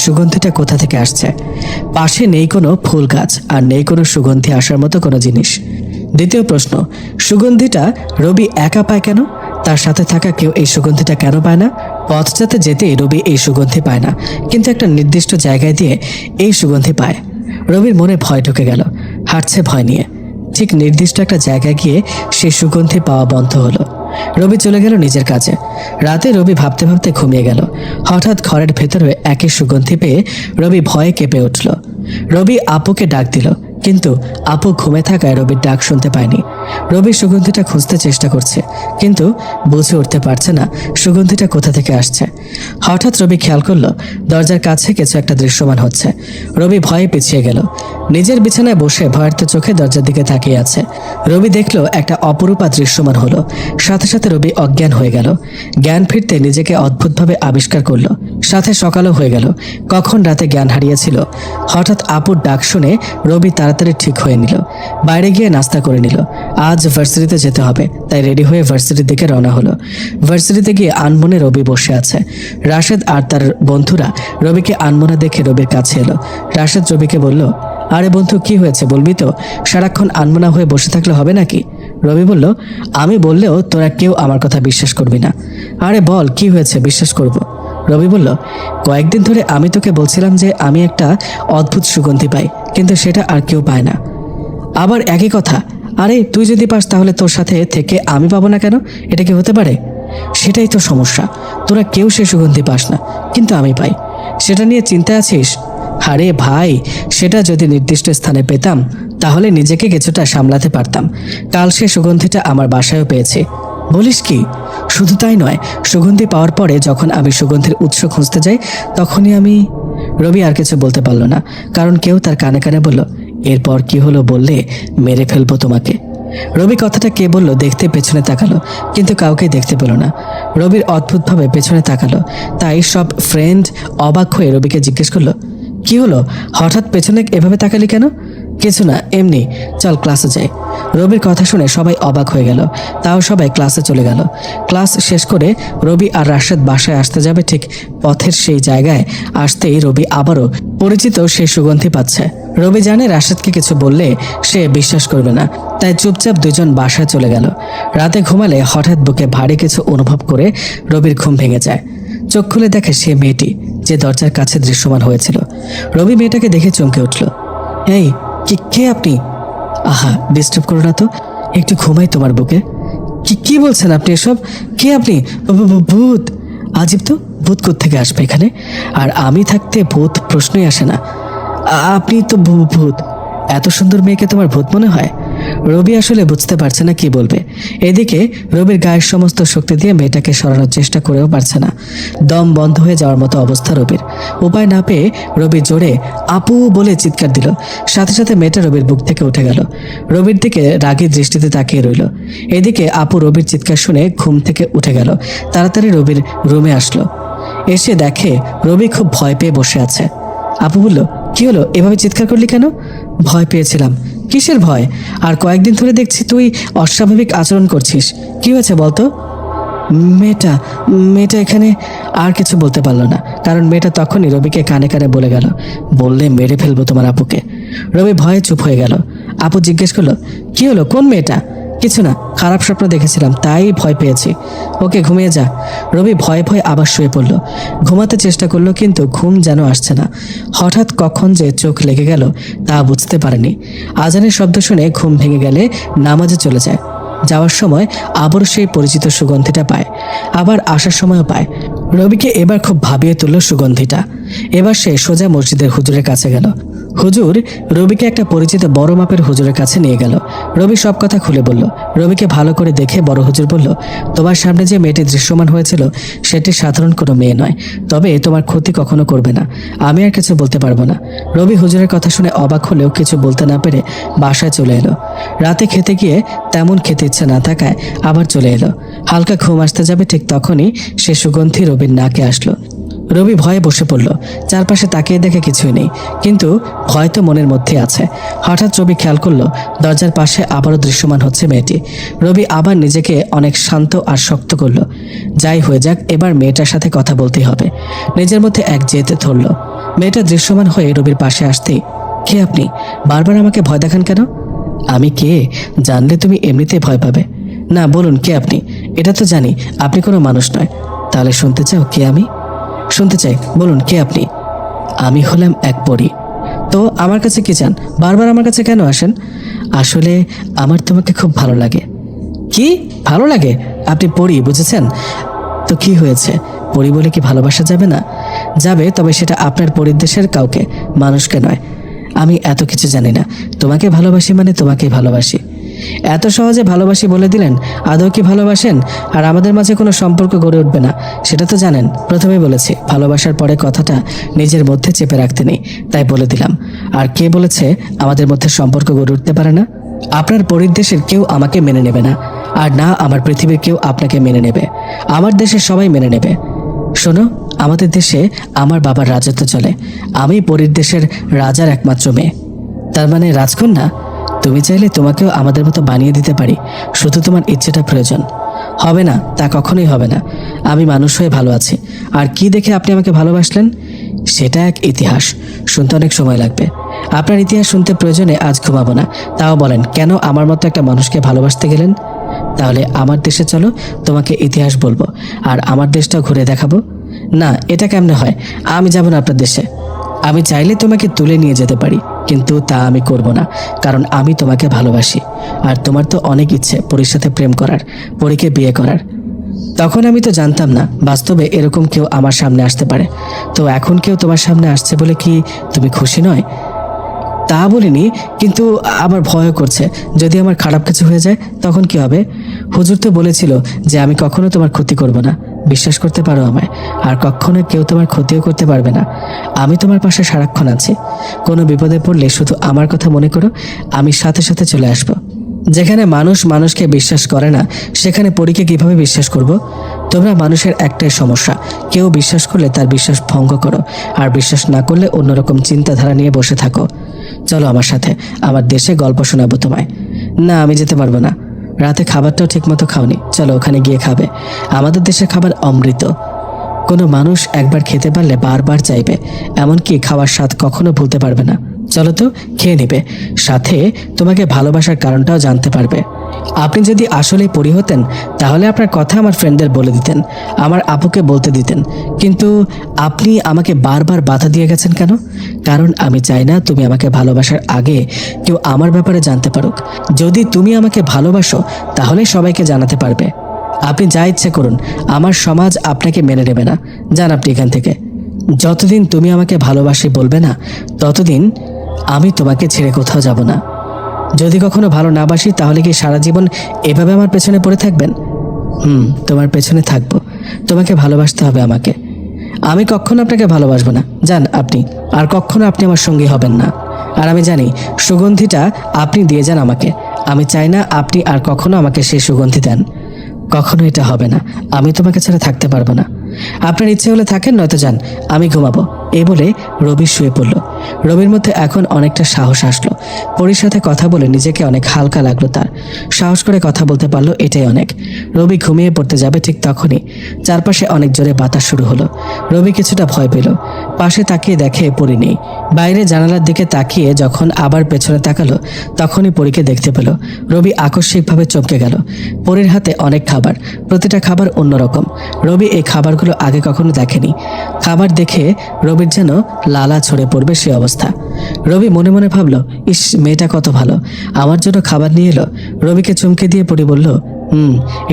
সুগন্ধিটা কোথা থেকে আসছে। পাশে নেই কোনো ফুল গাছ আর নেই কোনো সুগন্ধি আসার মতো কোনো জিনিস। দ্বিতীয় প্রশ্ন, সুগন্ধিটা রবি একা পায় কেন? তার সাথে থাকা কেউ এই সুগন্ধিটা কেন পায় না? পথটাতে যেতেই রবি এই সুগন্ধি পায় না, কিন্তু একটা নির্দিষ্ট জায়গায় দিয়ে এই সুগন্ধি পায়। রবির মনে ভয় ঢুকে গেল, হাঁটছে ভয় নিয়ে। ঠিক নির্দিষ্ট একটা জায়গায় গিয়ে সেই সুগন্ধি পাওয়া বন্ধ হলো। রবি চলে গেল নিজের কাজে। রাতে রবি ভাবতে ভাবতে ঘুমিয়ে গেল। হঠাৎ ঘরের ভেতরে একই সুগন্ধি পেয়ে রবি ভয়ে কেঁপে উঠল। রবি আপুকে ডাক দিল, কিন্তু আপু ঘুমে থাকায় রবির ডাক শুনতে পায়নি। রবি সুগন্ধিটা খুঁজতে চেষ্টা করছে, কিন্তু বুঝে উঠতে পারছে না সুগন্ধিটা কোথা থেকে আসছে। হঠাৎ রবি খেয়াল করলো দরজার কাছে কিছু একটা দৃশ্যমান হচ্ছে। রবি ভয়ে পিছিয়ে গেল। নিজের বিছানায় বসে ভয়ার্ত চোখে দরজার দিকে তাকিয়ে আছে। রবি দেখলো একটা অপরূপা দৃশ্যমান হলো। সাথে সাথে রবি অজ্ঞান হয়ে গেল। জ্ঞান ফিরতে নিজেকে অদ্ভুতভাবে আবিষ্কার করলো। সাথে সকালও হয়ে গেল। কখন রাতে জ্ঞান হারিয়েছিল। হঠাৎ আপুর ডাক শুনে রবি তাড়াতাড়ি ঠিক হয়ে নিল। বাইরে গিয়ে নাস্তা করে নিল। আজ ভার্সিটিতে যেতে হবে, তাই রেডি হয়ে ভার্সিটির দিকে রওনা হলো। ভার্সিটিতে গিয়ে আনমনে রবি বসে আছে। রাশেদ আর তার বন্ধুরা রবিকে আনমনা দেখে রবির কাছে এলো। রাশেদ রবিকে বলল, আরে বন্ধু, কি হয়েছে বলবি তো? সারাক্ষণ আনমনা হয়ে বসে থাকলে হবে নাকি? রবি বলল, আমি বললেও তোরা কেউ আমার কথা বিশ্বাস করবি না। আরে বল, কি হয়েছে, বিশ্বাস করব। রবি বলল, কয়েকদিন ধরে আমি তোকে বলছিলাম যে আমি একটা অদ্ভুত সুগন্ধি পাই, কিন্তু সেটা আর কেউ পায় না। আবার একই কথা। আরে তুই যদি পাস তাহলে তোর সাথে থেকে আমি পাবো না কেন? এটা কি হতে পারে? সেটাই তো সমস্যা, তোরা কেউ সে সুগন্ধি পাস না, কিন্তু আমি পাই। সেটা নিয়ে চিন্তায় আছিস? আরে ভাই, সেটা যদি নির্দিষ্ট স্থানে পেতাম তাহলে নিজেকে কিছুটা সামলাতে পারতাম। কাল সে সুগন্ধিটা আমার বাসায়ও পেয়েছি। বলিস কি? শুধু তাই নয়, সুগন্ধি পাওয়ার পরে যখন আমি সুগন্ধির উৎস খুঁজতে যাই তখনই আমি... রবি আর কিছু বলতে পারল না, কারণ কেউ তার কানে কানে বলল, এরপর কি হলো বললে মেরে ফেলবো তোমাকে। রবি কথাটা কে বলল দেখতে পেছনে তাকালো, কিন্তু কাউকে দেখতে পেল না। রবির অদ্ভুতভাবে পেছনে তাকালো, তাই সব ফ্রেন্ড অবাক হয়ে রবিকে জিজ্ঞেস করলো, কি হলো, হঠাৎ পেছনে এভাবে তাকালি কেন? কিছু না, এমনি, চল ক্লাসে যাই। রবির কথা শুনে সবাই অবাক হয়ে গেল। তাও সবাই ক্লাসে চলে গেল। ক্লাস শেষ করে রবি আর রাশেদ বাসায় আসতে যাবে, ঠিক পথের সেই জায়গায় আসতেই রবি আবারও পরিচিত সেই সুগন্ধি পাচ্ছে। রবি জানে রাশেদকে কিছু বললে সে বিশ্বাস করবে না, তাই চুপচাপ দুজন বাসায় চলে গেল। রাতে ঘুমালে হঠাৎ বুকে ভারী কিছু অনুভব করে রবির ঘুম ভেঙে যায়। চোখ খুলে দেখে সে মেয়েটি যে দরজার কাছে দৃশ্যমান হয়েছিল। রবি মেয়েটাকে দেখে চমকে উঠল। এই, কে আপনি? আহা, ডিস্টার্ব করো না তো, একটু ঘুমাই তোমার বুকে। কি বলছেন আপনি এসব? কে আপনি? ভূত? আজীব তো, ভূত কোত্থেকে আসবে এখানে? আর আমি থাকতে ভূত প্রশ্নই আসে না। আপনি তো ভূত? এত সুন্দর মেয়েকে তোমার ভূত মনে হয়? রবি আসলে বুঝতে পারছে না কি বলবে। এদিকে রবির গায়ের সমস্ত শক্তি দিয়ে মেয়েটাকে সরানোর চেষ্টা করেও পারছে না। দম বন্ধ হয়ে যাওয়ার মতো অবস্থা রবির। উপায় না পেয়ে রবি জোরে আপু বলে চিৎকার দিল। সাথে সাথে মেয়েটা রবির বুক থেকে উঠে গেল। রবির দিকে রাগী দৃষ্টিতে তাকিয়ে রইল। এদিকে আপু রবির চিৎকার শুনে ঘুম থেকে উঠে গেল। তাড়াতাড়ি রবির রুমে আসলো। এসে দেখে রবি খুব ভয় পেয়ে বসে আছে। আপু বলল, কি হলো, এভাবে চিৎকার করলি কেন? ভয় পেয়েছিলাম। কিসের ভয়? আর কয়েকদিন ধরে দেখছি তুই অস্বাভাবিক আচরণ করছিস, কি হয়েছে বলতো? মেয়েটা এখানে। আর কিছু বলতে পারলো না, কারণ মেয়েটা তখনই রবিকে কানে কানে বলে গেল, বললে মেরে ফেলবো তোমার আপুকে। রবি ভয়ে চুপ হয়ে গেল। আপু জিজ্ঞেস করলো, কি হলো, কোন মেয়েটা? কিছু না, খারাপ স্বপ্ন দেখেছিলাম তাই ভয় পেয়েছি। ওকে, ঘুমিয়ে যা। রবি ভয়ে ভয়ে আবার শুয়ে পড়ল। ঘুমাতে চেষ্টা করলো, কিন্তু ঘুম যেন আসছে না। হঠাৎ কখন যে চোখ লেগে গেল তা বুঝতে পারেনি। আজানের শব্দ শুনে ঘুম ভেঙে গেলে নামাজে চলে যায়। যাওয়ার সময় আবার সেই পরিচিত সুগন্ধিটা পায়, আবার আসার সময়ও পায়। রবিকে এবার খুব ভাবিয়ে তুলল সুগন্ধিটা। এবার সে সোজা মসজিদের হুজুরের কাছে গেল। হুজুর রবিকে একটা পরিচিত বড় মাপের হুজুরের কাছে নিয়ে গেল। রবি সব কথা খুলে বলল। রবিকে ভালো করে দেখে বড় হুজুর বলল, তোমার সামনে যে মেয়েটি দৃশ্যমান হয়েছিল সেটি সাধারণ কোনো মেয়ে নয়, তবে তোমার ক্ষতি কখনো করবে না। আমি আর কিছু বলতে পারবো না। রবি হুজুরের কথা শুনে অবাক হলেও কিছু বলতে না পেরে বাসায় চলে এলো। রাতে খেতে গিয়ে তেমন খেতে ইচ্ছা না থাকায় আবার চলে এলো। হালকা ঘুম আসতে যাবে, ঠিক তখনই সে সুগন্ধি রবির নাকে আসলো। রবি ভয়ে বসে পড়ল। চারপাশে তাকিয়ে দেখে কিছুই নেই, কিন্তু ভয় তো মনের মধ্যে আছে। হঠাৎ রবি খেয়াল করলো দরজার পাশে আবারও দৃশ্যমান হচ্ছে মেয়েটি। রবি আবার নিজেকে অনেক শান্ত আর শক্ত করলো। যাই হয়ে যাক, এবার মেয়েটার সাথে কথা বলতেই হবে। নিজের মধ্যে এক জেদ ধরল। মেয়েটা দৃশ্যমান হয়ে রবির পাশে আসতেই, কে আপনি? বারবার আমাকে ভয় দেখান কেন? আমি কে জানলে তুমি এমনিতে ভয় পাবে। না, বলুন কে আপনি? এটা তো জানি আপনি কোনো মানুষ নয়। তাহলে শুনতে চাও কে আমি? শুনতে চাই, বলুন কে আপনি? আমি হলাম এক পরী। তো আমার কাছে কি চান? বারবার আমার কাছে কেন আসেন? আসলে আমার তোমাকে খুব ভালো লাগে। কি ভালো লাগে? আপনি পরী, বুঝেছেন? তো কি হয়েছে? পরী বলে কি ভালোবাসা যাবে না? যাবে, তবে সেটা আপনার পরিদেশের কাউকে, মানুষকে নয়। আমি এত কিছু জানি না। তোমাকে ভালোবাসি মানে তোমাকেই ভালোবাসি। এত সহজে ভালোবাসি বলে দিলেন। আদৌ কি ভালোবাসেন? আর আমাদের মাঝে কোনো সম্পর্ক গড়ে উঠবে না, সেটা তো জানেন। প্রথমেই বলেছি ভালোবাসার পরে কথাটা নিজের মধ্যে চেপে রাখতে নেই, তাই বলে দিলাম। আর কে বলেছে আমাদের মধ্যে সম্পর্ক গড়ে উঠতে পারে না? আপনার পরিদেশের কেউ আমাকে মেনে নেবে না, আর না আমার পৃথিবীর কেউ আপনাকে মেনে নেবে। আমার দেশের সবাই মেনে নেবে। শোনো, আমাদের দেশে আমার বাবার রাজত্ব চলে। আমি পরীর দেশের রাজার একমাত্র মেয়ে। তার মানে রাজকন্যা। তুমি চাইলে তোমাকেও আমাদের মতো বানিয়ে দিতে পারি, শুধু তোমার ইচ্ছেটা প্রয়োজন। হবে না, তা কখনোই হবে না। আমি মানুষ হয়ে ভালো আছি। আর কি দেখে আপনি আমাকে ভালোবাসলেন? সেটা এক ইতিহাস, শুনতে অনেক সময় লাগবে। আপনার ইতিহাস শুনতে প্রয়োজনে আজ ঘুমাবো না। তাও বলেন, কেন আমার মতো একটা মানুষকে ভালোবাসতে গেলেন? তাহলে আমার দেশে চলো, তোমাকে ইতিহাস বলবো, আর আমার দেশটা ঘুরে দেখাবো। না, এটা কেমনে হয়? আমি যাব না আপনার দেশে। আমি চাইলে তোমাকে তুলে নিয়ে যেতে পারি, কিন্তু তা আমি করব না, কারণ আমি তোমাকে ভালোবাসি। আর তোমার তো অনেক ইচ্ছে পরীর সাথে প্রেম করার, পরীকে বিয়ে করার। তখন আমি তো জানতাম না বাস্তবে এরকম কেউ আমার সামনে আসতে পারে। তো এখন কেউ তোমার সামনে আসছে বলে কি তুমি খুশি নয়? তা বলিনি, কিন্তু আবার ভয় করছে যদি আমার খারাপ কিছু হয়ে যায় তখন কি হবে? হুজুর তো বলেছিল যে আমি কখনো তোমার ক্ষতি করব না। বিশ্বাস করতে পারো আমায়। আর কখনো কেউ তোমার ক্ষতিও করতে পারবে না। আমি তোমার পাশে সারাক্ষণ আছি। কোনো বিপদে পড়লে শুধু আমার কথা মনে করো, আমি সাথে সাথে চলে আসব। যেখানে মানুষ মানুষকে বিশ্বাস করে না, সেখানে পরীকে কিভাবে বিশ্বাস করব? তোমরা মানুষের একটাই সমস্যা, কেউ বিশ্বাস করলে তার বিশ্বাস ভঙ্গ করো, আর বিশ্বাস না করলে অন্যরকম চিন্তাধারা নিয়ে বসে থাকো। চলো আমার সাথে, আমার দেশে গল্প শোনাবো তোমায়। না, আমি যেতে পারবো না। রাতে খাবারটাও ঠিকমতো খাওনি, চলো ওখানে গিয়ে খাবে। আমাদের দেশের খাবার অমৃত। কোনো মানুষ একবার খেতে পারলে বারবার চাইবে, এমনকি খাওয়ার স্বাদ কখনো ভুলতে পারবে না। চলো তো, খেয়ে নেবে, সাথে তোমাকে ভালোবাসার কারণটাও জানতে পারবে। আপনি যদি আসলেই পরী হতেন তাহলে আপনার কথা আমার ফ্রেন্ডদের বলে দিতেন, আমার আপুকে বলতে দিতেন। কিন্তু আপনি আমাকে বারবার বাধা দিয়ে গেছেন কেন? কারণ আমি চাই না তুমি আমাকে ভালোবাসার আগে কেউ আমার ব্যাপারে জানতে পারুক। যদি তুমি আমাকে ভালোবাসো তাহলে সবাইকে জানাতে পারবে। আপনি যা ইচ্ছে করুন, আমার সমাজ আপনাকে মেনে নেবে না। যান আপনি এখান থেকে। যতদিন তুমি আমাকে ভালোবাসি বলবে না, ততদিন আমি তোমাকে ছেড়ে কোথাও যাব না। যদি কখনো ভালো না বাসি তাহলে কি সারা জীবন এভাবে আমার পেছনে পড়ে থাকবেন? তোমার পেছনে থাকবো। তোমাকে ভালোবাসতে হবে আমাকে। আমি কখনো আপনাকে ভালোবাসবো না। যান আপনি, আর কখনো আপনি আমার সঙ্গী হবেন না। আর আমি জানি সুগন্ধিটা আপনি দিয়ে যান আমাকে। আমি চাই না আপনি আর কখনো আমাকে সেই সুগন্ধি দেন। কখনো এটা হবে না। আমি তোমাকে ছাড়া থাকতে পারবো না। আপনার ইচ্ছে হলে থাকেন, নয়তো যান, আমি ঘুমাবো। এই বলে রবি শুয়ে পড়ল। রবির মধ্যে এখন অনেকটা সাহস আসলো। পরীর সাথে কথা বলে নিজেকে অনেক হালকা লাগলো তার। সাহস করে কথা বলতে পারলো, এটাই অনেক। রবি ঘুমিয়ে পড়তে যাবে ঠিক তখনই চারপাশে অনেক জোরে বাতাস শুরু হলো। রবি কিছুটা ভয় পেল। পাশে তাকিয়ে দেখে পরী নেই। বাইরে জানালার দিকে তাকিয়ে যখন আবার পেছনে তাকালো তখনই পরীকে দেখতে পেল। রবি আকস্মিকভাবে চমকে গেল। পরীর হাতে অনেক খাবার, প্রতিটা খাবার অন্যরকম। রবি এই খাবারগুলো আগে কখনো দেখেনি। খাবার দেখে রবির যেন লালা ছড়ে পড়বে সে অবস্থা। রবি মনে মনে ভাবলো, ইস, মেয়েটা কত ভালো, আমার জন্য খাবার নিয়ে এলো। রবিকে চমকে দিয়ে পরী বলল,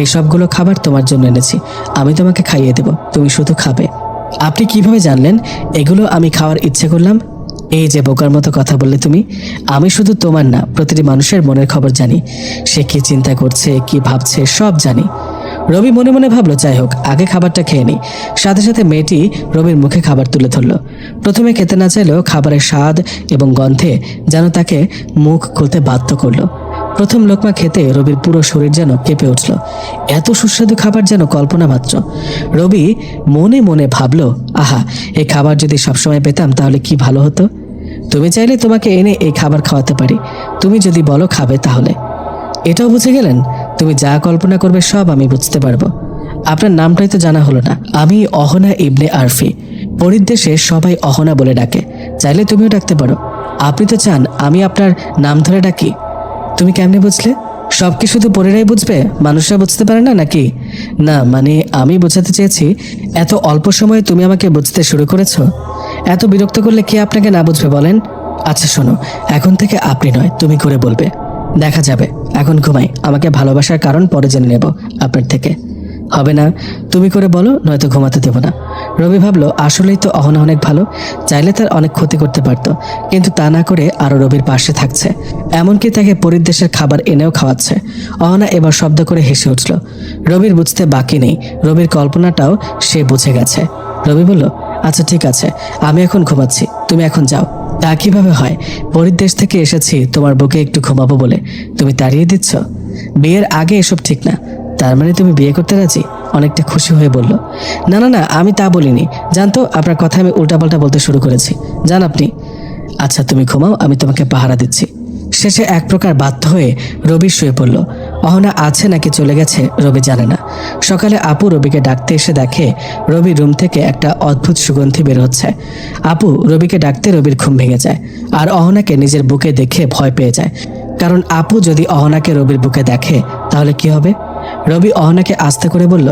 এই সবগুলো খাবার তোমার জন্য এনেছি, আমি তোমাকে খাইয়ে দেব, তুমি শুধু খাবে। আপনি কিভাবে জানলেন এগুলো আমি খাওয়ার ইচ্ছে করলাম? এই যে বোকার মতো কথা বললে তুমি। আমি শুধু তোমার না, প্রতিটি মানুষের মনের খবর জানি। সে কি চিন্তা করছে, কি ভাবছে, সব জানি। রবি মনে মনে ভাবলো, যাই হোক, আগে খাবারটা খেয়ে নি। সাথে সাথে মেয়েটি রবির মুখে খাবার তুলে ধরলো। প্রথমে খেতে না চাইলেও খাবারের স্বাদ এবং গন্ধে যেন তাকে মুখ খুলতে বাধ্য করলো। প্রথম লোকমা খেতে রবির পুরো শরীর যেন কেঁপে উঠল। এত সুস্বাদু খাবার যেন কল্পনা মাত্র। রবি মনে মনে ভাবলো, আহা, এই খাবার যদি সবসময় পেতাম তাহলে কি ভালো হতো। তুমি চাইলে তোমাকে এনে এই খাবার খাওয়াতে পারি, তুমি যদি বলো খাবে তাহলে। এটাও বুঝে গেলেন? তুমি যা কল্পনা করবে সব আমি বুঝতে পারবো। আপনার নামটাই তো জানা হলো না। আমি অহনা ইবনে আরফি, পরীর দেশে সবাই অহনা বলে ডাকে, চাইলে তুমিও ডাকতে পারো। আপনি তো চান আমি আপনার নাম ধরে ডাকি। তুমি কেমনে বুঝলে? সব কি শুধু পরীরাই বুঝবে, মানুষরা বুঝতে পারে না নাকি? না মানে আমি বোঝাতে চেয়েছি, এত অল্প সময়ে তুমি আমাকে বুঝতে শুরু করেছো। এত বিরক্ত করলে কে আপনাকে না বুঝবে বলেন? আচ্ছা শোনো, এখন থেকে আপনি নয় তুমি করে বলবে। দেখা যাবে, এখন ঘুমাই, আমাকে ভালোবাসার কারণ পরে জেনে নেব আপনার থেকে। হবে না, তুমি করে বলো, নয়তো ঘুমাতে দেব না। রবি ভাবলো আসলেই তো অহনা অনেক ভালো, চাইলে তার অনেক ক্ষতি করতে পারত, কিন্তু তা না করে আরো রবির পাশে থাকছে, এমনকি তাকে পরীর দেশের খাবার এনেও খাওয়াচ্ছে। অহনা এবার শব্দ করে হেসে উঠল। রবির বুঝতে বাকি নেই, রবির কল্পনাটাও সে বুঝে গেছে। রবি বলল, আচ্ছা ঠিক আছে, আমি এখন ঘুমাচ্ছি, তুমি এখন যাও। তা কিভাবে হয়? পরীর দেশ থেকে এসেছি তোমার বুকে একটু ঘুমাবো বলে, তুমি তাড়িয়ে দিচ্ছ? বিয়ের আগে এসব ঠিক না। তার মানে তুমি বিয়ে করতে রাজি? অনেকটা খুশি হয়ে বলল। না না না, আমি তা বলিনি, জানতো আপনার কথা আমি উল্টাপাল্টা বলতে শুরু করেছি, জান আপনি। আচ্ছা তুমি ঘুমাও, আমি তোমাকে পাহারা দিচ্ছি। শেষে এক প্রকার বাধ্য হয়ে রবি শুয়ে পড়ল। অহনা আছে নাকি চলে গেছে রবি জানে না। সকালে আপু রবিকে ডাকতে এসে দেখে রবির রুম থেকে একটা অদ্ভুত সুগন্ধি বের হচ্ছে। আপু রবিকে ডাকতে রবির ঘুম ভেঙে যায়, আর অহনাকে নিজের বুকে দেখে ভয় পেয়ে যায়। কারণ আপু যদি অহনাকে রবির বুকে দেখে তাহলে কি হবে? রবি অহনাকে আস্তে করে বলল,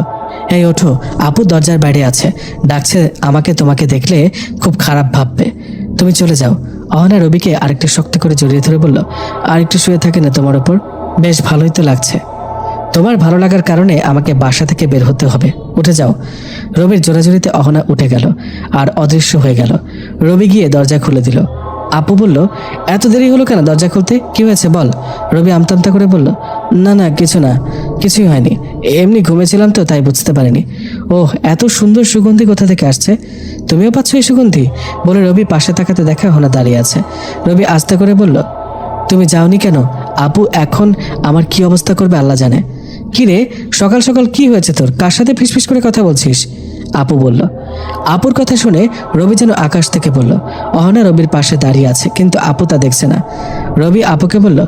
এই ওঠো, আপু দরজার বাইরে আছে, ডাকছে, আমাকে তোমাকে দেখলে খুব খারাপ ভাববে, তুমি চলে যাও। অহনা রবিকে আরেকটু শক্ত করে জড়িয়ে ধরে বলল, আর একটু শুয়ে থাকে না তোমার ওপর? বেশ ভালোই তো লাগছে। তোমার ভালো লাগার কারণে আমাকে বাসা থেকে বের হতে হবে, উঠে যাও। রবির জোরাজুরিতে অহনা উঠে গেল আর অদৃশ্য হয়ে গেল। রবি গিয়ে দরজা খুলে দিল। আপু বলল, এত দেরি হলো কেন দরজা খুলতে, কি হয়েছে বল? রবি আমতামতা করে বলল, না না কিছু না, কিছুই হয়নি, এমনি ঘুমেছিলাম তো তাই বুঝতে পারিনি। ওহ, এত সুন্দর সুগন্ধি কোথা থেকে আসছে? তুমিও পাচ্ছ এই সুগন্ধি? বলে রবি পাশে তাকাতে দেখা অহনা দাঁড়িয়ে আছে। রবি আস্তে করে বলল, তুমি যাওনি কেন? আপু এখন আমার কি অবস্থা করবে আল্লাহ জানে। কি রে, সকাল সকাল কি হয়েছে তোর? কার সাথে ফিসফিস করে কথা বলছিস? আপু বলল। আপুর কথা শুনে রবি যেন আকাশ থেকে বলল। অহনা রবির পাশে দাঁড়িয়ে আছে, কিন্তু আপু তা দেখছে না। রবি আপুকে বলল,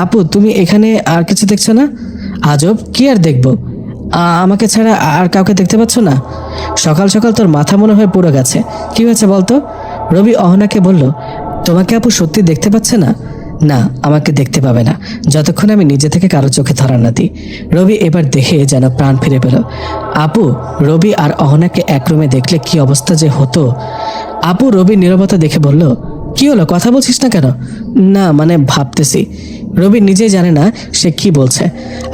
আপু তুমি এখানে আর কিছু দেখছো না? আজব, কি আর দেখবো, আমাকে ছাড়া আর কাউকে দেখতে পাচ্ছ না? সকাল সকাল তোর মাথা মনে হয় পুরো গেছে, কি হয়েছে বলতো? রবি অহনাকে বলল, তোমাকে আপু সত্যি দেখতে পাচ্ছে না? না, আমাকে দেখতে পাবে না যতক্ষণ আমি নিজে থেকে কারো চোখে ধরা না দিই। রবি এবার দেখে যেন প্রাণ ফিরে পেল। আপু রবি আর অহনাকে এক রুমে দেখলে কি অবস্থা যে হতো। আপু রবির নীরবতা দেখে বলল, কি হলো, কথা বলছিস না কেন? না মানে ভাবতেছি। রবি নিজেই জানে না সে কি বলছে।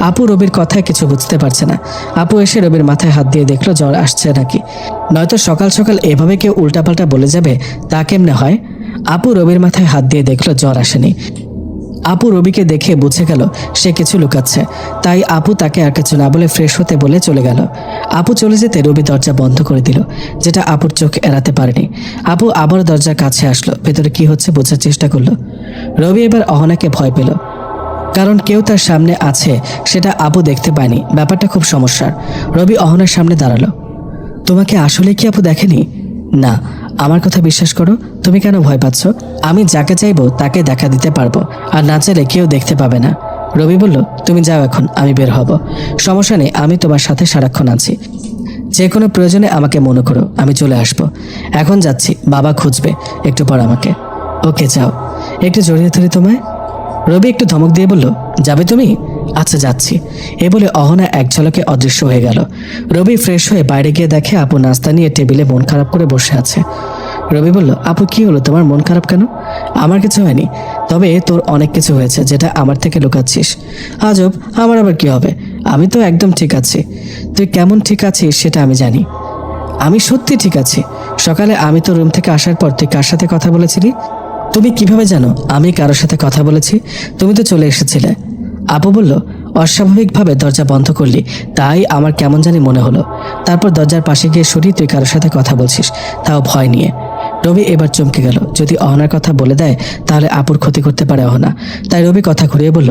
আপু রবির কথায় কিছু বুঝতে পারছে না। আপু এসে রবির মাথায় হাত দিয়ে দেখলো জ্বর আসছে নাকি, নয়তো সকাল সকাল এভাবে কেউ উল্টাপাল্টা বলে যাবে, তা কেমনে হয়? আপু রবির মাথায় হাত দিয়ে দেখলো জ্বর আসেনি। আপু রবিকে দেখে বুঝে গেল সে কিছু লুকাচ্ছে, তাই আপু তাকে আর কিছু না বলে ফ্রেশ হতে বলে চলে গেল। আপু চলে যেতে রবি দরজা বন্ধ করে দিল, যেটা আপুর চোখ এড়াতে পারেনি। আপু আবার দরজার কাছে আসলো, ভেতরে কি হচ্ছে বোঝার চেষ্টা করলো। রবি এবার অহনাকে ভয় পেল, কারণ কেউ তার সামনে আছে সেটা আপু দেখতে পায়নি। ব্যাপারটা খুব সমস্যার। রবি অহনার সামনে দাঁড়ালো। তোমাকে আসলে কি আপু দেখেনি? না, আমার কথা বিশ্বাস করো, তুমি কেন ভয় পাচ্ছ? আমি যাকে চাইবো তাকে দেখা দিতে পারবো, আর না চাইলে কেউ দেখতে পাবে না। রবি বলল, তুমি যাও এখন, আমি বের হব। সমস্যা নেই, আমি তোমার সাথে সারাক্ষণ আছি, যে কোনো প্রয়োজনে আমাকে মনে করো, আমি চলে আসব। এখন যাচ্ছি, বাবা খুঁজবে একটু পর আমাকে। ওকে যাও, একটু জড়িয়ে ধরি তোমায়। রবি একটু ধমক দিয়ে বলল, যাবে তুমি? আচ্ছা যাচ্ছি। এ বলে অহনা এক ঝলকে অদৃশ্য হয়ে গেল। রবি ফ্রেশ হয়ে বাইরে গিয়ে দেখে আপু নাস্তা নিয়ে টেবিলে মন খারাপ করে বসে আছে। রবি বলল, আপু কি হলো, তোমার মন খারাপ কেন? আমার কিছু হয়নি, তবে তোর অনেক কিছু হয়েছে যেটা আমার থেকে লুকাচ্ছিস। আজব, আমার আবার কি হবে? আমি তো একদম ঠিক আছি। তুই কেমন ঠিক আছিস সেটা আমি জানি। আমি সত্যি ঠিক আছি। সকালে আমি তো রুম থেকে আসার পর তুই কার সাথে কথা বলেছিলি? তুমি কিভাবে জানো আমি কারোর সাথে কথা বলেছি? তুমি তো চলে এসেছিলে। আপু বলল, অস্বাভাবিকভাবে দরজা বন্ধ করলি, তাই আমার কেমন জানি মনে হলো। তারপর দরজার পাশে গিয়ে শুনি তুই কারোর সাথে কথা বলছিস, তাও ভয় নিয়ে। রবি এবার চমকে গেল, যদি অহনার কথা বলে দেয় তাহলে আপুর ক্ষতি করতে পারে অহনা। তাই রবি কথা ঘুরিয়ে বলল,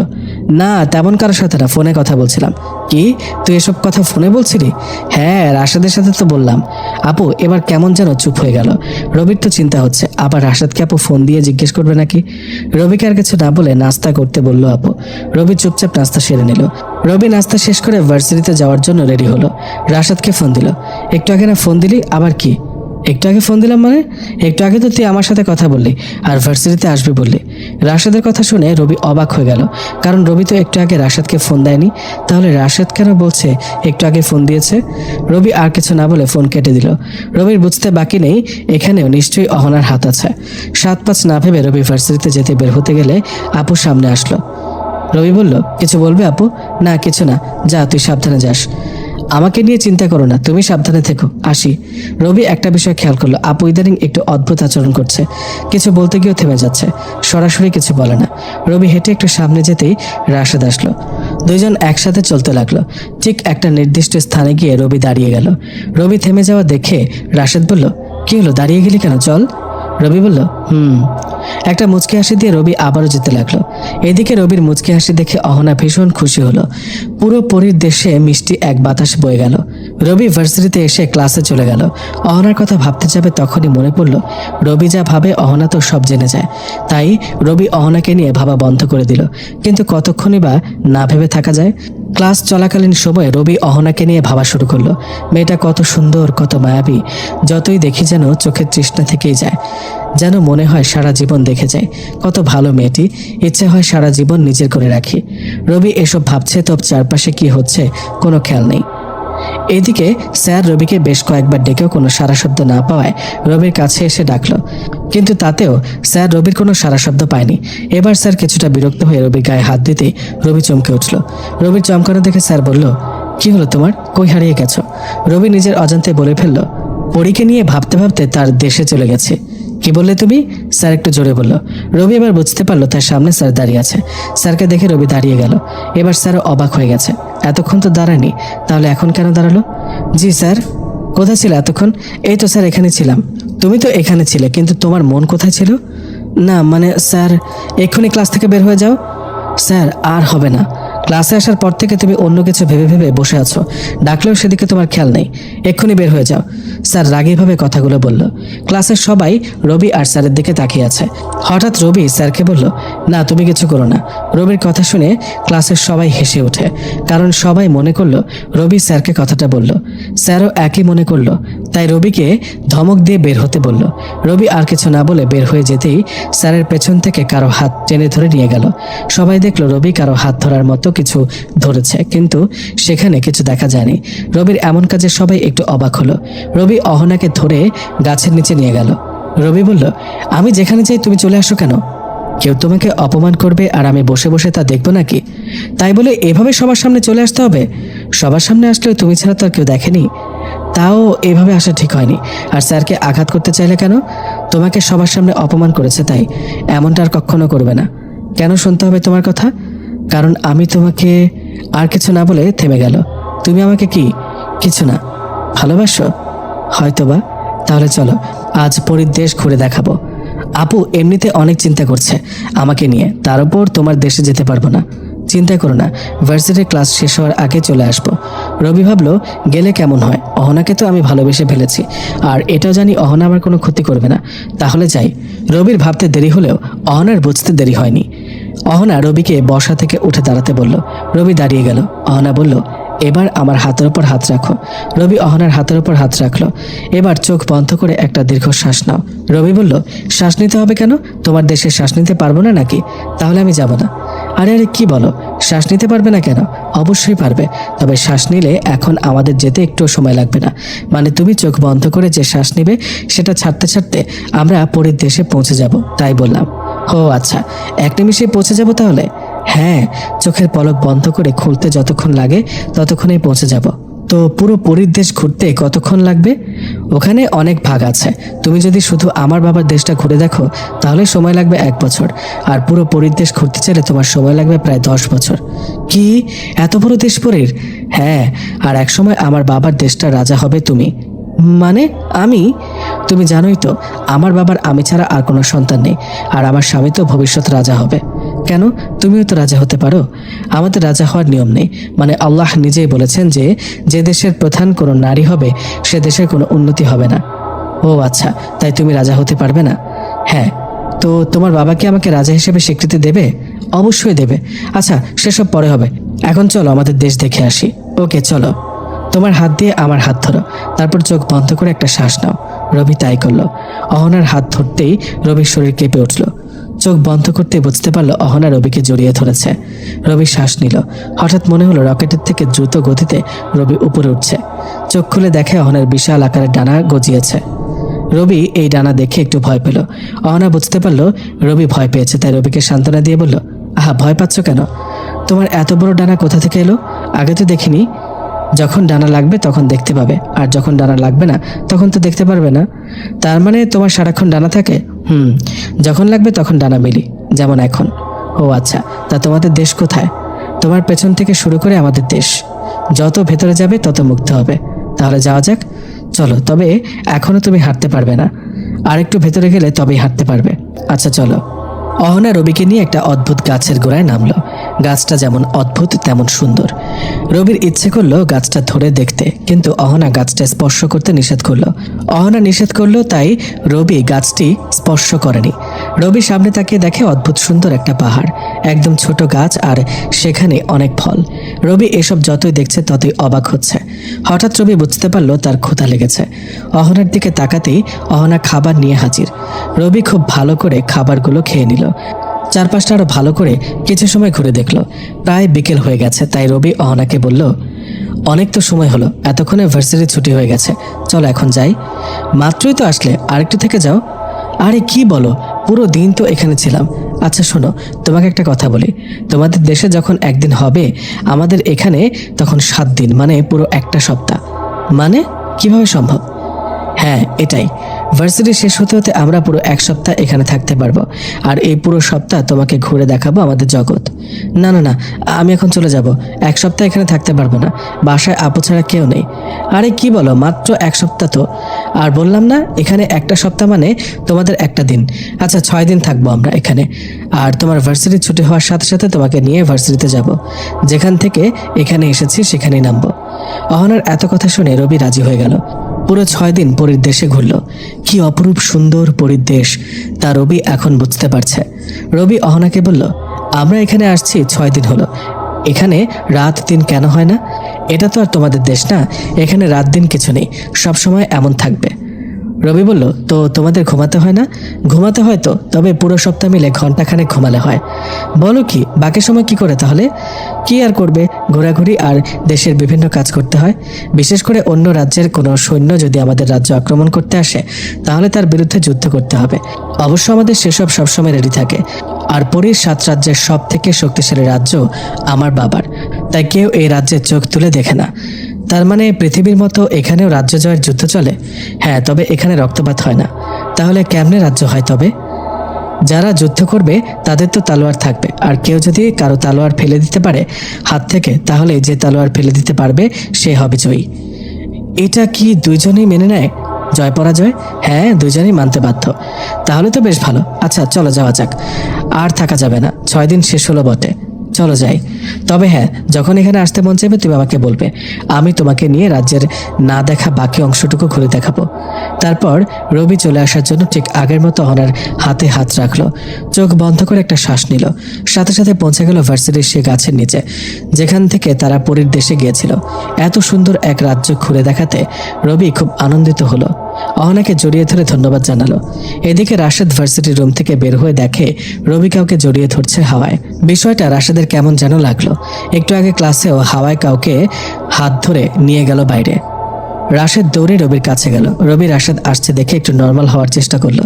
না তেমন কারোর সাথে না, ফোনে কথা বলছিলাম। কি, তুই এসব কথা ফোনে বলছিলি? হ্যাঁ, রাশেদের সাথে তো বললাম। আপু এবার কেমন যেন চুপ হয়ে গেল। রবির তো চিন্তা হচ্ছে আবার রাশেদকে আপু ফোন দিয়ে জিজ্ঞেস করবে নাকি। রবিকে আর কিছু না বলে নাস্তা করতে বলল আপু। রবি চুপচাপ নাস্তা সেরে নিল। রবি নাস্তা শেষ করে ভার্সিটিতে যাওয়ার জন্য রেডি হলো। রাশেদকে ফোন দিল। একটু আগে না ফোন দিলি, আবার কি? একটু আগে ফোন দিলাম মানে? একটু আগে তো তুই আমার সাথে কথা বললি আর ভার্সিটিতে আসবি বললি। রাশেদের কথা শুনে রবি অবাক হয়ে গেল, কারণ রবি তো একটু আগে রাশেদকে ফোন দেয়নি। তাহলে রাশেদ কেন বলছে একটু আগে ফোন দিয়েছে? রবি আর কিছু না বলে ফোন কেটে দিল। রবির বুঝতে বাকি নেই এখানেও নিশ্চয়ই অহনার হাত আছে। 7-5 না ভেবে রবি ভার্সিটিতে যেতে বের হতে গেলে আপু সামনে আসলো। রবি বলল, কিছু বলবে আপু? না কিছু না, যা তুই সাবধানে যাস। আমাকে নিয়ে চিন্তা করো না, তুমি সাবধানে থেকো, আসি। রবি একটা বিষয় খেয়াল করলো, আপু ইদানিং একটু অদ্ভুত আচরণ করছে। কিছু বলতে গিয়েও থেমে যাচ্ছে, সরাসরি কিছু বলে না। রবি হেঁটে একটু সামনে যেতেই রাশেদ আসলো। দুইজন একসাথে চলতে লাগলো। ঠিক একটা নির্দিষ্ট স্থানে গিয়ে রবি দাঁড়িয়ে গেল। রবি থেমে যাওয়া দেখে রাশেদ বলল, কি হলো, দাঁড়িয়ে গেলি কেন, চল। রবি বলল, একটা মুচকি হাসি দিয়ে রবি আবারও যেতে লাগলো। এদিকে রবির মুচকি হাসি দেখে অহনা ভীষণ খুশি হলো। পুরো পরীর দেশে মিষ্টি এক বাতাস বয়ে গেল। রবি ভার্সিটিতে এসে ক্লাসে চলে গেল। অহনার কথা ভাবতে যাবে তখনই মনে পড়ল, রবি যা ভাবে অহনা তো সব জেনে যায়। তাই রবি অহনাকে নিয়ে ভাবা বন্ধ করে দিল। কিন্তু কতক্ষণই বা না ভেবে থাকা যায়। ক্লাস চলাকালীন সময়ে রবি অহনাকে নিয়ে ভাবা শুরু করলো। মেয়েটা কত সুন্দর, কত মায়াবী। যতই দেখি যেন চোখের তৃষ্ণা থেকেই যায়, যেন মনে হয় সারা জীবন দেখে যায়। কত ভালো মেয়েটি, ইচ্ছে হয় সারা জীবন নিজের করে রাখি। রবি এসব ভাবছে, তব চারপাশে কি হচ্ছে কোনো খেয়াল নেই। এদিকে স্যার রবিকে বেশ কয়েকবার ডেকেও কোনো সারা শব্দ না পাওয়ায় রবির কাছে এসে ডাকলো, কিন্তু তাতেও স্যার রবির কোনো সারা শব্দ পায়নি। এবার স্যার কিছুটা বিরক্ত হয়ে রবির গায়ে হাত দিতে রবি চমকে উঠল। রবির চমকানো দেখে স্যার বলল, কি হলো তোমার, কই হারিয়ে গেছো? রবি নিজের অজান্তে বলে ফেলল, পরীকে নিয়ে ভাবতে ভাবতে তার দেশে চলে গেছে। কি বললে তুমি? স্যার একটু জোরে বলল। রবি এবার বুঝতে পারলো তার সামনে স্যার দাঁড়িয়ে আছে। স্যারকে দেখে রবি দাঁড়িয়ে গেল। এবার স্যারও অবাক হয়ে গেছে, এতক্ষণ তো দাঁড়ায়নি, তাহলে এখন কেন দাঁড়ালো? জি স্যার। কোথায় ছিল এতক্ষণ? এই তো স্যার এখানে ছিলাম। তুমি তো এখানে ছিলে, কিন্তু তোমার মন কোথায় ছিল? না মানে স্যার, এক্ষুনি ক্লাস থেকে বের হয়ে যাও। স্যার আর হবে না, ক্লাসে আসার পর থেকে তুমি অন্য কিছু ভেবে ভেবে বসে আছো, ডাকলেও সেদিকে তোমার খেয়াল নেই। এক্ষুনি বের হয়ে যাও। স্যার রাগীভাবে কথাগুলো বলল। ক্লাসের সবাই রবি আর স্যারের দিকে তাকিয়ে আছে। হঠাৎ রবি স্যারকে বলল, না তুমি কিছু করো না। রবির কথা শুনে ক্লাসের সবাই হেসে ওঠে, কারণ সবাই মনে করলো রবি স্যারকে কথাটা বলল। স্যারও একই মনে করলো, তাই রবিকে ধমক দিয়ে বের হতে বলল। রবি আর কিছু না বলে বের হয়ে যেতেই স্যারের পেছন থেকে কারো হাত টেনে ধরে নিয়ে গেল। সবাই দেখলো রবি কারো হাত ধরার মতো কিছু ধরেছে, কিন্তু সেখানে কিছু দেখা যায়নি। রবির এমন কাজে সবাই একটু অবাক হলো। রবি অহনাকে ধরে গাছের নিচে নিয়ে গেল। রবি বলল, আমি যেখানে যাই তুমি চলে আসো কেন? কেউ তোমাকে অপমান করবে আর আমি বসে বসে তা দেখবো নাকি? তাই বলে এভাবে সবার সামনে চলে আসতে হবে? সবার সামনে আসলেও তুমি ছাড়া তো আর কেউ দেখেনি। তাও এভাবে আসা ঠিক হয়নি। আর স্যারকে আঘাত করতে চাইলে কেন? তোমাকে সবার সামনে অপমান করেছে তাই। এমনটা আর কখনো করবে না। কেন শুনতে হবে তোমার কথা? কারণ আমি তোমাকে। আর কিছু না বলে থেমে গেল। তুমি আমাকে কি? কিছু না। ভালোবাসো? হয়তোবা। তাহলে চলো আজ পরীর দেশ ঘুরে দেখাবো। আপু এমনিতে অনেক চিন্তা করছে আমাকে নিয়ে, তার উপর তোমার দেশে যেতে পারবো না। চিন্তা করো না, ভার্সিটির ক্লাস শেষ হওয়ার আগে চলে আসবো। রবি ভাবলো, গেলে কেমন হয়? অহনাকে তো আমি ভালোবেসে ফেলেছি, আর এটাও জানি অহনা আমার কোনো ক্ষতি করবে না। তাহলে যাই। রবির ভাবতে দেরি হলেও অহনার বুঝতে দেরি হয়নি। অহনা রবিকে বসা থেকে উঠে দাঁড়াতে বলল। রবি দাঁড়িয়ে গেল। অহনা বলল, এবার আমার হাতের উপর হাত রাখো। রবি অহনার হাতের উপর হাত রাখলো। এবার চোখ বন্ধ করে একটা দীর্ঘ শ্বাস নাও। রবি বলল, শ্বাস নিতে হবে কেন? তোমার দেশে শ্বাস নিতে পারবো না নাকি? তাহলে আমি যাব না। আরে আরে কি বলো, শ্বাস নিতে পারবে না কেন? অবশ্যই পারবে, তবে শ্বাস নিলে এখন আমাদের যেতে একটু সময় লাগবে না। মানে তুমি চোখ বন্ধ করে যে শ্বাস নিবে সেটা ছাড়তে ছাড়তে আমরা পরের দেশে পৌঁছে যাব, তাই বললাম। ও আচ্ছা, এক নিমিষে পৌঁছে যাব তাহলে? হ্যাঁ, চোখের পলক বন্ধ করে খুলতে যতক্ষণ লাগে ততক্ষণেই পৌঁছে যাব। তো পুরো পরীর দেশ ঘুরতে কতক্ষণ লাগবে? ওখানে অনেক ভাগ আছে। তুমি যদি শুধু আমার বাবার দেশটা ঘুরে দেখো তাহলে সময় লাগবে 1 বছর, আর পুরো পরীর দেশ ঘুরতে চাইলে তোমার সময় লাগবে প্রায় 10 বছর। কি, এত বড় দেশ পরীর? হ্যাঁ, আর একসময় আমার বাবার দেশটা রাজা হবে তুমি। মানে আমি? তুমি জানোই তো আমার বাবার আমি ছাড়া আর কোনো সন্তান নেই, আর আমার স্বামী তো ভবিষ্যৎ রাজা হবে। কেন, তুমিও তো রাজা হতে পারো। আমাদের রাজা হওয়ার নিয়ম নেই, মানে আল্লাহ নিজেই বলেছেন যে যে দেশের প্রধান কোনো নারী হবে সে দেশের কোনো উন্নতি হবে না। ও আচ্ছা, তাই তুমি রাজা হতে পারবে না? হ্যাঁ। তো তোমার বাবাকে আমাকে রাজা হিসেবে স্বীকৃতি দেবে? অবশ্যই দেবে। আচ্ছা সেসব পরে হবে, এখন চলো আমাদের দেশ দেখে আসি। ওকে চলো। তোমার হাত দিয়ে আমার হাত ধরো, তারপর চোখ বন্ধ করে একটা শ্বাস নাও। রবি তাই করলো। অহনার হাত ধরতেই রবির শরীর কেঁপে উঠল। চোখ বন্ধ করতে বুঝতে পারলো অহনা রবিকে জড়িয়ে ধরেছে। রবি শ্বাস নিল। হঠাৎ মনে হলো রকেটের থেকে দ্রুত গতিতে রবি উপরে উঠছে। চোখ খুলে দেখে অহনার বিশাল আকারের ডানা গজিয়েছে। রবি এই ডানা দেখে একটু ভয় পেল। অহনা বুঝতে পারলো রবি ভয় পেয়েছে, তাই রবিকে সান্ত্বনা দিয়ে বলল, আহা, ভয় পাচ্ছ কেন? তোমার এত বড় ডানা কোথা থেকে এলো? আগে তো দেখিনি। যখন ডানা লাগবে তখন দেখতে পাবে, আর যখন ডানা লাগবে না তখন তো দেখতে পারবে না। তার মানে তোমার সারাক্ষণ ডানা থাকে? যখন লাগবে তখন ডানা মেলি, যেমন এখন। ও আচ্ছা, তা তোমাদের দেশ কোথায়? তোমার পেছন থেকে শুরু করে আমাদের দেশ। যত ভেতরে যাবে তত মুক্ত হবে। তাহলে যাওয়া যাক। চলো, তবে এখনো তুমি হাঁটতে পারবে না, আর একটু ভেতরে গেলে তবেই হাঁটতে পারবে। আচ্ছা চলো। অহনা রবিকে নিয়ে একটা অদ্ভুত গাছের গোড়ায় নামলো। গাছটা যেমন অদ্ভুত তেমন সুন্দর। রবির ইচ্ছে করলো গাছটা ধরে দেখতে, কিন্তু অহনা গাছটা স্পর্শ করতে নিষেধ করলো। অহনা নিষেধ করলো, তাই রবি গাছটি স্পর্শ করেনি। রবি সামনে তাকিয়ে দেখে অদ্ভুত সুন্দর একটা পাহাড়, একদম ছোট গাছ, আর সেখানে অনেক ফল। রবি এসব যতই দেখছে ততই অবাক হচ্ছে। হঠাৎ রবি বুঝতে পারলো তার ক্ষুধা লেগেছে। অহনার দিকে তাকাতেই অহনা খাবার নিয়ে হাজির। রবি খুব ভালো করে খাবারগুলো খেয়ে নিল। চারপাশটা আরো ভালো করে কিছু সময় ঘুরে দেখলো। প্রায় বিকেল হয়ে গেছে, তাই রবি অহনাকে বলল, অনেক তো সময় হলো, এতক্ষণে ভার্সিটি ছুটি হয়ে গেছে, চলো এখন যাই। মাত্রই তো আসলে, আরেকটু থেকে যাও। আরে কি বলো, পুরো দিন তো এখানে ছিলাম। আচ্ছা শোনো, তোমাকে একটা কথা বলি। তোমাদের দেশে যখন একদিন হবে, আমাদের এখানে তখন 7 দিন, মানে পুরো একটা সপ্তাহ। মানে কিভাবে সম্ভব? হ্যাঁ, এটাই। ভার্সিটি শেষ হতে হতে আমরা পুরো 1 সপ্তাহ এখানে থাকতে পারবো, আর এই পুরো সপ্তাহ তোমাকে ঘুরে দেখাবো আমাদের জগৎ। না না না, আমি এখন চলে যাব। 1 সপ্তাহ এখানে থাকতে পারবো না, বাসায় আপু ছাড়া কেউ নেই। আরে কি বলো, মাত্র 1 সপ্তাহ তো। আর বললাম না, এখানে একটা সপ্তাহ মানে তোমাদের একটা দিন। আচ্ছা 6 দিন থাকবো আমরা এখানে। আর তোমার ভার্সিটি ছুটি হওয়ার সাথে সাথে তোমাকে নিয়ে ভার্সিটিতে যাব। যেখান থেকে এখানে এসেছি সেখানেই নামবো। অহনার এত কথা শুনে রবি রাজি হয়ে গেল। পুরো 6 দিন পরীর দেশে ঘুরল। কি অপরূপ সুন্দর পরীর দেশ, তা রবি এখন বুঝতে পারছে। রবি অহনাকে বলল, আমরা এখানে আসছি 6 দিন হলো, এখানে রাত দিন কেন হয় না? এটা তো আর তোমাদের দেশ না, এখানে রাত দিন কিছু নেই, সব সময় এমন থাকবে। রবি বলল, তো তোমাদের ঘুমাতে হয় না? ঘুমাতে হয় তো, তবে পুরো সপ্তাহ মিলে ঘন্টাখানেক ঘুমালে হয়। বলো কি, বাকি সময় কি করে তাহলে? কি আর করবে, ঘোরাঘুরি আর দেশের বিভিন্ন কাজ করতে হয়। বিশেষ করে অন্য রাজ্যের কোনো সৈন্য যদি আমাদের রাজ্য আক্রমণ করতে আসে, তাহলে তার বিরুদ্ধে যুদ্ধ করতে হবে। অবশ্য আমাদের সেসব সবসময় রেডি থাকে। আর পরীর 7 রাজ্যের সব থেকে শক্তিশালী রাজ্য আমার বাবার, তাই কেউ এই রাজ্যের চোখ তুলে দেখে না। তার মানে পৃথিবীর মতো এখানেও রাজ্য জয়ের যুদ্ধ চলে? হ্যাঁ, তবে এখানে রক্তপাত হয় না। তাহলে কেমনে রাজ্য হয় তবে? যারা যুদ্ধ করবে তাদের তো তলোয়ার থাকবে, আর কেউ যদি কারো তলোয়ার ফেলে দিতে পারে হাত থেকে, তাহলে যে তলোয়ার ফেলে দিতে পারবে সে হবে জয়ী। এটা কি দুইজনেই মেনে নেয় জয় পরাজয়? হ্যাঁ, দুইজনেই মানতে বাধ্য। তাহলে তো বেশ ভালো। আচ্ছা চলো যাওয়া যাক, আর থাকা যাবে না। 6 দিন শেষ হলো বটে, চলো যাই। তবে হ্যাঁ, যখন এখানে আসতে মন চাইবে তুমি আমাকে বলবে, আমি তোমাকে নিয়ে রাজ্যের না দেখা বাকি অংশটুকু ঘুরে দেখাবো। তারপর রবি চলে আসার জন্য ঠিক আগের মতো অহনার হাতে হাত রাখলো। চোখ বন্ধ করে একটা শ্বাস নিল। সাথে সাথে পৌঁছে গেল ভার্সিটির সে গাছের নিচে, যেখান থেকে তারা পরীর দেশে গিয়েছিল। এত সুন্দর এক রাজ্য ঘুরে দেখাতে রবি খুব আনন্দিত হলো। অহনাকে জড়িয়ে ধরে ধন্যবাদ জানালো। এদিকে রাশেদ ভার্সিটির রুম থেকে বের হয়ে দেখে রবি কাউকে জড়িয়ে ধরছে হাওয়ায়। বিষয়টা রাশেদের কেমন যেন লাগলো। একটু আগে ক্লাসেও হাওয়ায় কাউকে হাত ধরে নিয়ে গেল বাইরে। রাশেদ দৌড়ে রবির কাছে গেল। রবি রাশেদ আসছে দেখে একটু নর্মাল হওয়ার চেষ্টা করলো।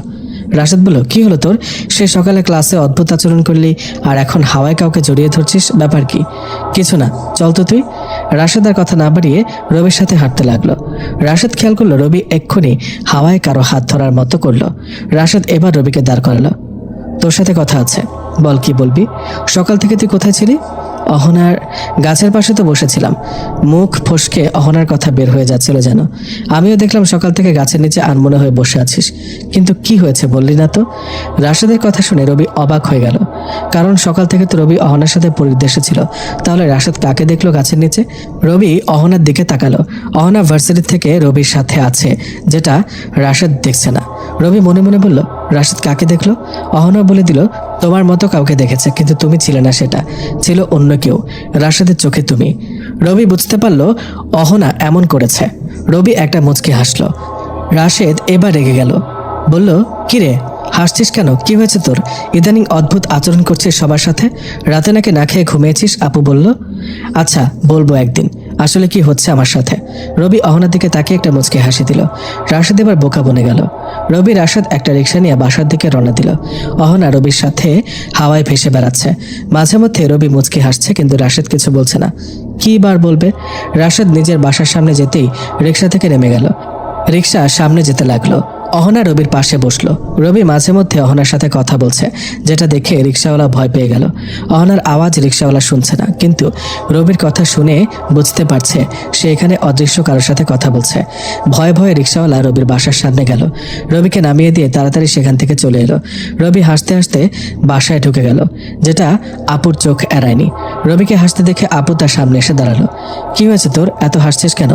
রাশেদ বলল, কি হলো তোর? সে সকালে ক্লাসে অদ্ভুত আচরণ করলি, আর এখন হাওয়ায় কাউকে জড়িয়ে ধরছিস, ব্যাপার কি? কিছু না, চল তো তুই। রাশেদ আর কথা না বাড়িয়ে রবির সাথে হাঁটতে লাগলো। রাশেদ খেয়াল করলো রবি এক্ষুনি হাওয়ায় কারো হাত ধরার মতো করলো। রাশেদ এবার রবিকে দাঁড় করালো। তোর সাথে কথা আছে, বল কি বলবি? সকাল থেকে তুই কোথায় ছিলি? অহনার গাছের পাশে তো বসেছিলাম। মুখ ফসকে অহনার কথা বের হয়ে যাচ্ছিল যেন। আমিও দেখলাম সকাল থেকে গাছের নিচে আনমনে হয়ে বসে আছিস, কিন্তু কি হয়েছে বললি না তো? রাশেদের কথা শুনে রবি অবাক হয়ে গেল, কারণ সকাল থেকে তো রবি অহনার সাথে পরিদেশে ছিল। তাহলে রাশেদ কাকে দেখলো গাছের নিচে? রবি অহনার দিকে তাকালো। অহনা ভার্সিটি থেকে রবির সাথে আছে, যেটা রাশেদ দেখছে না। রবি মনে মনে বলল, রাশেদ কাকে দেখলো? অহনা বলে দিল, তোমার মতো কাউকে দেখেছে, কিন্তু তুমি ছিলে না, সেটা ছিল অন্য কেউ। রাশেদের চোখে তুমি। রবি বুঝতে পারল অহনা এমন করেছে। রবি একটা মুচকি হাসল। রাশেদ এবার রেগে গেল, বলল, কিরে হাসছিস কেন? কি হয়েছে তোর? ইদানিং অদ্ভুত আচরণ করছিস সবার সাথে। রাতে নাকি না খেয়ে ঘুমিয়েছিস? আপু বলল। আচ্ছা বলবো একদিন আসলে কি হচ্ছে আমার সাথে। রবি অহনার দিকে তাকিয়ে একটা মুচকি হাসি দিল। রাশেদ এবার বোকা বনে গেল। রবি রাশেদ একটা রিক্সা নিয়ে বাসার দিকে রওনা দিল। অহনা রবির সাথে হাওয়ায় ভেসে বেড়াচ্ছে। মাঝে মধ্যে রবি মুচকি হাসছে, কিন্তু রাশেদ কিছু বলছে না। কি বার বলবে? রাশেদ নিজের বাসার সামনে যেতেই রিক্সা থেকে নেমে গেল। রিক্সা সামনে যেতে লাগলো। অহনা রবির পাশে বসলো। রবি মাঝে মধ্যে অহনার সাথে কথা বলছে, যেটা দেখে রিক্সাওয়ালা ভয় পেয়ে গেল। অহনার আওয়াজ রিক্সাওয়ালা শুনছে না, কিন্তু রবির কথা শুনে বুঝতে পারছে সে এখানে অদৃশ্য কারোর সাথে কথা বলছে। ভয়ে ভয়ে রিক্সাওয়ালা রবির বাসার সামনে গেল। রবিকে নামিয়ে দিয়ে তাড়াতাড়ি সেখান থেকে চলে এলো। রবি হাসতে হাসতে বাসায় ঢুকে গেল, যেটা আপুর চোখ এড়ায়নি। রবিকে হাসতে দেখে আপু তার সামনে এসে দাঁড়ালো। কি হয়েছে তোর? এত হাসছিস কেন?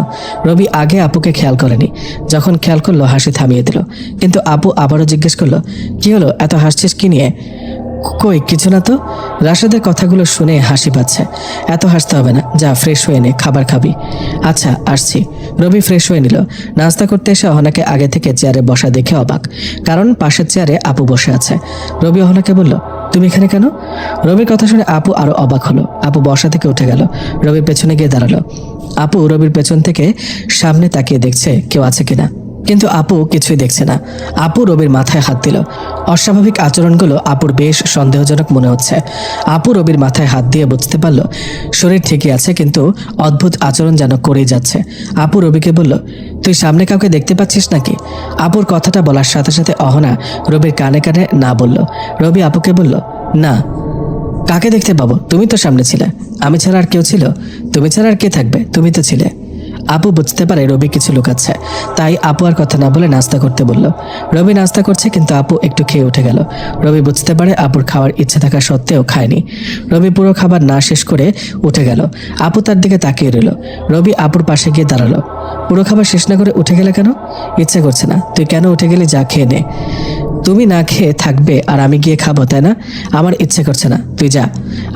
রবি আগে আপুকে খেয়াল করেনি, যখন খেয়াল করলো হাসি থামিয়ে দিল। কিন্তু আপু আবারও জিজ্ঞেস করলো, কি হলো? এত হাসছিস কি নিয়ে? কই কিছু না তো। রাশেদের কথাগুলো শুনে হাসি পাচ্ছে। এত হাসতে হবে না, যা ফ্রেশ হয়ে নে, খাবার খাবি। আচ্ছা আসছি। রবি ফ্রেশ হয়ে নিল। নাস্তা করতে এসে অহনাকে আগে থেকে চেয়ারে বসা দেখে অবাক, কারণ পাশের চেয়ারে আপু বসে আছে। রবি অহনাকে বলল, তুমি এখানে কেন? রবির কথা শুনে আপু আরো অবাক হলো। আপু বসা থেকে উঠে গেল, রবির পেছনে গিয়ে দাঁড়ালো। আপু রবির পেছন থেকে সামনে তাকিয়ে দেখছে কেউ আছে কিনা, কিন্তু আপু কিছুই দেখছে না। আপু রবির মাথায় হাত দিল। অস্বাভাবিক আচরণগুলো আপুর বেশ সন্দেহজনক মনে হচ্ছে। আপু রবির মাথায় হাত দিয়ে বুঝতে পারল শরীর ঠিকই আছে, কিন্তু অদ্ভুত আচরণ যেন করেই যাচ্ছে। আপু রবিকে বলল, তুই সামনে কাউকে দেখতে পাচ্ছিস নাকি? আপুর কথাটা বলার সাথে সাথে অহনা রবির কানে কানে না বলল। রবি আপুকে বলল, না। কাকে দেখতে পাবো? তুমি তো সামনে ছিলে। আমি ছাড়া আর কেউ ছিল? তুমি ছাড়া আর কে থাকবে? তুমি তো ছিলে। আপু বুঝতে পারে রবি কিছু লুকাচ্ছে, তাই আপু আর কথা না বলে নাস্তা করতে বলল। রবি নাস্তা করছে, কিন্তু আপু একটু খেয়ে উঠে গেল। রবি বুঝতে পারে আপুর খাওয়ার ইচ্ছে থাকা সত্ত্বেও খায়নি। রবি পুরো খাবার না শেষ করে উঠে গেল। আপু তার দিকে তাকিয়ে রইল। রবি আপুর পাশে গিয়ে দাঁড়ালো। পুরো খাবার শেষ না করে উঠে গেলে কেন? ইচ্ছে করছে না। তুই কেন উঠে গেলি? যা খেয়ে নে। তুমি না খেয়ে থাকবে আর আমি গিয়ে খাবো, তাই না? আমার ইচ্ছে করছে না, তুই যা।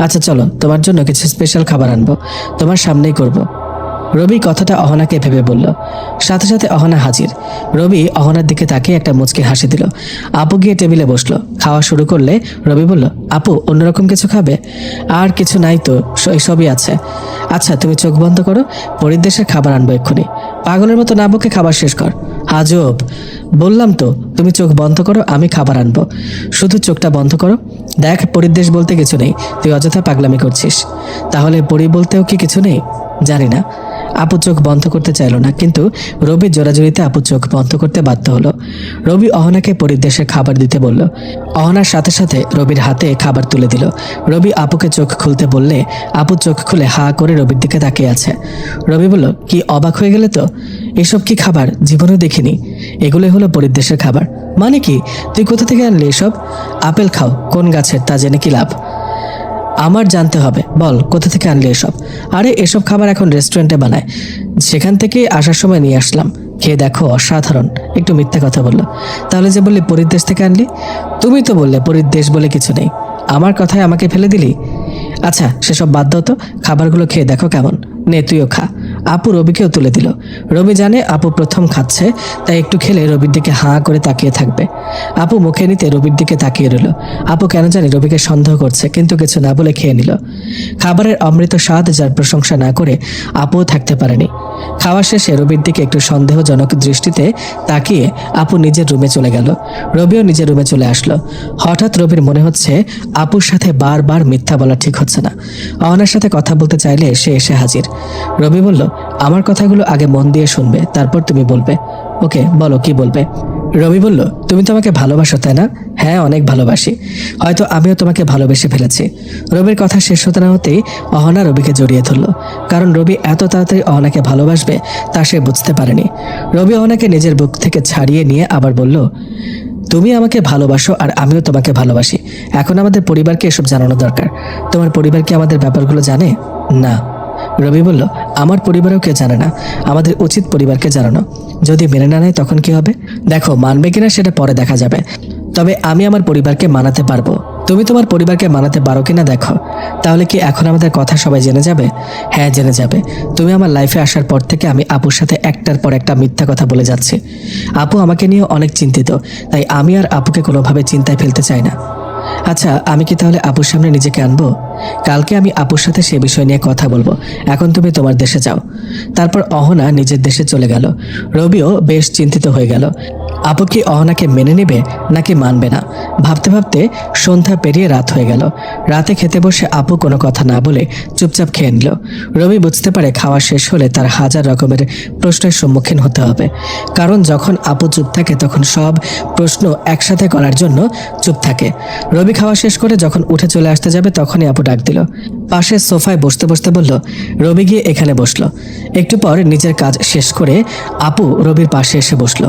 আচ্ছা চলো, তোমার জন্য কিছু স্পেশাল খাবার আনবো, তোমার সামনেই করব। রবি কথাটা অহনাকে ভেবে বলল। সাথে সাথে অহনা হাজির। রবি অহনার দিকে তাকিয়ে একটা মুচকি হাসি দিল। আপু গিয়ে টেবিলে বসলো। খাওয়া শুরু করলে রবি বলল, আপু অন্যরকম কিছু খাবে? আর কিছু নাই তো, সবই আছে। আচ্ছা তুমি চোখ বন্ধ করো, পরিদেশের খাবার আনবো এক্ষুনি। পাগলের মতো না বকে খাবার শেষ কর। আজব, বললাম তো তুমি চোখ বন্ধ করো, আমি খাবার আনবো। শুধু চোখটা বন্ধ করো। দেখ, পরিদেশ বলতে কিছু নেই, তুই অযথা পাগলামি করছিস। তাহলে পরি বলতেও কি কিছু নেই? জানি না। আপু চোখ বন্ধ করতে চাইল না, কিন্তু রবির জোরাজুরিতে আপু চোখ বন্ধ করতে বাধ্য হলো। রবি অহনাকে পরিদেশে খাবার দিতে বলল। অহনার সাথে সাথে রবির হাতে খাবার তুলে দিল। রবি আপুকে চোখ খুলতে বললে আপু চোখ খুলে হা করে রবির দিকে তাকিয়ে আছে। রবি বলল, কি অবাক হয়ে গেলে তো? এসব কি খাবার? জীবনেও দেখিনি। এগুলোই হলো পরিদেশের খাবার। মানে কি? তুই কোথা থেকে আনলি এসব? আপেল খাও, কোন গাছের তা জেনে কি লাভ? আমার জানতে হবে, বল কোথা থেকে আনলি এসব? আরে এসব খাবার এখন রেস্টুরেন্টে বানায়, সেখান থেকে আসার সময় নিয়ে আসলাম। খেয়ে দেখো, অসাধারণ। একটু মিথ্যা কথা বললো। তাহলে যে বললি পরিদেশ থেকে আনলি? তুমি তো বললে পরিদেশ বলে কিছু নেই। আমার কথায় আমাকে ফেলে দিলি। আচ্ছা সেসব বাদ দাও তো, খাবারগুলো খেয়ে দেখো কেমন। নে তুইও খা। আপু রবিকেও তুলে দিল। রবি জানে আপু প্রথম খাচ্ছে, তাই একটু খেলে রবির দিকে হাঁ করে তাকিয়ে থাকবে। আপু মুখে নিতে রবির দিকে তাকিয়ে রইল। আপু কেন জানি রবিকে সন্দেহ করছে, কিন্তু কিছু না বলে খেয়ে নিল। খাবারের অমৃত স্বাদ যার প্রশংসা না করে আপুও থাকতে পারেনি। খাওয়া শেষে রবির দিকে একটু সন্দেহজনক দৃষ্টিতে তাকিয়ে আপু নিজের রুমে চলে গেল। রবিও নিজের রুমে চলে আসলো। হঠাৎ রবির মনে হচ্ছে আপুর সাথে বারবার মিথ্যা বলা ঠিক হচ্ছে না। অহনার সাথে কথা বলতে চাইলে সে এসে হাজির। রবি বলল, আমার কথাগুলো আগে মন দিয়ে শুনবে, তারপর তুমি বলবে। ওকে বলো, কি বলবে? রবি বলল, তুমি তো আমাকে ভালোবাসো তাই না? হ্যাঁ অনেক ভালোবাসি, হয়তো আমিও তোমাকে ভালোবেসে ফেলেছি। রবির কথা শেষ হতে না হতেই অহনা রবিকে জড়িয়ে ধরল, কারণ রবি এত তাড়াতাড়ি অহনাকে ভালোবাসবে তা সে বুঝতে পারেনি। রবি অহনাকে নিজের বুক থেকে ছাড়িয়ে নিয়ে আবার বলল, তুমি আমাকে ভালোবাসো আর আমিও তোমাকে ভালোবাসি। এখন আমাদের পরিবারকে এসব জানানো দরকার। তোমার পরিবার কি আমাদের ব্যাপারগুলো জানে? না। রবি বলল, আমার পরিবারও কেউ জানে না। আমাদের উচিত পরিবারকে জানানো। যদি মেনে না নেয় তখন কি হবে? দেখো, মানবে কিনা সেটা পরে দেখা যাবে, তবে আমি আমার পরিবারকে মানাতে পারবো। তুমি তোমার পরিবারকে মানাতে পারো কিনা দেখো। তাহলে কি এখন আমাদের কথা সবাই জেনে যাবে? হ্যাঁ, জেনে যাবে। তুমি আমার লাইফে আসার পর থেকে আমি আপুর সাথে একটার পর একটা মিথ্যা কথা বলে যাচ্ছি। আপু আমাকে নিয়ে অনেক চিন্তিত, তাই আমি আর আপুকে কোনোভাবে চিন্তায় ফেলতে চাই না। আচ্ছা, আমি কি তাহলে আপুর সামনে নিজেকে আনবো? কালকে আমি আপুর সাথে সে বিষয় নিয়ে কথা বলবো। এখন তুমি তোমার দেশে যাও। তারপর অহনা নিজের দেশে চলে গেল। রবিও বেশ চিন্তিত হয়ে গেল। আপু কি অহনাকে মেনে নেবে নাকি মানবে না? ভাবতে ভাবতে সন্ধ্যা পেরিয়ে রাত হয়ে গেল। রাতে খেতে বসে আপু কোনো কথা না বলে চুপচাপ খেয়ে নিল। রবি বুঝতে পারে খাওয়া শেষ হলে তার হাজার রকমের প্রশ্নের সম্মুখীন হতে হবে, কারণ যখন আপু চুপ থাকে তখন সব প্রশ্ন একসাথে করার জন্য চুপ থাকে। রবি খাওয়া শেষ করে যখন উঠে চলে আসতে যাবে তখনই আপু ডাক দিল। পাশের সোফায় বসতে বসতে বলল। রবি গিয়ে এখানে বসলো। একটু পর নিজের কাজ শেষ করে আপু রবির পাশে এসে বসলো।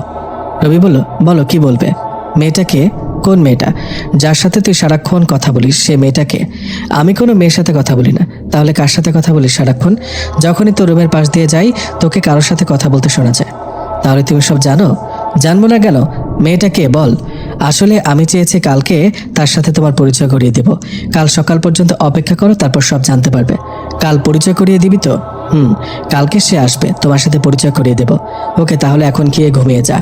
রবি বলল, বলো কি বলবে? মেয়েটাকে? কোন মেয়েটা? যার সাথে তুই সারাক্ষণ কথা বলিস সে মেয়েটাকে? আমি কোনো মেয়ের সাথে কথা বলি না। তাহলে কার সাথে কথা বলিস সারাক্ষণ? যখনই তোর রুমের পাশ দিয়ে যাই তোকে কারোর সাথে কথা বলতে শোনা যায়। তাহলে তুমি সব জানো? জানবো না কেন? মেয়েটাকে বল। আসলে আমি চেয়েছি কালকে তার সাথে তোমার পরিচয় করিয়ে দেব। কাল সকাল পর্যন্ত অপেক্ষা করো, তারপর সব জানতে পারবে। কাল পরিচয় করিয়ে দিবি তো? কালকে সে আসবে, তোমার সাথে পরিচয় করিয়ে দেব। ওকে, তাহলে এখন গিয়ে ঘুমিয়ে যা।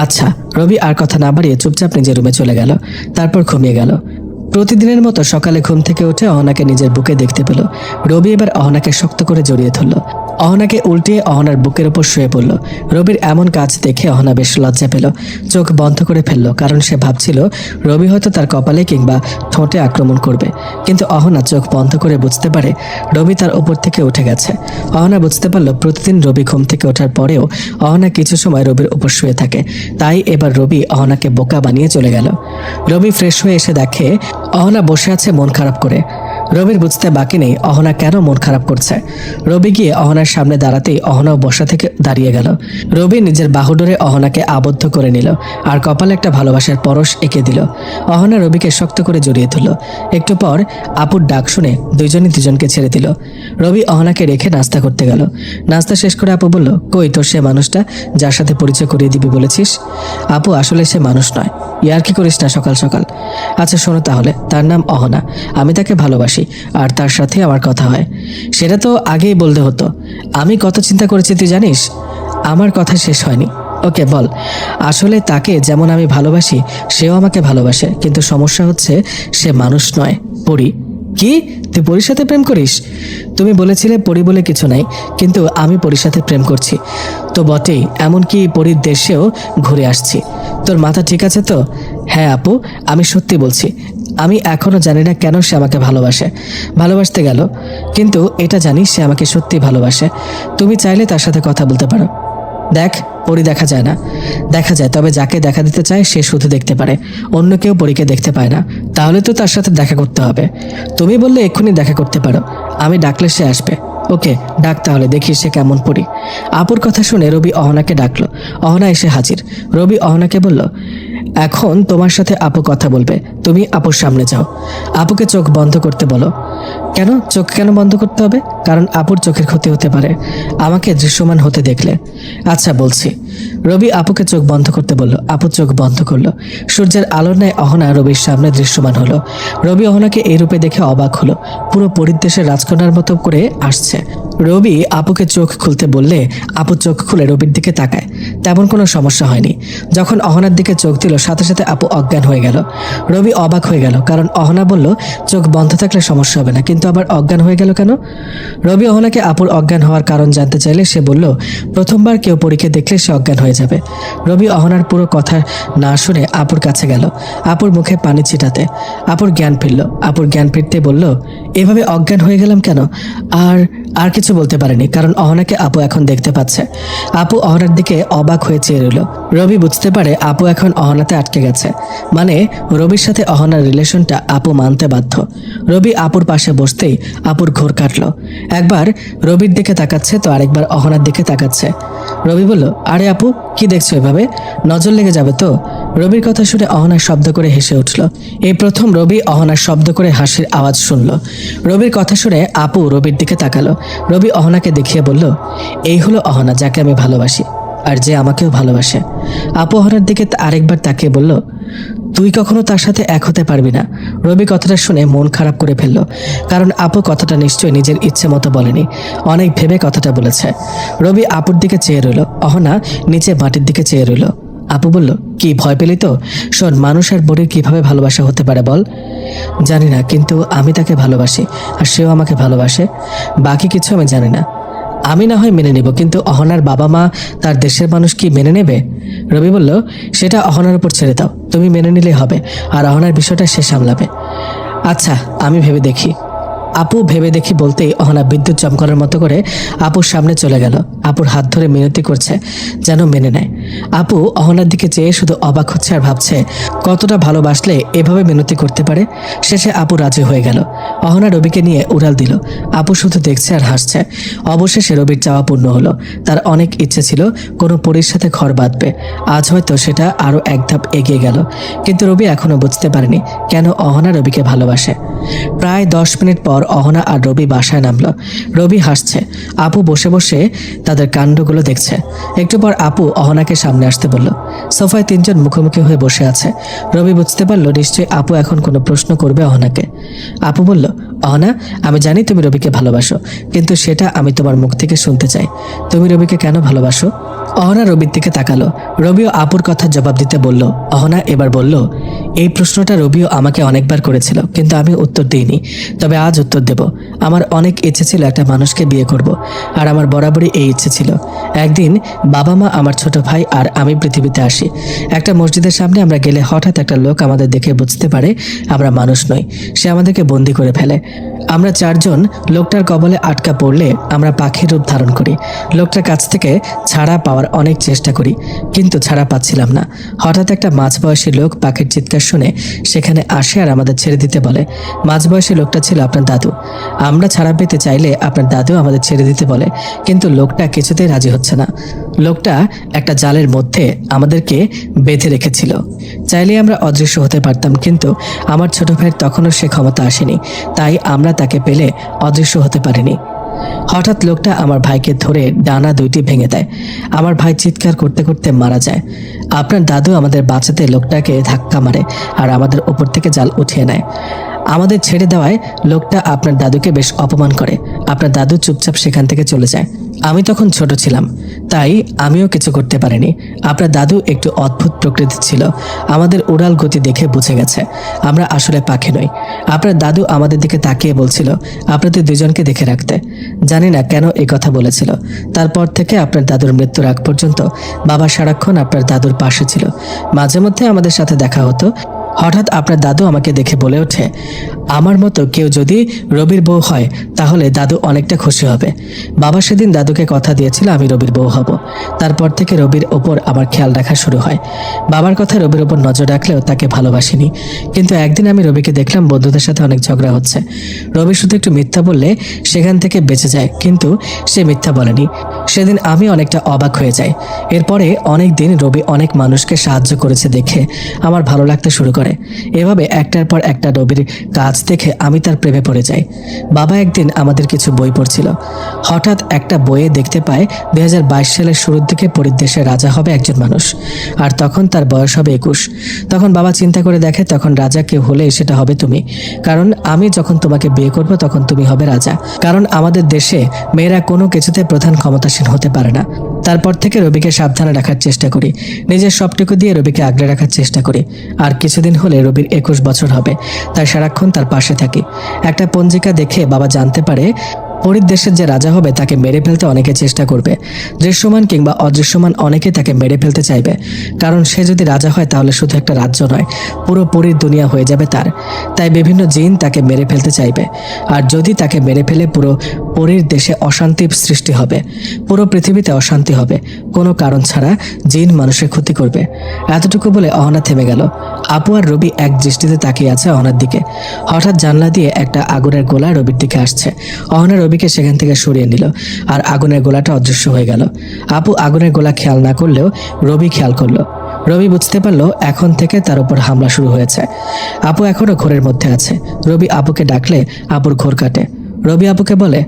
আচ্ছা। রবি আর কথা না বাড়িয়ে চুপচাপ নিজের রুমে চলে গেল। তারপর ঘুমিয়ে গেল। প্রতিদিনের মতো সকালে ঘুম থেকে উঠে অহনাকে নিজের বুকে দেখতে পেল। রবি এবার অহনাকে শক্ত করে জড়িয়ে ধরল। অহনাকে উল্টিয়ে অহনার বুকের উপর শুয়ে পড়ল। রবির এমন কাজ দেখে অহনা বেশ লজ্জা পেল। চোখ বন্ধ করে ফেলল, কারণ সে ভাবছিল রবি হয়তো তার কপালে কিংবা ঠোঁটে আক্রমণ করবে। কিন্তু অহনা চোখ বন্ধ করে বুঝতে পারে রবি তার উপর থেকে উঠে গেছে। অহনা বুঝতে পারল প্রতিদিন রবি ঘুম থেকে ওঠার পরেও অহনা কিছু সময় রবির উপর শুয়ে থাকে। তাই এবার রবি অহনাকে বোকা বানিয়ে চলে গেল। রবি ফ্রেশ হয়ে এসে দেখে অহনা বসে আছে মন খারাপ করে। রবির বুঝতে বাকি নেই অহনা কেন মন খারাপ করছে। রবি গিয়ে অহনার সামনে দাঁড়াতেই অহনাও বসা থেকে দাঁড়িয়ে গেল। রবি নিজের বাহুডোরে অহনাকে আবদ্ধ করে নিল আর কপালে একটা ভালোবাসার পরশ এঁকে দিল। অহনা রবিকে শক্ত করে জড়িয়ে ধরল। একটু পর আপুর ডাক শুনে দুজনই দুজনকে ছেড়ে দিল। রবি অহনাকে রেখে নাস্তা করতে গেল। নাস্তা শেষ করে আপু বলল, কই তোর সে মানুষটা যার সাথে পরিচয় করিয়ে দিবি বলেছিস? আপু, আসলে সে মানুষ নয়। ইয়ার কি করিস না সকাল সকাল? আচ্ছা শোনো তাহলে, তার নাম অহনা। আমি তাকে ভালোবাসি আর তার সাথে আমার কথা হয়। সেটা তো আগেই বলতে হতো। আমি কত চিন্তা করেছি তুই জানিস? আমার কথা শেষ হয়নি। ওকে বল। আসলে তাকে যেমন আমি ভালোবাসি সেও আমাকে ভালোবাসে, কিন্তু সমস্যা হচ্ছে সে মানুষ নয়, পরী। কি? তুই পরীর সাথে প্রেম করিস? তুমি বলেছিলে পরী বলে কিছু নাই, কিন্তু আমি পরীর সাথে প্রেম করছি তো বটেই, এমনকি পরীর দেশেও ঘুরে আসছি। তোর মাথা ঠিক আছে তো? হ্যাঁ আপু, আমি সত্যি বলছি। আমি এখনো জানি না কেন সে আমাকে ভালোবাসতে গেল, কিন্তু এটা জানি সে আমাকে সত্যি ভালোবাসে। তুমি চাইলে তার সাথে কথা বলতে পারো। দেখ, পরী দেখা যায় না। দেখা যায়, তবে যাকে দেখা দিতে চায় সে শুধু দেখতে পারে, অন্য কেউ পরীকে দেখতে পায় না। তাহলে তো তার সাথে দেখা করতে হবে। তুমি বললে এক্ষুনি দেখা করতে পারো, আমি ডাকলে সে আসবে। ওকে ডাক তাহলে, দেখি সে কেমন পরী। আপুর কথা শুনে রবি অহনাকে ডাকলো। অহনা এসে হাজির। রবি অহনাকে বলল, এখন তোমার সাথে আপু কথা বলবে, তুমি আপুর সামনে যাও। আপুকে চোখ বন্ধ করতে বলো। কেন চোখ কেন বন্ধ করতে হবে? কারণ আপুর চোখের ক্ষতি হতে পারে আমাকে দৃশ্যমান হতে দেখলে। আচ্ছা বলছি। রবি আপুকে চোখ বন্ধ করতে বলল। আপু চোখ বন্ধ করলো। সূর্যের আলোর ন্যায় অহনা রবির সামনে দৃশ্যমান হলো। রবি অহনাকে এই রূপে দেখে অবাক হলো। পুরো পরিদেশের রাজকন্যার মতো করে আসছে। রবি আপুকে চোখ খুলতে বললে আপু চোখ খুলে রবির দিকে তাকায়। তেমন কোনো সমস্যা হয়নি। যখন অহনার দিকে চোখ দিল সাথে সাথে আপু অজ্ঞান হয়ে গেল। রবি অবাক হয়ে গেল, কারণ অহনা বলল চোখ বন্ধ থাকলে সমস্যা হবে না, কিন্তু আবার অজ্ঞান হয়ে গেল কেন? রবি অহনাকে আপুর অজ্ঞান হওয়ার কারণ জানতে চাইলে সে বলল, প্রথমবার কেউ পরীকে দেখলে সে অজ্ঞান হয়ে যাবে। রবি অহনার পুরো কথা না শুনে আপুর কাছে গেল, আপুর মুখে পানি ছিটাতে। আপুর জ্ঞান ফিরল। আপুর জ্ঞান ফিরতে বলল, এভাবে অজ্ঞান হয়ে গেলাম কেন? আর কিছু বলতে পারেনি, কারণ অহনাকে আপু এখন দেখতে পাচ্ছে। আপু অহনার দিকে অবাক হয়ে চেয়ে রইল। রবি বুঝতে পারে আপু এখন অহনাতে আটকে গেছে, মানে রবির সাথে অহনার রিলেশনটা আপু মানতে বাধ্য। রবি আপুর পাশে বসতেই আপুর ঘোর কাটলো। একবার রবির দিকে তাকাচ্ছে তো আরেকবার অহনার দিকে তাকাচ্ছে। রবি বলল, আরে আপু কি দেখছো এভাবে? নজর লেগে যাবে তো। রবির কথা শুনে অহনা শব্দ করে হেসে উঠল। এই প্রথম রবি অহনার শব্দ করে হাসির আওয়াজ শুনল। রবির কথা শুনে আপু রবির দিকে তাকালো। রবি অহনাকে দেখিয়ে বলল, এই হলো অহনা যাকে আমি ভালোবাসি। আর যে আমাকেও ভালোবাসে। আপু অহনার দিকে আরেকবার তাকিয়ে বলল, তুই কখনো তার সাথে এক হতে পারবি না। রবি কথাটা শুনে মন খারাপ করে ফেলল, কারণ আপু কথাটা নিশ্চয়ই নিজের ইচ্ছে মতো বলেনি, অনেক ভেবে কথাটা বলেছে। রবি আপুর দিকে চেয়ে রইল, অহনা নিচে মাটির দিকে চেয়ে রইল। আপু বলল, কি ভয় পেলি তো? শোন, মানুষ আর বড়ির কিভাবে ভালোবাসা হতে পারে বল? জানি না, কিন্তু আমি তাকে ভালোবাসি আর সেও আমাকে ভালোবাসে। বাকি কিছু আমি জানি না। আমি না হয় মেনে নেব, কিন্তু অহনার বাবা মা, তার দেশের মানুষ কি মেনে নেবে? রবি বলল, সেটা অহনার উপর ছেড়ে দাও, তুমি মেনে নিলেই হবে, আর অহনার বিষয়টা সে সামলাবে। আচ্ছা, আমি ভেবে দেখি। আপু ভেবে দেখি বলতেই অহনা বিদ্যুৎ চমকানোর মতো করে আপুর সামনে চলে গেল। আপুর হাত ধরে মিনতি করছে যেন মেনে নেয়। আপু অহনার দিকে চেয়ে শুধু অবাক হচ্ছে আর ভাবছে কতটা ভালোবাসলে এভাবে মিনতি করতে পারে। শেষে আপু রাজি হয়ে গেল। অহনা রবিকে নিয়ে উড়াল দিল। আপু শুধু দেখছে আর হাসছে। অবশেষে রবির চাওয়া পূর্ণ হলো। তার অনেক ইচ্ছে ছিল কোনো পরীর সাথে ঘর বাঁধবে। আজ হয়তো সেটা আরো এক ধাপ এগিয়ে গেল। কিন্তু রবি এখনো বুঝতে পারেনি কেন অহনা রবিকে ভালোবাসে। প্রায় 10 মিনিট পর অহনা আর রবি বাসায় নামলো। রবি হাসছে, আপু বসে বসে তাদের কাণ্ডগুলো দেখছে। একটু পর আপু অহনাকে সামনে আসতে বলল। সোফায় 3 জন মুখোমুখি হয়ে বসে আছে। রবি বুঝতে পারলো নিশ্চয়ই আপু এখন কোনো প্রশ্ন করবে অহনাকে। আপু বলল, অহনা, আমি জানি তুমি রবিকে ভালোবাসো, কিন্তু সেটা আমি তোমার মুখ থেকে শুনতে চাই। তুমি রবিকে কেন ভালোবাসো? অহনা রবির দিকে তাকালো। রবিও আপুর কথা জবাব দিতে বলল। অহনা এবার বলল, এই প্রশ্নটা রবিও আমাকে অনেকবার করেছিল, কিন্তু আমি উত্তর দিইনি। তবে আজ উত্তর দেব। আমার অনেক ইচ্ছে ছিল একটা মানুষকে বিয়ে করব, আর আমার বরাবরই এই ইচ্ছে ছিল। একদিন বাবা মা, আমার ছোট ভাই আর আমি পৃথিবীতে আসি। একটা মসজিদের সামনে আমরা গেলে হঠাৎ একটা লোক আমাদের দেখে বুঝতে পারে আমরা মানুষ নই। সে আমাদেরকে বন্দি করে ফেলে। আমরা 4 জন লোকটার কবলে আটকা পড়লে আমরা পাখির রূপ ধারণ করি। লোকটার কাছ থেকে ছাড়া পাওয়ার অনেক চেষ্টা করি, কিন্তু ছাড়া পাচ্ছিলাম না। হঠাৎ একটা মাঝবয়সী লোক পাখির চিৎকার শুনে সেখানে আসে আর আমাদের ছেড়ে দিতে বলে। মাঝবয়সী লোকটা ছিল আপনার দাদু। আমরা ছাড়া পেতে চাইলে আপনার দাদু আমাদের ছেড়ে দিতে বলে, কিন্তু লোকটা কিছুতেই রাজি হচ্ছে না। লোকটা একটা জালের মধ্যে আমাদেরকে বেঁধে রেখেছিল। চাইলে আমরা অদৃশ্য হতে পারতাম, কিন্তু আমার ছোট ভাইয়ের তখনও সে ক্ষমতা আসেনি, তাই আমরা তাকে পেলে অদৃশ্য হতে পারিনি। হঠাৎ লোকটা আমার ভাইকে ধরে ডানা 2টি ভেঙে দেয়। আমার ভাই চিৎকার করতে করতে মারা যায়। আপনার দাদু আমাদের বাঁচাতে লোকটাকে ধাক্কা মারে আর আমাদের উপর থেকে জাল উঠিয়ে নেয়। আমাদের ছেড়ে দেওয়ায় লোকটা আপনার দাদুকে বেশ অপমান করে। আপনার দাদু চুপচাপ সেখান থেকে চলে যায়। আমি তখন ছোট ছিলাম, তাই আমিও কিছু করতে পারিনি। আপনার দাদু একটু অদ্ভুত প্রকৃতির ছিল। আমাদের উড়াল গতি দেখে বুঝে গেছে আমরা আসলে পাখি নই। আপনার দাদু আমাদের দিকে তাকিয়ে বলছিল আপনাদের 2 জনকে দেখে রাখতে। জানি না কেন এই কথা বলেছিল। তারপর থেকে আপনার দাদুর মৃত্যুর আগ পর্যন্ত বাবা সারাক্ষণ আপনার দাদুর পাশে ছিল। মাঝে মধ্যে আমাদের সাথে দেখা হতো। হঠাৎ আপনার দাদু আমাকে দেখে বলে ওঠে, আমার মতো কেউ যদি রবির বউ হয় তাহলে দাদু অনেকটা খুশি হবে। বাবা সেদিন দাদুকে কথা দিয়েছিল আমি রবির বউ হব। তারপর থেকে রবির ওপর আমার খেয়াল রাখা শুরু হয়। বাবার কথা রবির ওপর নজর রাখলেও তাকে ভালোবাসিনি। কিন্তু একদিন আমি রবিকে দেখলাম বন্ধুদের সাথে অনেক ঝগড়া হচ্ছে। রবি শুধু একটু মিথ্যা বললে সেখান থেকে বেঁচে যায়, কিন্তু সে মিথ্যা বলেনি। সেদিন আমি অনেকটা অবাক হয়ে যাই। এরপরে অনেক দিন রবি অনেক মানুষকে সাহায্য করেছে দেখে আমার ভালো লাগতে শুরু করে। এভাবে একটার পর একটা রবির কাজ দেখে আমি তার প্রেমে পড়ে যাই। বাবা একদিন আমাদের কিছু বই পড়ছিল। হঠাৎ একটা বইয়ে দেখতে পায় 2022 সালের শুরুর দিকে পরিদেশের রাজা হবে একজন মানুষ, আর তখন তার বয়স হবে 21। তখন বাবা চিন্তা করে দেখে তখন রাজা কেউ হলে সেটা হবে তুমি, কারণ আমি যখন তোমাকে বিয়ে করব তখন তুমি হবে রাজা। কারণ আমাদের দেশে মেয়েরা কোনো কিছুতে প্রধান ক্ষমতাসীন হতে পারে না। তারপর থেকে রবিকে সাবধানে রাখার চেষ্টা করি, নিজের সবটুকু দিয়ে রবিকে আগলে রাখার চেষ্টা করি। আর কিছুদিন হলে রবির 21 বছর হবে, তাই সারাক্ষণ তার পাশে থাকি। একটা পঞ্জিকা দেখে বাবা জানতে পারে পরীর দেশের যে রাজা হবে তাকে মেরে ফেলতে অনেকে চেষ্টা করবে। দৃশ্যমান কিংবা অদৃশ্যমান অনেকে তাকে মেরে ফেলতে চাইবে, কারণ সে যদি রাজা হয় তাহলে শুধু একটা রাজ্য নয়, পুরো পরীর দুনিয়া হয়ে যাবে তার। তাই বিভিন্ন জিন তাকে মেরে ফেলতে চাইবে। আর যদি তাকে মেরে ফেলে পুরো পরীর দেশে অশান্তি সৃষ্টি হবে, পুরো পৃথিবীতে অশান্তি হবে। কোনো কারণ ছাড়া জিন মানুষের ক্ষতি করবে। এতটুকু বলে অহনা থেমে গেল। আপু আর রবি এক দৃষ্টিতে তাকিয়ে আছে অহনার দিকে। হঠাৎ জানলা দিয়ে একটা আগুনের গোলা রবির দিকে আসছে। অহনা রবিকে সেখান থেকে সরিয়ে নিল, আর আগুনের গোলাটা অদৃশ্য হয়ে গেল। আপু আগুনের গোলা খেয়াল না করলেও রবি খেয়াল করলো। রবি বুঝতে পারলো এখন থেকে তার উপর হামলা শুরু হয়েছে। আপু এখনো ঘোরের মধ্যে আছে। রবি আপুকে ডাকলে আপুর ঘোর কাটে। রবি আপুকে বলে,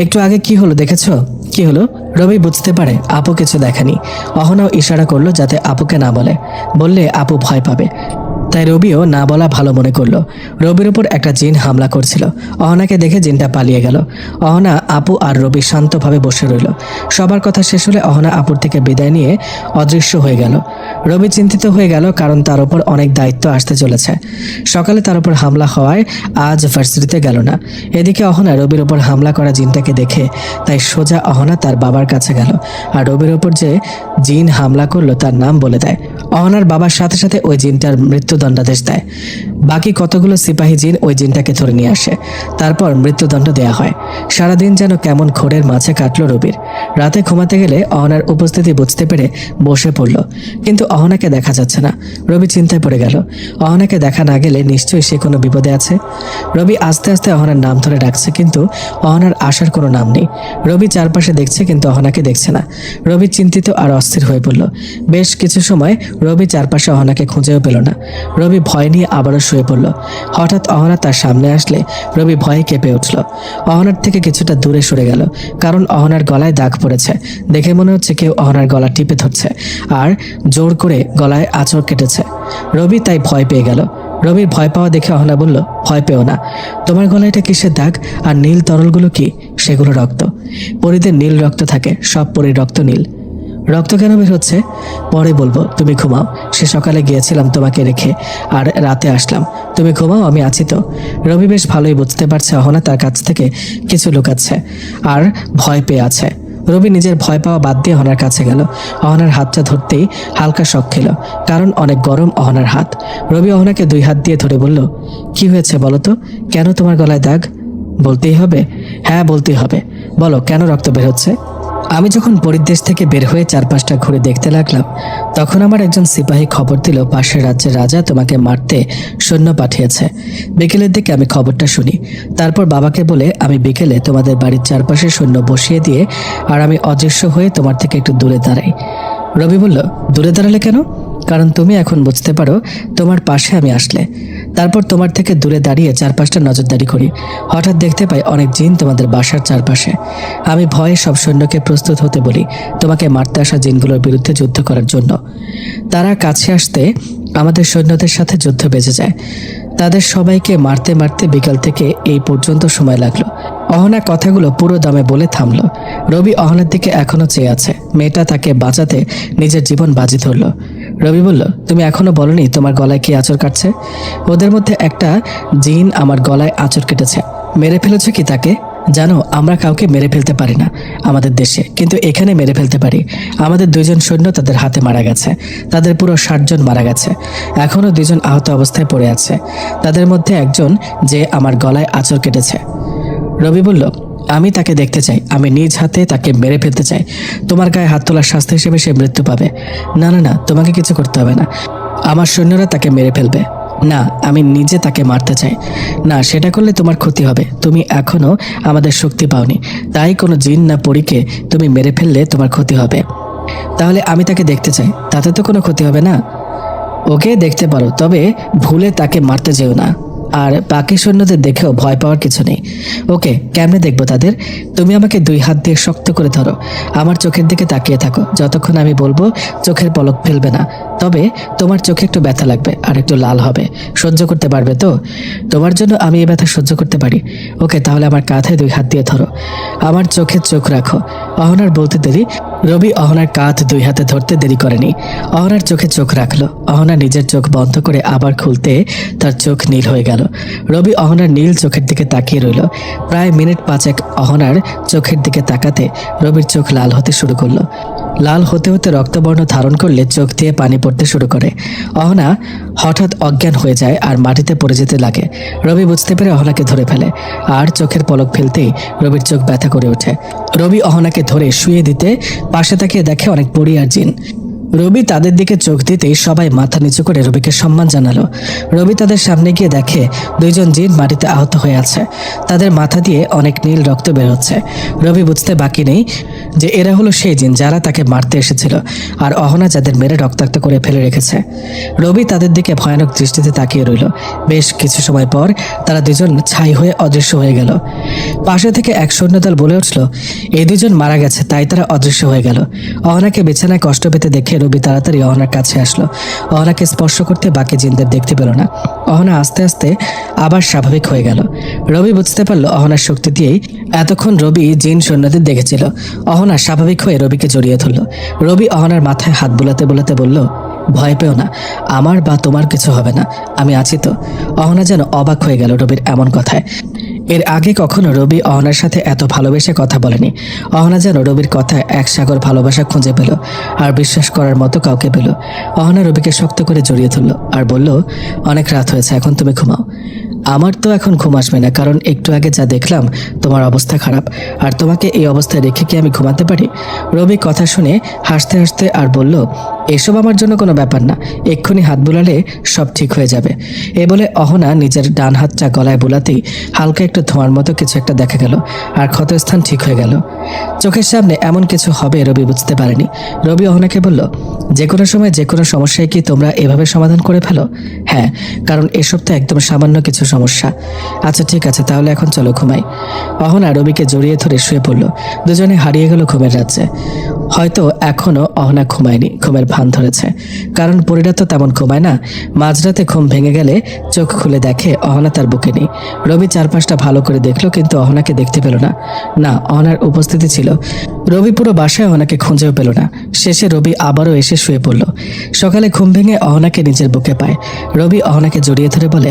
একটু আগে কি হলো দেখেছো? কি হলো? রবি বুঝতে পারে আপু কিছু দেখেনি। অহনাও ইশারা করলো যাতে আপুকে না বলে, বললে আপু ভয় পাবে। তাই রবিও না বলা ভালো মনে করলো। রবির উপর একটা জিন হামলা করছিল। অহনাকে দেখে জিনটা পালিয়ে গেল। অহনা, আপু আর রবি শান্তভাবে বসে রইল। সবার কথা শেষ হলে অহনা আপুর থেকে বিদায় নিয়ে অদৃশ্য হয়ে গেল। রবি চিন্তিত হয়ে গেল, কারণ তার উপর অনেক দায়িত্ব আসতে চলেছে। সকালে তার উপর হামলা হওয়ায় আজ ভার্সিটিতে গেল না। এদিকে অহনা রবির উপর হামলা করা জিনটাকে দেখে তাই সোজা অহনা তার বাবার কাছে গেল আর রবির উপর যে জিন হামলা করলো তার নাম বলে দেয়। অহনার বাবার সাথে সাথে ওই জিনটার মৃত্যুদণ্ডাদেশ দেয়। বাকি কতগুলো সিপাহী জিন ওই জিনটাকে ধরে নিয়ে আসে। তারপর মৃত্যুদণ্ড দেয়া হয়। সারাদিন যেন কেমন ঘোরের মাঝে কাটলো রবির। রাতে ঘুমাতে গেলে অহনার উপস্থিতি বুঝতে পেরে বসে পড়ল, কিন্তু অহনাকে দেখা যাচ্ছে না। রবি চিন্তায় পড়ে গেল। অহনাকে দেখা না গেলে নিশ্চয়ই সে কোনো বিপদে আছে। রবি আস্তে আস্তে অহনার নাম ধরে ডাকছে, কিন্তু অহনার আসার কোনো নাম নেই। রবি চারপাশে দেখছে, কিন্তু অহনাকে দেখছে না। রবি চিন্তিত আর অস্থির হয়ে পড়ল। বেশ কিছু সময় রবি চারপাশে অহনাকে খুঁজেও পেল না। রবি ভয় নিয়ে আবারও শুয়ে পড়ল। হঠাৎ অহনা তার সামনে আসলে রবি ভয়ে কেঁপে উঠল। অহনার থেকে কিছুটা দূরে সরে গেল, কারণ অহনার গলায় দাগ পড়েছে। দেখে মনে হচ্ছে কেউ অহনার গলা টিপে ধরছে আর জোর করে গলায় আঁচড় কেটেছে। রবি তাই ভয় পেয়ে গেল। রবির ভয় পাওয়া দেখে অহনা বলল, ভয় পেও না। তোমার গলায় এটা কিসের দাগ? আর নীল তরলগুলো কি? সেগুলো রক্ত। পরীদের নীল রক্ত থাকে, সব পরীর রক্ত নীল। রক্ত কেন বের হচ্ছে? পরে বলবো, তুমি ঘুমাও। সে সকালে গিয়েছিলাম তোমাকে রেখে, আর রাতে আসলাম। তুমি ঘুমাও, আমি আছি তো। রবি বেশ ভালোই বুঝতে পারছে অহনা তার কাছ থেকে কিছু লুকাচ্ছে আর ভয় পেয়ে আছে। রবি নিজের ভয় পাওয়া বাদ দিয়ে অহনার কাছে গেল। অহনার হাতটা ধরতেই হালকা শক খেল, কারণ অনেক গরম অহনার হাত। রবি অহনাকে 2 হাত দিয়ে ধরে বলল, কি হয়েছে বলো তো? কেন তোমার গলায় দাগ? বলতেই হবে? হ্যাঁ, বলতেই হবে। বলো, কেন রক্ত বের হচ্ছে? আমি যখন পরিদেশ থেকে বের হয়ে চারপাশটা ঘুরে দেখতে লাগলাম, তখন আমার একজন সিপাহী খবর দিল পাশের রাজ্যের রাজা তোমাকে মারতে সৈন্য পাঠিয়েছে। বিকেলের দিকে আমি খবরটা শুনি। তারপর বাবাকে বলে আমি বিকেলে তোমাদের বাড়ির চারপাশে সৈন্য বসিয়ে দিয়ে আর আমি অদৃশ্য হয়ে তোমার থেকে একটু দূরে দাঁড়াই। রবি বলল, দূরে দাঁড়ালে কেন? কারণ তুমি এখন বুঝতে পারো তোমার পাশে আমি আসলে। তারপর তোমার থেকে দূরে দাঁড়িয়ে চারপাশটা নজরদারি করি। হঠাৎ দেখতে পাই অনেক জিন তোমাদের বাসার চারপাশে। আমি ভয়ে সব সৈন্যকে প্রস্তুত হতে বলি তোমাকে মারতে আসা জিনগুলোর বিরুদ্ধে যুদ্ধ করার জন্য। তারা কাছে আসতে আমাদের সৈন্যদের সাথে যুদ্ধ বেজে যায়। তাদের সবাইকে মারতে মারতে বিকাল থেকে এই পর্যন্ত সময় লাগলো। অহনা কথাগুলো পুরো দমে বলে থামলো। রবি অহনার দিকে এখনো চেয়ে আছে। মেয়েটা তাকে বাঁচাতে নিজের জীবন বাজি ধরলো। রবি বলল, তুমি এখনো বলনি তোমার গলায় কি আঁচড় কাটছে? ওদের মধ্যে একটা জিন আমার গলায় আঁচড় কেটেছে। মেরে ফেলেছে কি তাকে? জানো, আমরা কাউকে মেরে ফেলতে পারি না আমাদের দেশে, কিন্তু এখানে মেরে ফেলতে পারি। আমাদের 2 জন সৈন্য তাদের হাতে মারা গেছে। তাদের পুরো 60 জন মারা গেছে। এখনো 2 জন আহত অবস্থায় পড়ে আছে। তাদের মধ্যে একজন যে আমার গলায় আঁচড় কেটেছে। রবি বলল, আমি তাকে দেখতে চাই। আমি নিজ হাতে তাকে মেরে ফেলতে চাই। তোমার গায়ে হাত তোলার শাস্তি হিসেবে সে মৃত্যু পাবে। না না না, তোমাকে কিছু করতে হবে না। আমার সৈন্যরা তাকে মেরে ফেলবে। না, আমি নিজে তাকে মারতে চাই। না, সেটা করলে তোমার ক্ষতি হবে। তুমি এখনো আমাদের শক্তি পাওনি, তাই কোনো জিন না পরীকে তুমি মেরে ফেললে তোমার ক্ষতি হবে। তাহলে আমি তাকে দেখতে চাই, তাতে তো কোনো ক্ষতি হবে না। ওকে দেখতে পারো, তবে ভুলে তাকে মারতে যেও না। আর বাকি সৈন্যদের দেখেও ভয় পাওয়ার কিছু নেই। ওকে, কেমনে দেখবো তাদের? তুমি আমাকে 2 হাত দিয়ে শক্ত করে ধরো। আমার চোখের দিকে তাকিয়ে থাকো। যতক্ষণ আমি বলবো চোখের পলক ফেলবে না। তবে তোমার চোখে একটু ব্যথা লাগবে আর একটু লাল হবে। সহ্য করতে পারবে তো? তোমার জন্য আমি এই ব্যথা সহ্য করতে পারি। ওকে, তাহলে আমার কাঁধে 2 হাত দিয়ে ধরো। আমার চোখে চোখ রাখো। অহনার বলতে দেরি রবি অহনার কাঁধ 2 হাতে ধরতে দেরি করেনি। অহনার চোখে চোখ রাখলো। অহনা নিজের চোখ বন্ধ করে আবার খুলতে তার চোখ নীল হয়ে গেল। রবি অহনার নীল চোখের দিকে তাকিয়ে রইল। প্রায় মিনিট 5 অহনার চোখের দিকে তাকাতে রবির চোখ লাল হতে শুরু করলো। লাল হতে হতে রক্তবর্ণ ধারণ করলে চোখ দিয়ে পানি পড়তে শুরু করে। অহনা হঠাৎ অজ্ঞান হয়ে যায় আর মাটিতে পড়ে যেতে লাগে। রবি বুঝতে পেরে অহনাকে ধরে ফেলে আর চোখের পলক ফেলতেই রবির চোখ ব্যথা করে ওঠে। রবি অহনাকে ধরে শুয়ে দিতে পাশে তাকিয়ে দেখে অনেক পরী আর জিন। রবি তাদের দিকে চোখ দিতেই সবাই মাথা নিচু করে রবিকে সম্মান জানালো। রবি তাদের সামনে গিয়ে দেখে দুইজন জিন মাটিতে আহত হয়ে আছে, তাদের মাথা দিয়ে অনেক নীল রক্ত বের হচ্ছে। রবি বুঝতে বাকি নেই যে এরা হলো সেই জিন যারা তাকে মারতে এসেছিল, আর অহনা যাদের মেরে রক্তাক্ত করে ফেলে রেখেছে। রবি তাদের দিকে ভয়ানক দৃষ্টিতে তাকিয়ে রইল। বেশ কিছু সময় পর তারা দুজন ছাই হয়ে অদৃশ্য হয়ে গেল। পাশে থেকে এক সৈন্যদল বলে উঠল, এই দুজন মারা গেছে, তাই তারা অদৃশ্য হয়ে গেল। অহনাকে বিছানায় কষ্ট পেতে দেখে রবি তাড়াতাড়ি অহনার কাছে আসলো। অহনাকে স্পর্শ করতে বাকি জিনদের দেখতে পেল না। অহনা আস্তে আস্তে আবার স্বাভাবিক হয়ে গেল। রবি বুঝতে পারলো অহনার শক্তি দিয়েই এতক্ষণ রবি জিন সৈন্যদের দেখেছিল। অহনা স্বাভাবিক হয়ে রবিকে জড়িয়ে ধরল। রবি অহনার মাথায় হাত বুলাতে বুলাতে বলল, ভয় পেও না, আমার বা তোমার কিছু হবে না, আমি আছি তো। অহনা যেন অবাক হয়ে গেল রবির এমন কথায়। এর আগে কখনো রবি অহনার সাথে এত ভালোবেসে কথা বলেনি। অহনা যেন রবির কথায় এক সাগর ভালোবাসা খুঁজে পেল, আর বিশ্বাস করার মতো কাউকে পেল। অহনা রবিকে শক্ত করে জড়িয়ে ধরল আর বলল, অনেক রাত হয়েছে, এখন তুমি ঘুমাও। আমার তো এখন ঘুম আসবে না, কারণ একটু আগে যা দেখলাম তোমার অবস্থা খারাপ, আর তোমাকে এই অবস্থায় রেখে কি আমি ঘুমাতে পারি? রবি কথা শুনে হাসতে হাসতে আর বলল, এসব আমার জন্য কোনো ব্যাপার না, এক্ষুনি হাত বুলালে সব ঠিক হয়ে যাবে। এ বলে অহনা নিজের ডান হাতটা গলায় বুলাতেই হালকা একটু ধোঁয়ার মতো কিছু একটা দেখা গেল, আর ক্ষতস্থান ঠিক হয়ে গেল। চোখের সামনে এমন কিছু হবে রবি বুঝতে পারেনি। রবি অহনাকে বলল, যে কোনো সময় যে কোনো সমস্যায় কি তোমরা এভাবে সমাধান করে ফেলো? হ্যাঁ, কারণ এসব তো একদম সামান্য কিছু সমস্যা। আচ্ছা ঠিক আছে, তাহলে এখন চলো ঘুমাই। অহনা রবিকে জড়িয়ে ধরে শুয়ে পড়ল। দুজনে হারিয়ে গেল ঘুমের রাজ্যে। হয়তো এখনো অহনা ঘুমায়নি, ঘুমের ভান ধরেছে, কারণ পরীরা তো তেমন ঘুমায় না। মাঝরাতে ঘুম ভেঙে গেলে চোখ খুলে দেখে অহনা তার বুকে নেই। রবি চারপাশটা ভালো করে দেখলো, কিন্তু অহনাকে দেখতে পেল না। না, অহনার উপস্থিতি ছিল। রবি পুরো বাসায় অহনাকে খুঁজেও পেল না। শেষে রবি আবারও এসে শুয়ে পড়ল। সকালে ঘুম ভেঙে অহনাকে নিজের বুকে পায়। রবি অহনাকে জড়িয়ে ধরে বলে,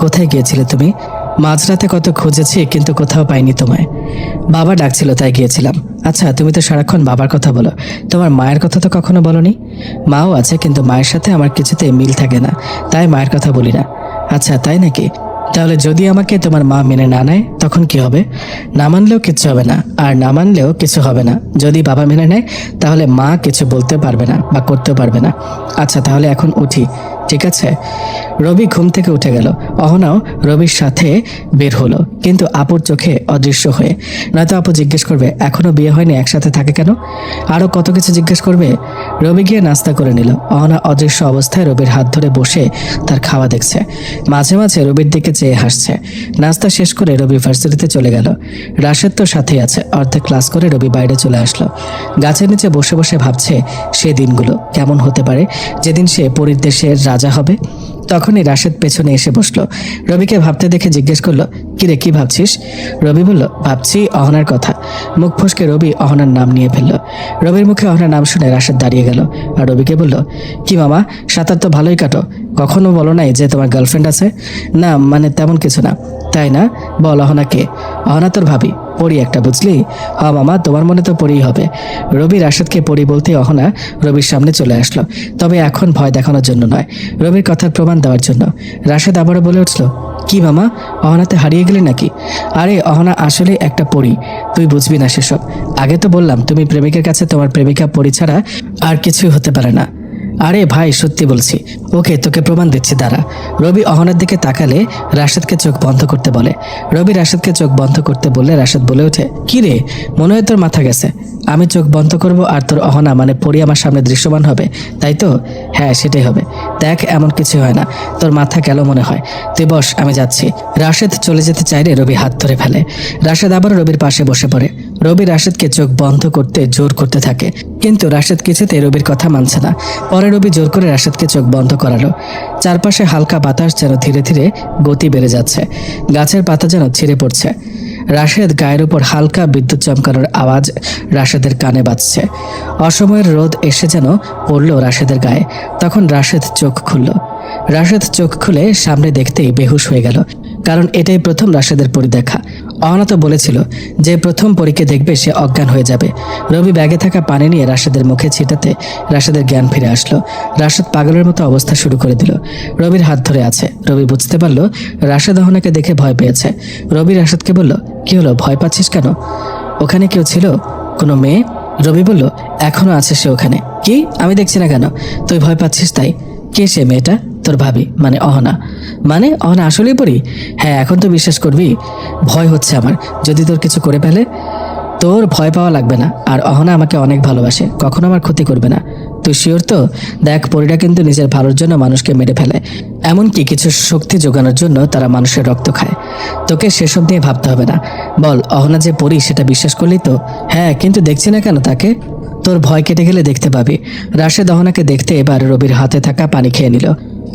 কোথায় গিয়েছিলে তুমি? মাঝরাতে কত খুঁজেছি, কিন্তু কোথাও পাইনি তোমায়। বাবা ডাকছিল তাই গিয়েছিলাম। আচ্ছা, তুমি তো সারাক্ষণ বাবার কথা বলো, তোমার মায়ের কথা তো কখনো বলনি। মাও আছে, কিন্তু মায়ের সাথে আমার কিছুতে মিল থাকে না, তাই মায়ের কথা বলি না। আচ্ছা তাই নাকি? তাহলে যদি আমাকে তোমার মা মেনে না নেয় তখন কি হবে? না মানলেও কিছু হবে না, আর না মানলেও কিছু হবে না। যদি বাবা মেনে নেয় তাহলে মা কিছু বলতে পারবে না বা করতেও পারবে না। আচ্ছা তাহলে এখন উঠি, ঠিক আছে? রবি ঘুম থেকে উঠে গেল। অহনাও রবির সাথে বের হলো, কিন্তু আপুর চোখে অদৃশ্য হয়ে। নয়তো আপু জিজ্ঞেস করবে, এখনো বিয়ে হয়নি, একসাথে থাকে কেন? আরো কত কিছু জিজ্ঞেস করবে। রবি গিয়ে নাস্তা করে নিল। অহনা অদৃশ্য অবস্থায় রবির হাত ধরে বসে তার খাওয়া দেখছে, মাঝে মাঝে রবির দিকে চেয়ে হাসছে। নাস্তা শেষ করে রবি ভার্সিটিতে চলে গেল। রাশেদ তো সাথেই আছে। অর্ধেক ক্লাস করে রবি বাইরে চলে আসলো। গাছের নিচে বসে বসে ভাবছে সে দিনগুলো কেমন হতে পারে যেদিন সে পরীর দেশের রাজা হবে। তখনই রাশেদ পেছনে এসে বসলো। রবিকে ভাবতে দেখে জিজ্ঞেস করলো, কিরে কি ভাবছিস? রবি বলল, ভাবছি অহনার কথা। মুখ ফসকে রবি অহনার নাম নিয়ে ফেলল। রবির মুখে অহনার নাম শুনে রাশেদ দাঁড়িয়ে গেল আর রবিকে বলল, কি মামা, সাঁতার তো ভালোই কাটো, কখনো বলো নাই যে তোমার গার্লফ্রেন্ড আছে? না মানে তেমন কিছু না। তাই না? বল অহনা কে? অহনা তোর ভাবি, পরি একটা, বুঝলি? হ মামা, তোমার মনে তো পরিই হবে। রবি রাশেদকে পরি বলতে অহনা রবির সামনে চলে আসলো, তবে এখন ভয় দেখানোর জন্য নয়, রবির কথার প্রমাণ দেওয়ার জন্য। রাশেদ আবারও বলে উঠল, কি মামা, অহনাতে হারিয়ে গেলে নাকি? আরে অহনা আসলে একটা পরি, তুই বুঝবি না সেসব। আগে তো বললাম তুমি প্রেমিকের কাছে তোমার প্রেমিকা পরি ছাড়া আর কিছুই হতে পারে না। আরে ভাই সত্যি বলছি, ওকে তোকে প্রমাণ দিচ্ছি, দাঁড়া। রবি অহনার দিকে তাকালে রাশেদকে চোখ বন্ধ করতে বলে। রবি রাশেদকে চোখ বন্ধ করতে বললে রাশেদ বলে ওঠে, কি রে, মনে হয় তোর মাথা গেছে? আমি চোখ বন্ধ করব আর তোর অহনা মানে পরি আমার সামনে দৃশ্যমান হবে, তাই তো? হ্যাঁ সেটাই হবে। দেখ এমন কিছু হয় না, তোর মাথা গেল মনে হয়। তুই বস, আমি যাচ্ছি। রাশেদ চলে যেতে চাইলে রবি হাত ধরে ফেলে। রাশেদ আবার রবির পাশে বসে পড়ে। রবি রাশেদকে চোখ বন্ধ করতে জোর করতে থাকে, কিন্তু রাশেদ কিছুতে রবির কথা মানছে না। পরে রবি জোর করে রাশেদকে চোখ বন্ধ করালো। চারপাশে হালকা বাতাস যেন ধীরে ধীরে গতি বেড়ে যাচ্ছে, গাছের পাতা যেন ছিঁড়ে পড়ছে। রাশেদ গায়ের উপর হালকা বিদ্যুৎ চমকানোর আওয়াজ রাশেদের কানে বাজছে। অসময়ের রোদ এসে যেন পড়ল রাশেদের গায়ে। তখন রাশেদ চোখ খুলল। রাশেদ চোখ খুলে সামনে দেখতেই বেহুশ হয়ে গেল, কারণ এটাই প্রথম রাশেদের পরি দেখা। অহনা তো বলেছিল যে প্রথম পরীকে দেখবে সে অজ্ঞান হয়ে যাবে। রবি ব্যাগে থাকা পানি নিয়ে রাশেদের মুখে ছিটাতে রাশেদের জ্ঞান ফিরে আসলো। রাশেদ পাগলের মতো অবস্থা শুরু করে দিল। রবির হাত ধরে আছে। রবি বুঝতে পারলো রাশেদ অহনাকে দেখে ভয় পেয়েছে। রবি রাশেদকে বলল, কি হলো, ভয় পাচ্ছিস কেন? ওখানে কেউ ছিল? কোনো মেয়ে? রবি বলল, এখনো আছে সে ওখানে, কি? আমি দেখছি না কেন? তুই ভয় পাচ্ছিস তাই? কে সে মেয়েটা? তোর ভাবি মানে অহনা? মানে অহনা আসলেই পড়ি? হ্যাঁ, এখন তো বিশ্বাস করবি? ভয় হচ্ছে আমার, যদি তোর কিছু করে ফেলে। তোর ভয় পাওয়া লাগবে না, আর অহনা আমাকে অনেক ভালোবাসে, কখনো আমার ক্ষতি করবে না। তুই শিওর তো? দেখ, পরীরা কিন্তু নিজের ভালোর জন্য মানুষকে মেরে ফেলে, এমনকি কিছু শক্তি যোগানোর জন্য তারা মানুষের রক্ত খায়। তোকে সেসব নিয়ে ভাবতে হবে না। বল, অহনা যে পরী সেটা বিশ্বাস করলি তো? হ্যাঁ, কিন্তু দেখছি না কেন তাকে? তোর ভয় কেটে গেলে দেখতে পাবি। রাশেদ অহনাকে দেখতে এবার রবির হাতে থাকা পানি খেয়ে নিল,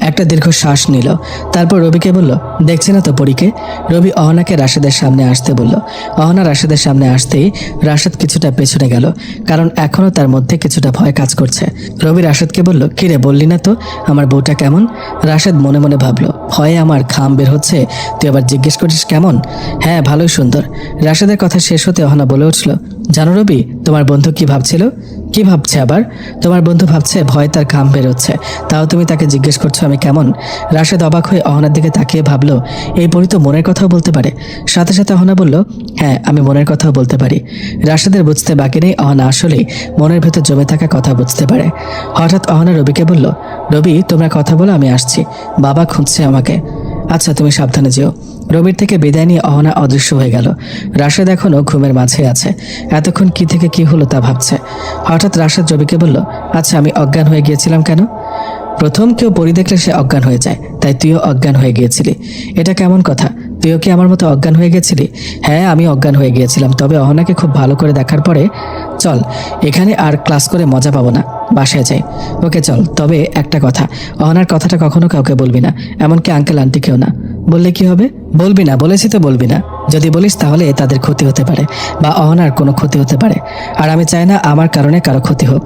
একটা দীর্ঘ শ্বাস নিল, তারপর রবিকে বলল, দেখছি না তো পরীকে? রবি অহনাকে রাশেদের সামনে আসতে বলল। অহনা রাশেদের সামনে আসতেই রাশেদ কিছুটা পেছনে গেল, কারণ এখনও তার মধ্যে কিছুটা ভয় কাজ করছে। রবি রাশেদকে বলল, কিরে, বললি না তো আমার বউটা কেমন? রাশেদ মনে মনে ভাবল, ভয়ে আমার ঘাম বের হচ্ছে, তুই আবার জিজ্ঞেস করিস কেমন? হ্যাঁ, ভালোই সুন্দর। রাশেদের কথা শেষ হতে অহনা বলে উঠল, জানো রবি, তোমার বন্ধু কি ভাবছিল? কি ভাবছে আবার? তোমার বন্ধু ভাবছে ভয় তার ঘাম বেরোচ্ছে, তাও তুমি তাকে জিজ্ঞেস করছো আমি কেমন? রাশেদ অবাক হয়ে অহনার দিকে তাকিয়ে ভাবলো, এই পরী তো মনের কথাও বলতে পারে। সাথে সাথে অহনা বলল, হ্যাঁ, আমি মনের কথাও বলতে পারি। রাশেদের বুঝতে বাকি নেই অহনা আসলেই মনের ভেতর জমে থাকা কথা বুঝতে পারে। হঠাৎ অহনা রবিকে বলল, রবি, তোমরা কথা বলো, আমি আসছি, বাবা খুঁজছে আমাকে। আচ্ছা, তুমি সাবধানে যেও। রবির থেকে বিদায় নিয়ে অহনা অদৃশ্য হয়ে গেল। রাশেদ এখনও ঘুমের মাঝে আছে, এতক্ষণ কি থেকে কি হলো তা ভাবছে। হঠাৎ রাশেদ রবিকে বলল, আচ্ছা, আমি অজ্ঞান হয়ে গিয়েছিলাম কেন? প্রথম কেউ পরী দেখলে সে অজ্ঞান হয়ে যায়, তাই তুইও অজ্ঞান হয়ে গিয়েছিলি। এটা কেমন কথা? তুইও কি আমার মতো অজ্ঞান হয়ে গেছিলি? হ্যাঁ, আমি অজ্ঞান হয়ে গিয়েছিলাম, তবে অহনাকে খুব ভালো করে দেখার পরে। চল, এখানে আর ক্লাস করে মজা পাবো না, বাসায় যাই। ওকে চল, তবে একটা কথা, অহনার কথাটা কখনো কাউকে বলবি না, এমনকি আঙ্কেল আন্টিকেও না। বললে কি হবে? বলবি না, বলেছি তো বলবি না। যদি বলিস তাহলে তাদের ক্ষতি হতে পারে, বা অহনার কোনো ক্ষতি হতে পারে, আর আমি চাই না আমার কারণে কারো ক্ষতি হোক।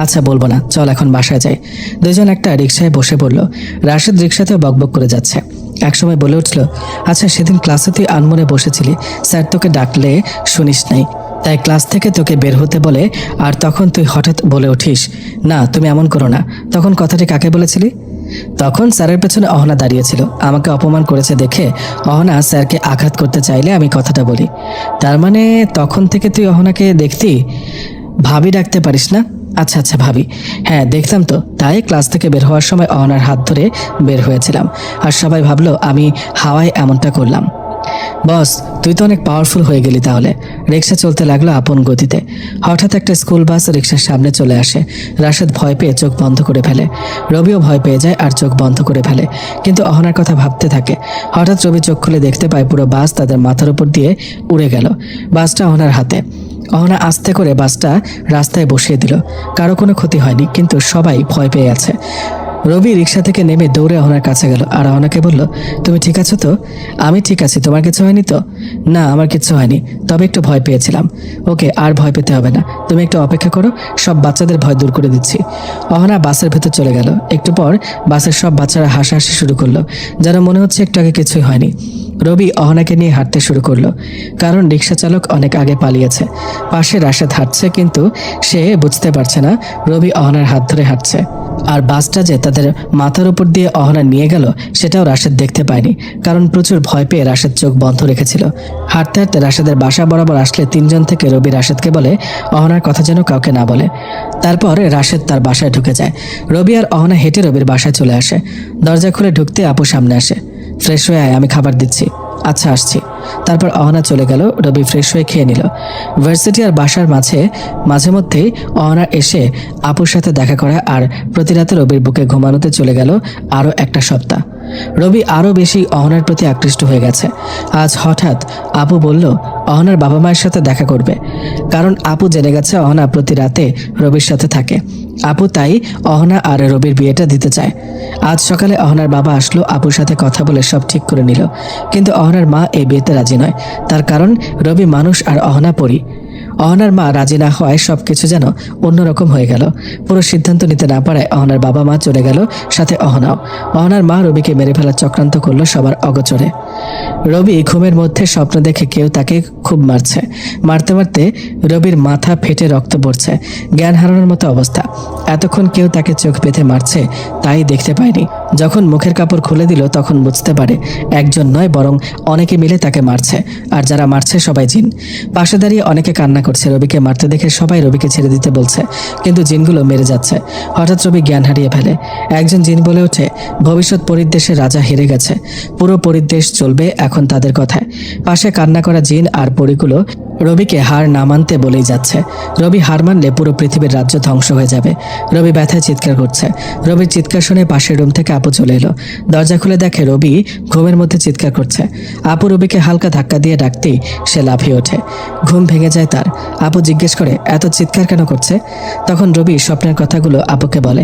আচ্ছা, বলবো না, চল এখন বাসায় যাই। দুজন একটা রিক্সায় বসে পড়ল। রাশেদ রিক্সাতেও বকবক করে যাচ্ছে। একসময় বলে উঠল, আচ্ছা, সেদিন ক্লাসে তুই আনমনে বসেছিলি, স্যার তোকে ডাকলে শুনিস নাই, তাই ক্লাস থেকে তোকে বের হতে বলে, আর তখন তুই হঠাৎ বলে উঠিস, না তুমি এমন করো না। তখন কথাটি কাকে বলেছিলি? তখন স্যারের পেছনে অহনা দাঁড়িয়েছিল, আমাকে অপমান করেছে দেখে অহনা স্যারকে আঘাত করতে চাইলে আমি কথাটা বলি। তার মানে তখন থেকে তুই অহনাকে দেখতি? ভাবি ডাকতে পারিস না? আচ্ছা আচ্ছা, ভাবি। হ্যাঁ, দেখতাম তো, তাই ক্লাস থেকে বের হওয়ার সময় অহনার হাত ধরে বের হয়েছিলাম, আর সবাই ভাবলো আমি হাওয়ায় এমনটা করলাম। বস, তুই তো অনেক পাওয়ারফুল হয়ে গেলি তাহলে। রিক্সা চলতে লাগলো আপন গতিতে। হঠাৎ একটা স্কুল বাস রিক্সার সামনে চলে আসে। রাশেদ ভয় পেয়ে চোখ বন্ধ করে ফেলে। রবিও ভয় পেয়ে যায় আর চোখ বন্ধ করে ফেলে, কিন্তু অহনার কথা ভাবতে থাকে। হঠাৎ রবি চোখ খুলে দেখতে পায় পুরো বাস তাদের মাথার উপর দিয়ে উড়ে গেল। বাসটা অহনার হাতে। অহনা আস্তে করে বাসটা রাস্তায় বসিয়ে দিল। কারো কোনো ক্ষতি হয়নি, কিন্তু সবাই ভয় পেয়ে আছে। রবি রিক্সা থেকে নেমে দৌড়ে অহনার কাছে গেল আর অহনাকে বলল, তুমি ঠিক আছো তো? আমি ঠিক আছি, তোমার কিছু হয়নি তো? না, আমার কিছু হয়নি, তবে একটু ভয় পেয়েছিলাম। ওকে, আর ভয় পেতে হবে না, তুমি একটু অপেক্ষা করো, সব বাচ্চাদের ভয় দূর করে দিচ্ছি। অহনা বাসের ভেতর চলে গেল। একটু পর বাসের সব বাচ্চারা হাসাহাসি শুরু করলো, যেন মনে হচ্ছে একটু আগে কিছুই হয়নি। রবি অহনাকে নিয়ে হাঁটতে শুরু করলো, কারণ রিক্সা চালক অনেক আগে পালিয়েছে। পাশে রাশেদ হাঁটছে, কিন্তু সে বুঝতে পারছে না রবি অহনার হাত ধরে হাঁটছে। আর বাসটা যে তাদের মাথার উপর দিয়ে অহনা নিয়ে গেল সেটাও রাশেদ দেখতে পায়নি, কারণ প্রচুর ভয় পেয়ে রাশেদ চোখ বন্ধ রেখেছিল। হাঁটতে হাঁটতে রাশেদের বাসা বরাবর আসলে তিনজন থেকে রবি রাশেদকে বলে অহনার কথা যেন কাউকে না বলে। তারপর রাশেদ তার বাসায় ঢুকে যায়। রবি আর অহনা হেঁটে রবির বাসায় চলে আসে। দরজা খুলে ঢুকতে আপু সামনে আসে। ফ্রেশ হয়ে আয়, আমি খাবার দিচ্ছি। আচ্ছা, আসছি। তারপর অহনা চলে গেল। রবি ফ্রেশ হয়ে খেয়ে নিল। ভার্সিটি আর বাসার মাঝে মধ্যেই অহনা এসে আপুর সাথে দেখা করা, আর প্রতি রাতে রবির বুকে ঘুমানোতে চলে গেল আরও একটা সপ্তাহ। রবি আরও বেশি অহনার প্রতি আকৃষ্ট হয়ে গেছে। আজ হঠাৎ আপু বলল অহনার বাবা মায়ের সাথে দেখা করবে, কারণ আপু জেনে গেছে অহনা প্রতি রাতে রবির সাথে থাকে। আপু তাই অহনা আর রবির বিয়েটা দিতে চায়। আজ সকালে অহনার বাবা আসলো, আপুর সাথে কথা বলে সব ঠিক করে নিল, কিন্তু অহনার মা এই বিয়েতে রাজি নয়। তার কারণ রবি মানুষ আর অহনা পরী। অহনার মা রাজি না হওয়ায় সবকিছু যেন অন্যরকম হয়ে গেল। পুরো সিদ্ধান্ত নিতে না পারায় অহনার বাবা মা চলে গেল, সাথে অহনাও। অহনার মা রবিকে মেরে ফেলার চক্রান্ত করলো সবার অগোচরে। রবি ঘুমের মধ্যে স্বপ্ন দেখে কেউ তাকে খুব মারছে। মারতে মারতে রবির মাথা ফেটে রক্ত পড়ছে, জ্ঞান হারানোর মতো অবস্থা। এতক্ষণ কেউ তাকে চোখ বেঁধে মারছে তাই দেখতে পায়নি। যখন মুখের কাপড় খুলে দিল তখন বুঝতে পারে একজন নয় বরং অনেকে মিলে তাকে মারছে, আর যারা মারছে সবাই জিন। পাশে দাঁড়িয়ে অনেকে কান্না করছে। রবিকে মারতে দেখে সবাই রবিকে ছেড়ে দিতে বলছে, কিন্তু জিনগুলো মেরে যাচ্ছে। হঠাৎ রবি জ্ঞান হারিয়ে ফেলে। একজন জিন বলে ওঠে, ভবিষ্যৎ পরিদেশের রাজা হেরে গেছে, পুরো পরিদেশ চলবে এখন তাদের কথায়। পাশে কান্না করা জিন আর পরিগুলো রবিকে হার না মানতে বলেই যাচ্ছে। রবি হার মানলে পুরো পৃথিবীর রাজ্য ধ্বংস হয়ে যাবে। রবি ব্যথায় চিৎকার করছে। রবির চিৎকার শুনে পাশের রুম থেকে আপু চলে এলো। দরজা খুলে দেখে রবি ঘুমের মধ্যে চিৎকার করছে। আপু রবিকে হালকা ধাক্কা দিয়ে ডাকতেই সে লাফিয়ে ওঠে। ঘুম ভেঙে যায় তার। আপু জিজ্ঞেস করে, এত চিৎকার কেন করছে? তখন রবি স্বপ্নের কথাগুলো আপুকে বলে।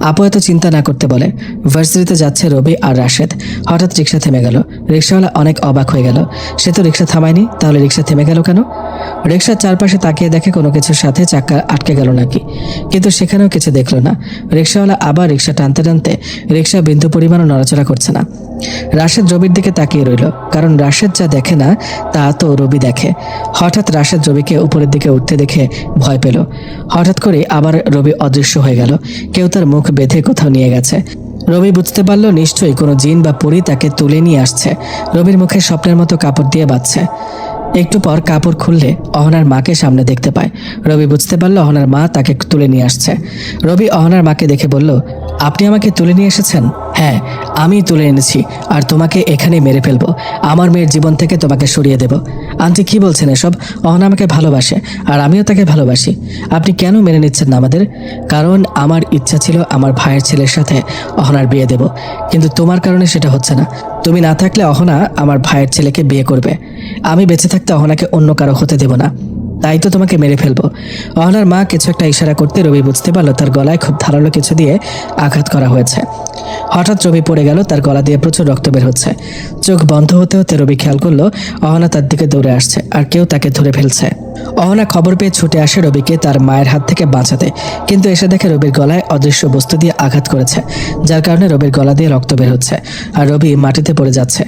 আপু এত চিন্তা না করতে বলে। ভার্সিটিতে যাচ্ছে রবি আর রাশেদ। হঠাৎ রিক্সা থেমে গেল। রিক্সাওয়ালা অনেক অবাক হয়ে গেল। সে তো রিক্সা থামায়নি, তাহলে রিক্সা থেমে গেল কেন? রিক্সার চারপাশে তাকিয়ে দেখে কোনো কিছুর সাথে চাক্কা আটকে গেল নাকি, কিন্তু সেখানেও কিছু দেখলো না। রিক্সাওয়ালা আবার রিক্সা টানতে টানতে রিক্সা বিন্দু পরিমাণও নড়াচড়া করছে না। রাশেদ রবির দিকে তাকিয়ে রইল, কারণ রাশেদ যা দেখে না তা তো রবি দেখে। হঠাৎ রাশেদ রবিকে উপরের দিকে উঠতে দেখে ভয় পেল। হঠাৎ করে আবার রবি অদৃশ্য হয়ে গেল। কেউ তার মুখ বেঁধে কোথাও নিয়ে গেছে। রবি বুঝতে পারল নিশ্চয়ই কোনো জিন বা পরী তাকে তুলে নিয়ে আসছে। রবির মুখে স্বপ্নের মতো কাপড় দিয়ে বাঁধছে। একটু পর কাপড় খুললে অহনার মাকে সামনে দেখতে পায়। রবি বুঝতে পারল অহনার মা তাকে তুলে নিয়ে আসছে। রবি অহনার মাকে দেখে বলল, আপনি আমাকে তুলে নিয়ে এসেছেন? হ্যাঁ, আমি তুলে এনেছি, আর তোমাকে এখানেই মেরে ফেলবো। আমার মেয়ের জীবন থেকে তোমাকে সরিয়ে দেব। আন্টি কি বলছেন এসব? অহনা আমাকে ভালোবাসে আর আমিও তাকে ভালোবাসি। আপনি কেন মেনে নিচ্ছেন না আমাদের? কারণ আমার ইচ্ছা ছিল আমার ভাইয়ের ছেলের সাথে অহনার বিয়ে দেব, কিন্তু তোমার কারণে সেটা হচ্ছে না। তুমি না থাকলে অহনা আমার ভাইয়ের ছেলেকে বিয়ে করবে। আমি বেঁচে থাকতে অহনাকে অন্য কারো হতে দেব না, তাই তো তোমাকে মেরে ফেলবো। অহনার মা কিছু একটা ইশারা করতে রবি বুঝতে পারলো তার গলায় খুব ধারালো কিছু দিয়ে আঘাত করা হয়েছে। হঠাৎ রবি পড়ে গেল, তার গলা দিয়ে প্রচুর রক্ত বের হচ্ছে। চোখ বন্ধ হতে হতে রবি খেয়াল করলো অহনা তার দিকে দৌড়ে আসছে আর কেউ তাকে ধরে ফেলছে। অহনা খবর পেয়ে ছুটে আসে রবিকে তার মায়ের হাত থেকে বাঁচাতে, কিন্তু এসে দেখে রবির গলায় অদৃশ্য বস্তু দিয়ে আঘাত করেছে, যার কারণে রবির গলা দিয়ে রক্ত বের হচ্ছে আর রবি মাটিতে পড়ে যাচ্ছে।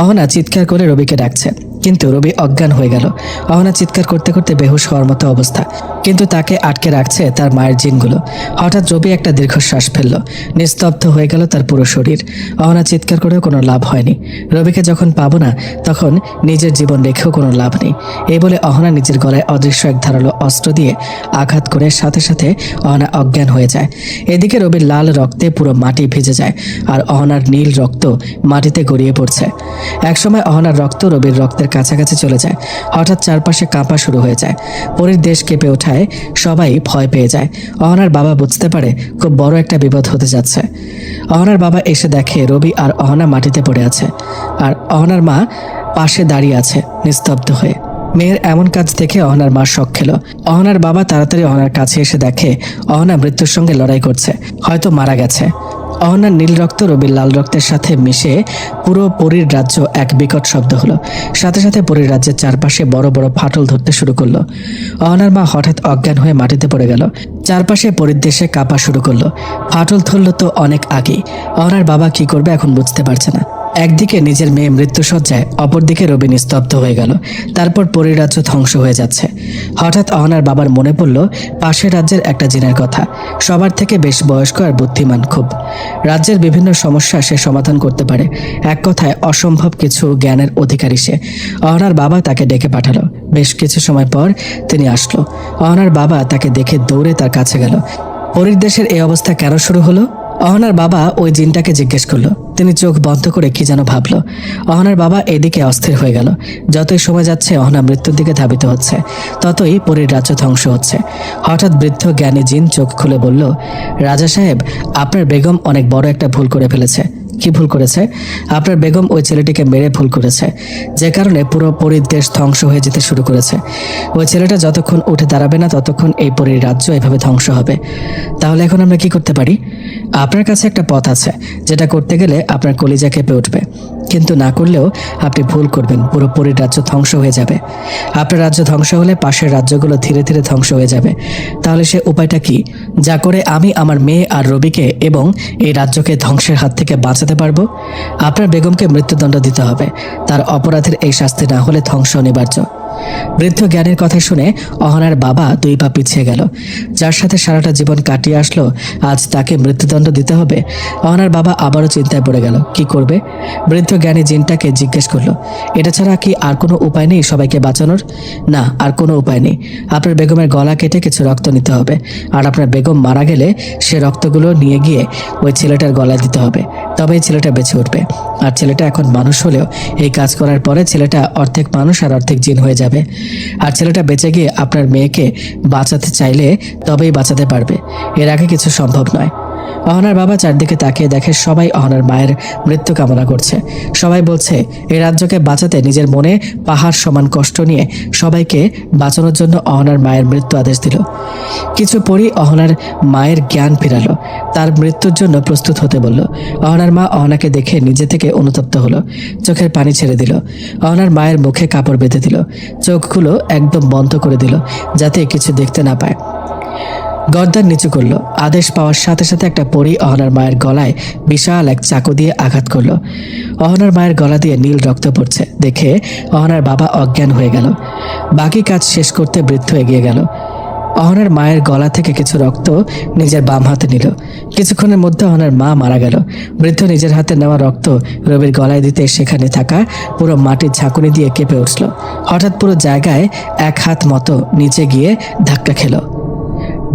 অহনা চিৎকার করে রবিকে ডাকছে, কিন্তু রবি অজ্ঞান হয়ে গেল। অহনা চিৎকার করতে করতে বেহুশ হওয়ার মতো অবস্থা, কিন্তু তাকে আটকে রাখছে তার মায়ের জিনগুলো। হঠাৎ রবি একটা দীর্ঘশ্বাস ফেলল। নিস্তব্ধ হয়ে গেল তার পুরো শরীর। অহনা চিৎকার করেও কোনো লাভ হয়নি। রবিকে যখন পাবো না তখন নিজের জীবন রেখেও কোনো লাভ নেই, এই বলে অহনা নিজের গলায় অদৃশ্য এক ধারালো অস্ত্র দিয়ে আঘাত করে সাথে সাথে অহনা অজ্ঞান হয়ে যায়। এদিকে রবির লাল রক্তে পুরো মাটি ভিজে যায় আর অহনার নীল রক্ত মাটিতে গড়িয়ে পড়ছে। একসময় অহনার রক্ত রবির রক্তের কাছাকাছি চলে যায়। হঠাৎ চারপাশে কাঁপা শুরু হয়ে যায়। পরীর দেশ কেঁপে ওঠায় সবাই ভয় পেয়ে যায়। অহনার বাবা বুঝতে পারে খুব বড় একটা বিপদ হতে যাচ্ছে। অহনার বাবা এসে দেখে রবি আর অহনা মাটিতে পড়ে আছে, আর অহনার মা পাশে দাঁড়িয়ে আছে নিস্তব্ধ হয়ে। মেয়ের এমন কাজ দেখে অহনার মা শক খেল। অহনার বাবা তাড়াতাড়ি অহনার কাছে এসে দেখে অহনা মৃত্যুর সঙ্গে লড়াই করছে, হয়তো মারা গেছে। অহনার নীল রক্ত রবির লাল রক্তের সাথে মিশে পুরো পরীর রাজ্য এক বিকট শব্দ হলো। সাথে সাথে পরীর রাজ্যের চারপাশে বড় বড় ফাটল ধরতে শুরু করলো। অহনার মা হঠাৎ অজ্ঞান হয়ে মাটিতে পড়ে গেল। চারপাশে পরীর দেশে কাঁপা শুরু করলো। ফাটল ধরল তো অনেক আগেই। অহনার বাবা কি করবে এখন বুঝতে পারছে না। একদিকে নিজের মেয়ে মৃত্যুসজ্জায়, অপরদিকে রবি নিস্তব্ধ হয়ে গেল। তারপর পরীর রাজ্য ধ্বংস হয়ে যাচ্ছে। হঠাৎ অহনার বাবার মনে পড়ল পাশের রাজ্যের একটা জিনের কথা। সবার থেকে বেশ বয়স্ক আর বুদ্ধিমান খুব। রাজ্যের বিভিন্ন সমস্যা সে সমাধান করতে পারে। এক কথায় অসম্ভব কিছু জ্ঞানের অধিকারী সে। অহনার বাবা তাকে ডেকে পাঠালো। বেশ কিছু সময় পর তিনি আসলো। অহনার বাবা তাকে দেখে দৌড়ে তার কাছে গেল। পরীর দেশের এই অবস্থা কেন শুরু হলো? অহনার বাবা ওই জিনটাকে জিজ্ঞেস করলো। তিনি চোখ বন্ধ করে কি যেন ভাবলো। অহনার বাবা এদিকে অস্থির হয়ে গেল। যতই সময় যাচ্ছে অহনা মৃত্যুর দিকে ধাবিত হচ্ছে, ততই পরীর রাজ্য ধ্বংস হচ্ছে। হঠাৎ বৃদ্ধ জ্ঞানী জিন চোখ খুলে বলল, রাজা সাহেব, আপনার বেগম অনেক বড় একটা ভুল করে ফেলেছে। কি ভুল করেছে? আপনার বেগম ওই ছেলেটিকে মেরে ভুল করেছে, যে কারণে পুরো পরীর দেশ ধ্বংস হয়ে যেতে শুরু করেছে। ওই ছেলেটা যতক্ষণ উঠে দাঁড়াবে না ততক্ষণ এই পরীর রাজ্য এভাবে ধ্বংস হবে। তাহলে এখন আমরা কি করতে পারি? আপনার কাছে একটা পথ আছে, যেটা করতে গেলে আপনার কলিজা কেঁপে উঠবে। কিন্তু না করলেও আপনি ভুল করবেন, পুরো পরীর রাজ্য ধ্বংস হয়ে যাবে। আপনার রাজ্য ধ্বংস হলে পাশের রাজ্যগুলো ধীরে ধীরে ধ্বংস হয়ে যাবে। তাহলে সে উপায়টা কি, যা করে আমি আমার মেয়ে আর রবিকে এবং এই রাজ্যকে ধ্বংসের হাত থেকে বাঁচাতে পারবো? আপনার বেগমকে মৃত্যুদণ্ড দিতে হবে। তার অপরাধের এই শাস্তি না হলে ধ্বংস অনিবার্য। বৃদ্ধ জ্ঞানীর কথা শুনে অহনার বাবা 2 পা পিছিয়ে গেল। যার সাথে সারাটা জীবন কাটিয়ে আসলো, আজ তাকে মৃত্যুদণ্ড দিতে হবে। অহনার বাবা আবারও চিন্তায় পড়ে গেল, কি করবে? বৃদ্ধ জ্ঞানী জিনটাকে জিজ্ঞেস করলো, এটা ছাড়া কি আর কোনো উপায় নেই সবাইকে বাঁচানোর? না, আর কোনো উপায় নেই। আপনার বেগমের গলা কেটে কিছু রক্ত নিতে হবে, আর আপনার বেগম মারা গেলে সে রক্তগুলো নিয়ে গিয়ে ওই ছেলেটার গলায় দিতে হবে, তবেই ছেলেটা বেঁচে উঠবে। আর ছেলেটা এখন মানুষ হলেও এই কাজ করার পরে ছেলেটা অর্ধেক মানুষ আর অর্ধেক জিন হয়ে যাবে। আর ছেলেটা বেঁচে গিয়ে আপনার মেয়েকে বাঁচাতে চাইলে তবেই বাঁচাতে পারবে, এর আগে কিছু সম্ভব নয়। অহনার বাবা চারদিকে তাকিয়ে দেখে সবাই অহনার মায়ের মৃত্যু কামনা করছে। সবাই বলছে এই রাজ্যকে বাঁচাতে নিজের মনে পাহাড় সমান কষ্ট নিয়ে সবাইকে বাঁচানোর জন্য অহনার মায়ের মৃত্যু আদেশ দিল। কিছু পরই অহনার মায়ের জ্ঞান ফিরালো, তার মৃত্যুর জন্য প্রস্তুত হতে বলল। অহনার মা অহনাকে দেখে নিজে থেকে অনুতপ্ত হলো, চোখের পানি ছেড়ে দিল। অহনার মায়ের মুখে কাপড় বেঁধে দিল, চোখগুলো একদম বন্ধ করে দিল যাতে কিছু দেখতে না পায়। গর্দান নিচু করলো। আদেশ পাওয়ার সাথে সাথে একটা পরী অহনার মায়ের গলায় বিশাল এক চাকু দিয়ে আঘাত করলো। অহনার মায়ের গলা দিয়ে নীল রক্ত পড়ছে দেখে অহনার বাবা অজ্ঞান হয়ে গেল। বাকি কাজ শেষ করতে বৃদ্ধ এগিয়ে গেল। অহনার মায়ের গলা থেকে কিছু রক্ত নিজের বাম হাতে নিল। কিছুক্ষণের মধ্যে অহনার মা মারা গেল। বৃদ্ধ নিজের হাতে নেওয়া রক্ত রবির গলায় দিতে সেখানে থাকা পুরো মাটির ঝাঁকুনি দিয়ে কেঁপে উঠল। হঠাৎ পুরো জায়গায় 1 হাত মতো নিচে গিয়ে ধাক্কা খেল।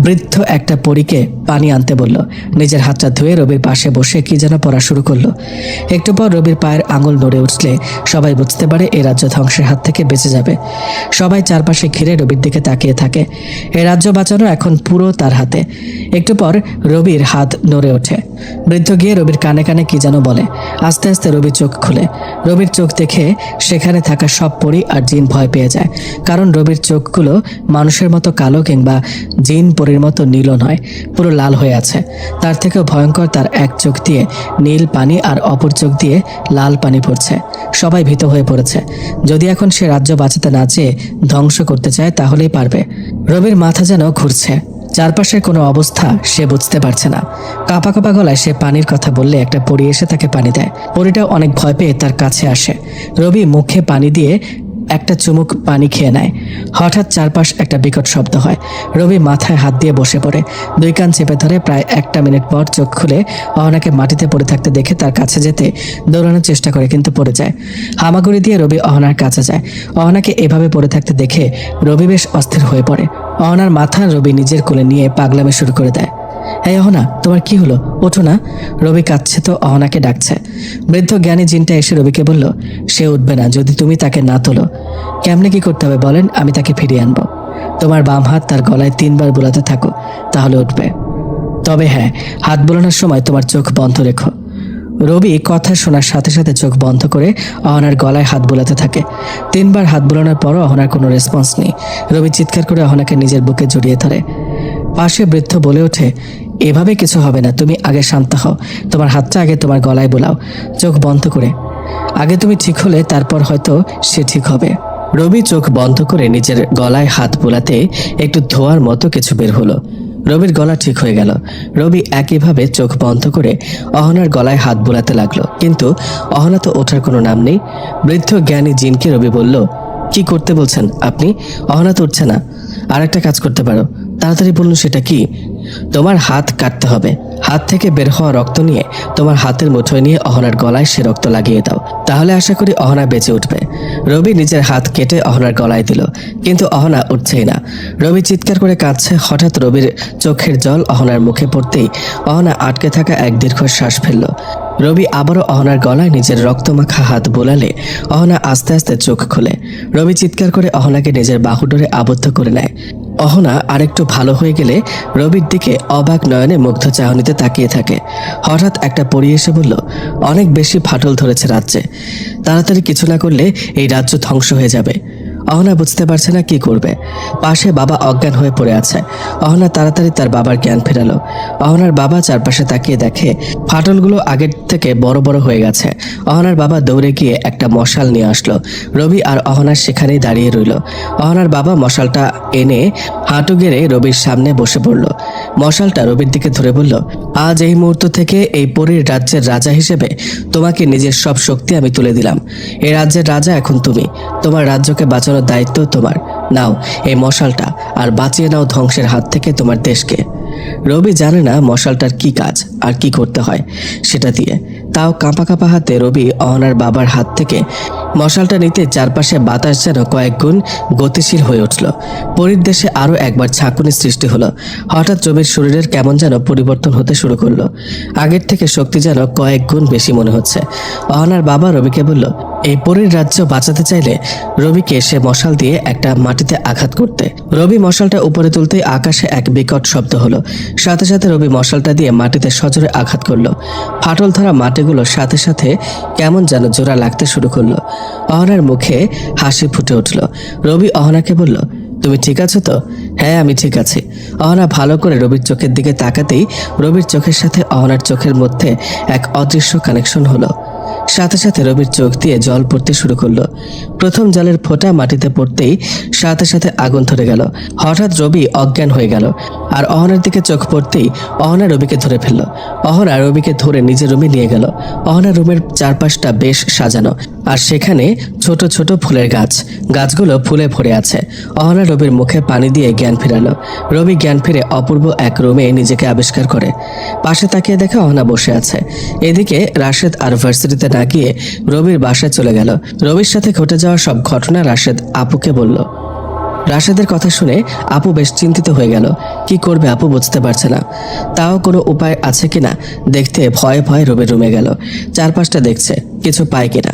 বৃদ্ধ একটা পরীকে পানি আনতে বলল। নিজের হাতটা ধুয়ে রবির পাশে বসে কি যেন পড়া শুরু করলো। একটু পর রবির পায়ের আঙুল নড়ে উঠলে সবাই বুঝতে পারে এই রাজ্য ধ্বংসের হাত থেকে বেঁচে যাবে। সবাই চারপাশে ঘিরে রবির দিকে তাকিয়ে থাকে। এই রাজ্য বাঁচানো এখন পুরো তার হাতে। একটু পর রবির হাত নড়ে ওঠে। বৃদ্ধ গিয়ে রবির কানে কানে কি যেন বলে। আস্তে আস্তে রবির চোখ খুলে। রবির চোখ দেখে সেখানে থাকা সব পরী আর জিন ভয় পেয়ে যায়, কারণ রবির চোখগুলো মানুষের মতো কালো কিংবা জিন পরীর মতো নীলও নয়, পুরো লাল হয়ে আছে। তার থেকেও ভয়ঙ্কর, তার এক চোখ দিয়ে নীল পানি আর অপর চোখ দিয়ে লাল পানি পড়ছে। সবাই ভীত হয়ে পড়েছে। যদি এখন সে রাজ্য বাঁচাতে না চেয়ে ধ্বংস করতে চায় তাহলেই পারবে। রবির মাথা যেন ঘুরছে, চারপাশের কোনো অবস্থা সে বুঝতে পারছে না। কাঁপা কাঁপা গলায় সে পানির কথা বললে একটা পরী এসে তাকে পানি দেয়। পরীটাও অনেক ভয় পেয়ে তার কাছে আসে। রবি মুখে পানি দিয়ে একটা চুমুক পানি খেয়ে নেয়। হঠাৎ চারপাশ একটা বিকট শব্দ হয়। রবি মাথায় হাত দিয়ে বসে পড়ে, 2 কান চেপে ধরে। প্রায় 1 মিনিট পর চোখ খুলে অহনাকে মাটিতে পড়ে থাকতে দেখে তার কাছে যেতে দৌড়ানোর চেষ্টা করে, কিন্তু পড়ে যায়। হামাগুড়ি দিয়ে রবি অহনার কাছে যায়। অহনাকে এভাবে পড়ে থাকতে দেখে রবি বেশ অস্থির হয়ে পড়ে। অহনার মাথা রবি নিজের কোলে নিয়ে পাগলামি শুরু করে দেয়। এই অহনা, তোমার কি হলো? ওঠো না। রবি কাঁদছে তো অহনাকে ডাকছে। বৃদ্ধ জ্ঞানী জিনটা এসে রবিকে বলল, সে উঠবে না যদি তুমি তাকে না তোলো। কেমনে কি করতে হবে বলেন, আমি তাকে ফিরিয়ে আনবো। তোমার বাম হাত তার গলায় 3 বার বোলাতে থাকো, তাহলে উঠবে। তবে হ্যাঁ, হাত বোলানোর সময় তোমার চোখ বন্ধ রেখো। রবি কথা শোনার সাথে সাথে চোখ বন্ধ করে অহনার গলায় হাত বোলাতে থাকে। 3 বার হাত বোলানোর পরও অহনার কোনো রেসপন্স নেই। রবি চিৎকার করে অহনাকে নিজের বুকে জড়িয়ে ধরে। পাশে বৃদ্ধ বলে ওঠে, এভাবে কিছু হবে না, তুমি আগে শান্ত হও। তোমার হাতটা আগে তোমার গলায় বোলাও, চোখ বন্ধ করে। আগে তুমি ঠিক হলে তারপর হয়তো সে ঠিক হবে। রবি চোখ বন্ধ করে নিজের গলায় হাত বোলাতে একটু ধোয়ার মতো কিছু বের হলো। রবির গলা ঠিক হয়ে গেল। রবি একইভাবে চোখ বন্ধ করে অহনার গলায় হাত বোলাতে লাগলো, কিন্তু অহনা তো ওঠার কোনো নাম নেই। বৃদ্ধ জ্ঞানী জিনকে রবি বলল, কি করতে বলছেন আপনি? অহনা তো উঠছে না। আর একটা কাজ করতে পারো, তাড়াতাড়ি বলুন সেটা কি? তোমার হাত কাটতে হবে। হাত থেকে বের হওয়া রক্ত নিয়ে তোমার হাতের মুঠোয় নিয়ে অহনার গলায় সে রক্ত লাগিয়ে দাও, তাহলে আশা করি অহনা বেঁচে উঠবে। রবি নিজের হাত কেটে অহনার গলায় দিল, কিন্তু অহনা উঠছেই না। রবি চিৎকার করে কাঁদছে। হঠাৎ রবির চোখের জল অহনার মুখে পড়তেই অহনা আটকে থাকা এক দীর্ঘ শ্বাস ফেলল। রবি আবারও অহনার গলায় নিজের রক্তমাখা হাত বোলালে অহনা আস্তে আস্তে চোখ খোলে। রবি চিৎকার করে অহনাকে নিজের বাহু ডোরে আবদ্ধ করে নেয়। অহনা আরেকটু ভালো হয়ে গেলে রবির দিকে অবাক নয়নে মুগ্ধ চাহনিতে তাকিয়ে থাকে। হঠাৎ একটা পরী এসে বলল, অনেক বেশি ফাটল ধরেছে রাজ্যে, তাড়াতাড়ি কিছু না করলে এই রাজ্য ধ্বংস হয়ে যাবে। অহনা বুঝতে পারছে না কি করবে। পাশে বাবা অজ্ঞান হয়ে পড়ে আছে। অহনা তাড়াতাড়ি তার বাবার জ্ঞান ফেরালো। অহনার বাবা চারপাশে তাকিয়ে দেখে ফাটলগুলো আগের থেকে বড় বড় হয়ে গেছে। অহনার বাবা দৌড়ে গিয়ে একটা মশাল নিয়ে আসলো। রবি আর অহনা সেখানেই দাঁড়িয়ে রইল। অহনার বাবা মশালটা এনে হাঁটু গেড়ে রবির সামনে বসে পড়ল। মশালটা রবির দিকে ধরে বলল, আজ এই মুহূর্ত থেকে এই পরীর রাজ্যের রাজা হিসেবে তোমাকে নিজের সব শক্তি আমি তুলে দিলাম। এই রাজ্যের রাজা এখন তুমি। তোমার রাজ্যকে বাঁচানোর দায়িত্ব তোমার। নাও এই মশালটা, আর বাঁচিয়ে নাও ধ্বংসের হাত থেকে তোমার দেশকে। রবি জানে না মশালটার কি কাজ আর কি করতে হয় সেটা দিয়ে। তাও কাঁপা কাঁপা হাতে রবি অহনার বাবার হাত থেকে মশালটা নিতে চারপাশে বাতাস যেন কয়েক গুণ গতিশীল হয়ে উঠল। পরীর দেশে আরও একবার ঝাঁকুনির সৃষ্টি হলো। হঠাৎ রবির শরীরের কেমন যেন পরিবর্তন হতে শুরু করলো। আগের থেকে শক্তি যেন কয়েক গুণ বেশি মনে হচ্ছে। অহনার বাবা রবিকে বলল, এই পরীর রাজ্য বাঁচাতে চাইলে রবিকে সে মশাল দিয়ে একটা মাটিতে আঘাত করতে। রবি মশালটা উপরে তুলতেই আকাশে এক বিকট শব্দ হলো। সাথে সাথে রবি মশালটা দিয়ে মাটিতে সজোরে আঘাত করলো। ফাটল ধরা মাটিগুলোর সাথে সাথে কেমন যেন জোড়া লাগতে শুরু করলো। অহনার মুখে হাসি ফুটে উঠল। রবি অহনাকে বলল, তুমি ঠিক আছো তো? হ্যাঁ, আমি ঠিক আছি। অহনা ভালো করে রবির চোখের দিকে তাকাতেই রবির চোখের সাথে অহনার চোখের মধ্যে এক অদৃশ্য কানেকশন হলো। সাথে সাথে রবির চোখ দিয়ে জল পড়তে শুরু করলো। প্রথম জলের ফোঁটা মাটিতে পড়তেই সাথে সাথে আগুন ধরে গেল। হঠাৎ রবি অজ্ঞান হয়ে গেল, আর অহনার দিকে চোখ পড়তেই অহনা রবিকে ধরে ফেলল। অহনা রবিকে ধরে নিজের রুমে নিয়ে গেল। অহনা রুমের চারপাশটা বেশ সাজানো, আর সেখানে ছোট ছোট ফুলের গাছ। গাছগুলো ফুলে ভরে আছে। অহনা রবির মুখে পানি দিয়ে জ্ঞান ফেরালো। রবি জ্ঞান ফিরে অপূর্ব এক রুমে নিজেকে আবিষ্কার করে। পাশে তাকিয়ে দেখে অহনা বসে আছে। এদিকে রাশেদ আর ভার্সিটিতে না গিয়ে রবির বাসায় চলে গেল। রবির সাথে ঘটে যাওয়া সব ঘটনা রাশেদ আপুকে বলল। রাশেদের কথা শুনে আপু বেশ চিন্তিত হয়ে গেল। কি করবে আপু বুঝতে পারছে না। তাও কোনো উপায় আছে কিনা দেখতে ভয়ে ভয়ে রবির রুমে গেল। চারপাশটা দেখছে কিছু পায় কিনা,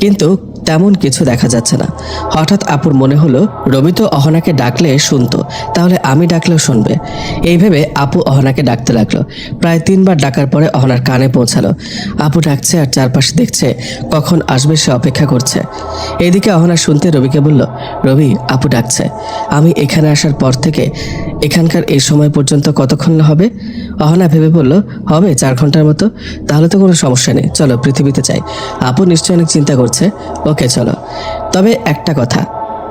কিন্তু তেমন কিছু দেখা যাচ্ছে না। হঠাৎ আপুর মনে হলো, রবি তো অহনাকে ডাকলে শুনতো, তাহলে আমি ডাকলেও শুনবে। এই ভেবে আপু অহনাকে ডাকতে লাগলো। প্রায় 3 বার ডাকার পরে অহনার কানে পৌঁছালো। আপু ডাকছে আর চারপাশে দেখছে কখন আসবে সে অপেক্ষা করছে। এদিকে অহনা শুনতে রবিকে বলল, রবি, আপু ডাকছে। আমি এখানে আসার পর থেকে এখানকার এই সময় পর্যন্ত কতক্ষণ হবে? অহনা ভেবে বলল, হবে 4 ঘন্টার মতো। তাহলে তো কোনো সমস্যা নেই, চলো পৃথিবীতে যাই। আপু নিশ্চয়ই অনেক চিন্তা করছে। ওকে চলো। তবে একটা কথা,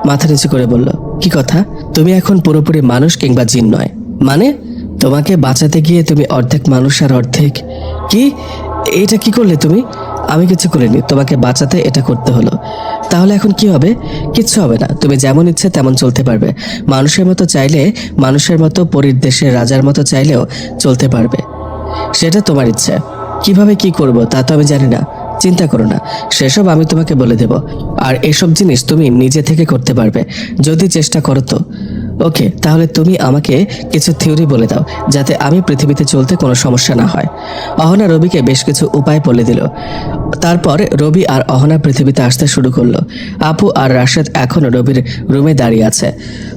মাথা নিচু করে বলল। কি কথা? তুমি এখন পুরোপুরি মানুষ কিংবা জিন নয়। মানে? তোমাকে বাঁচাতে গিয়ে তুমি অর্ধেক মানুষ আর অর্ধেক কি? এটা কি করলে তুমি? আমি কিছু করিনি, তোমাকে বাঁচাতে এটা করতে হলো। তাহলে এখন কি হবে? কিচ্ছু হবে না, তুমি যেমন ইচ্ছে তেমন চলতে পারবে। মানুষের মতো চাইলে মানুষের মতো, পরীর দেশের রাজার মতো চাইলেও চলতে পারবে। সেটা তোমার ইচ্ছে। কিভাবে কি করব তা তো আমি জানি না। চিন্তা করো না, সেসব আমি তোমাকে বলে দেব। আর এসব জিনিস তুমি নিজে থেকে করতে পারবে যদি চেষ্টা করো তো। ওকে, তাহলে তুমি আমাকে কিছু থিওরি বলে দাও যাতে আমি পৃথিবীতে চলতে কোনো সমস্যা না হয়। অহনা রবিকে বেশ কিছু উপায় বলে দিল। তারপর রবি আর অহনা পৃথিবীতে আসতে শুরু করলো। আপু আর রাশেদ এখন রবির রুমে দাঁড়িয়ে আছে।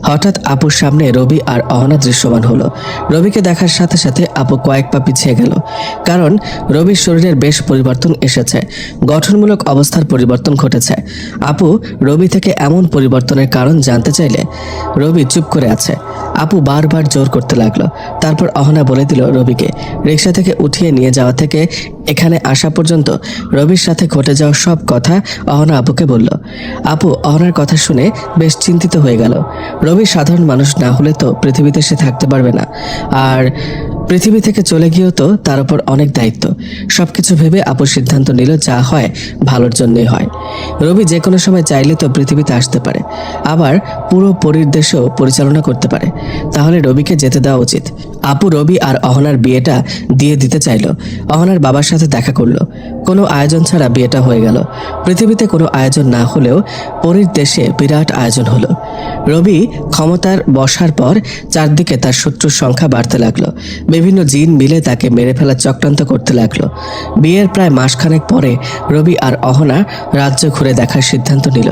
হঠাৎ আপুর সামনে রবি আর অহনা দৃশ্যমান হলো। রবিকে দেখার সাথে সাথে আপু কয়েক পা পিছিয়ে গেল, কারণ রবির শরীরের বেশ পরিবর্তন এসেছে। গঠনমূলক অবস্থার পরিবর্তন ঘটেছে। আপু রবি থেকে এমন পরিবর্তনের কারণ জানতে চাইলে রবি চুপ করে আছে। আপু বারবার জোর করতে লাগলো। তারপর অহনা বলে দিল রবিকে রিক্সা থেকে উঠিয়ে নিয়ে যাওয়া থেকে এখানে আসা পর্যন্ত রবির সাথে ঘটে যাওয়া সব কথা অহনা আপুকে বলল। আপু অহনার কথা শুনে বেশ চিন্তিত হয়ে গেল। রবি সাধারণ মানুষ না হলে তো পৃথিবীতে সে থাকতে পারবে না, আর পৃথিবী থেকে চলে গিয়েও তো তার উপর অনেক দায়িত্ব। সবকিছু ভেবে আপু সিদ্ধান্ত নিল যা হয় ভালোর জন্যই হয়। রবি যে কোনো সময় চাইলে তো পৃথিবীতে আসতে পারে, আবার পুরো পরীর দেশেও পরিচালনা করতে পারে। তাহলে রবিকে যেতে দেওয়া উচিত। আপু রবি আর অহনার বিয়েটা দিয়ে দিতে চাইল। অহনার বাবার সাথে দেখা করলো। কোনো আয়োজন ছাড়া বিয়েটা হয়ে গেল। পৃথিবীতে কোনো আয়োজন না হলেও পরীর দেশে বিরাট আয়োজন হলো। রবি ক্ষমতার বসার পর চারদিকে তার শত্রুর সংখ্যা বাড়তে লাগলো। বিভিন্ন জিন মিলে তাকে মেরে ফেলার চক্রান্ত করতে লাগলো। বিয়ের প্রায় মাসখানেক পরে রবি আর অহনা রাজ্য ঘুরে দেখার সিদ্ধান্ত নিল।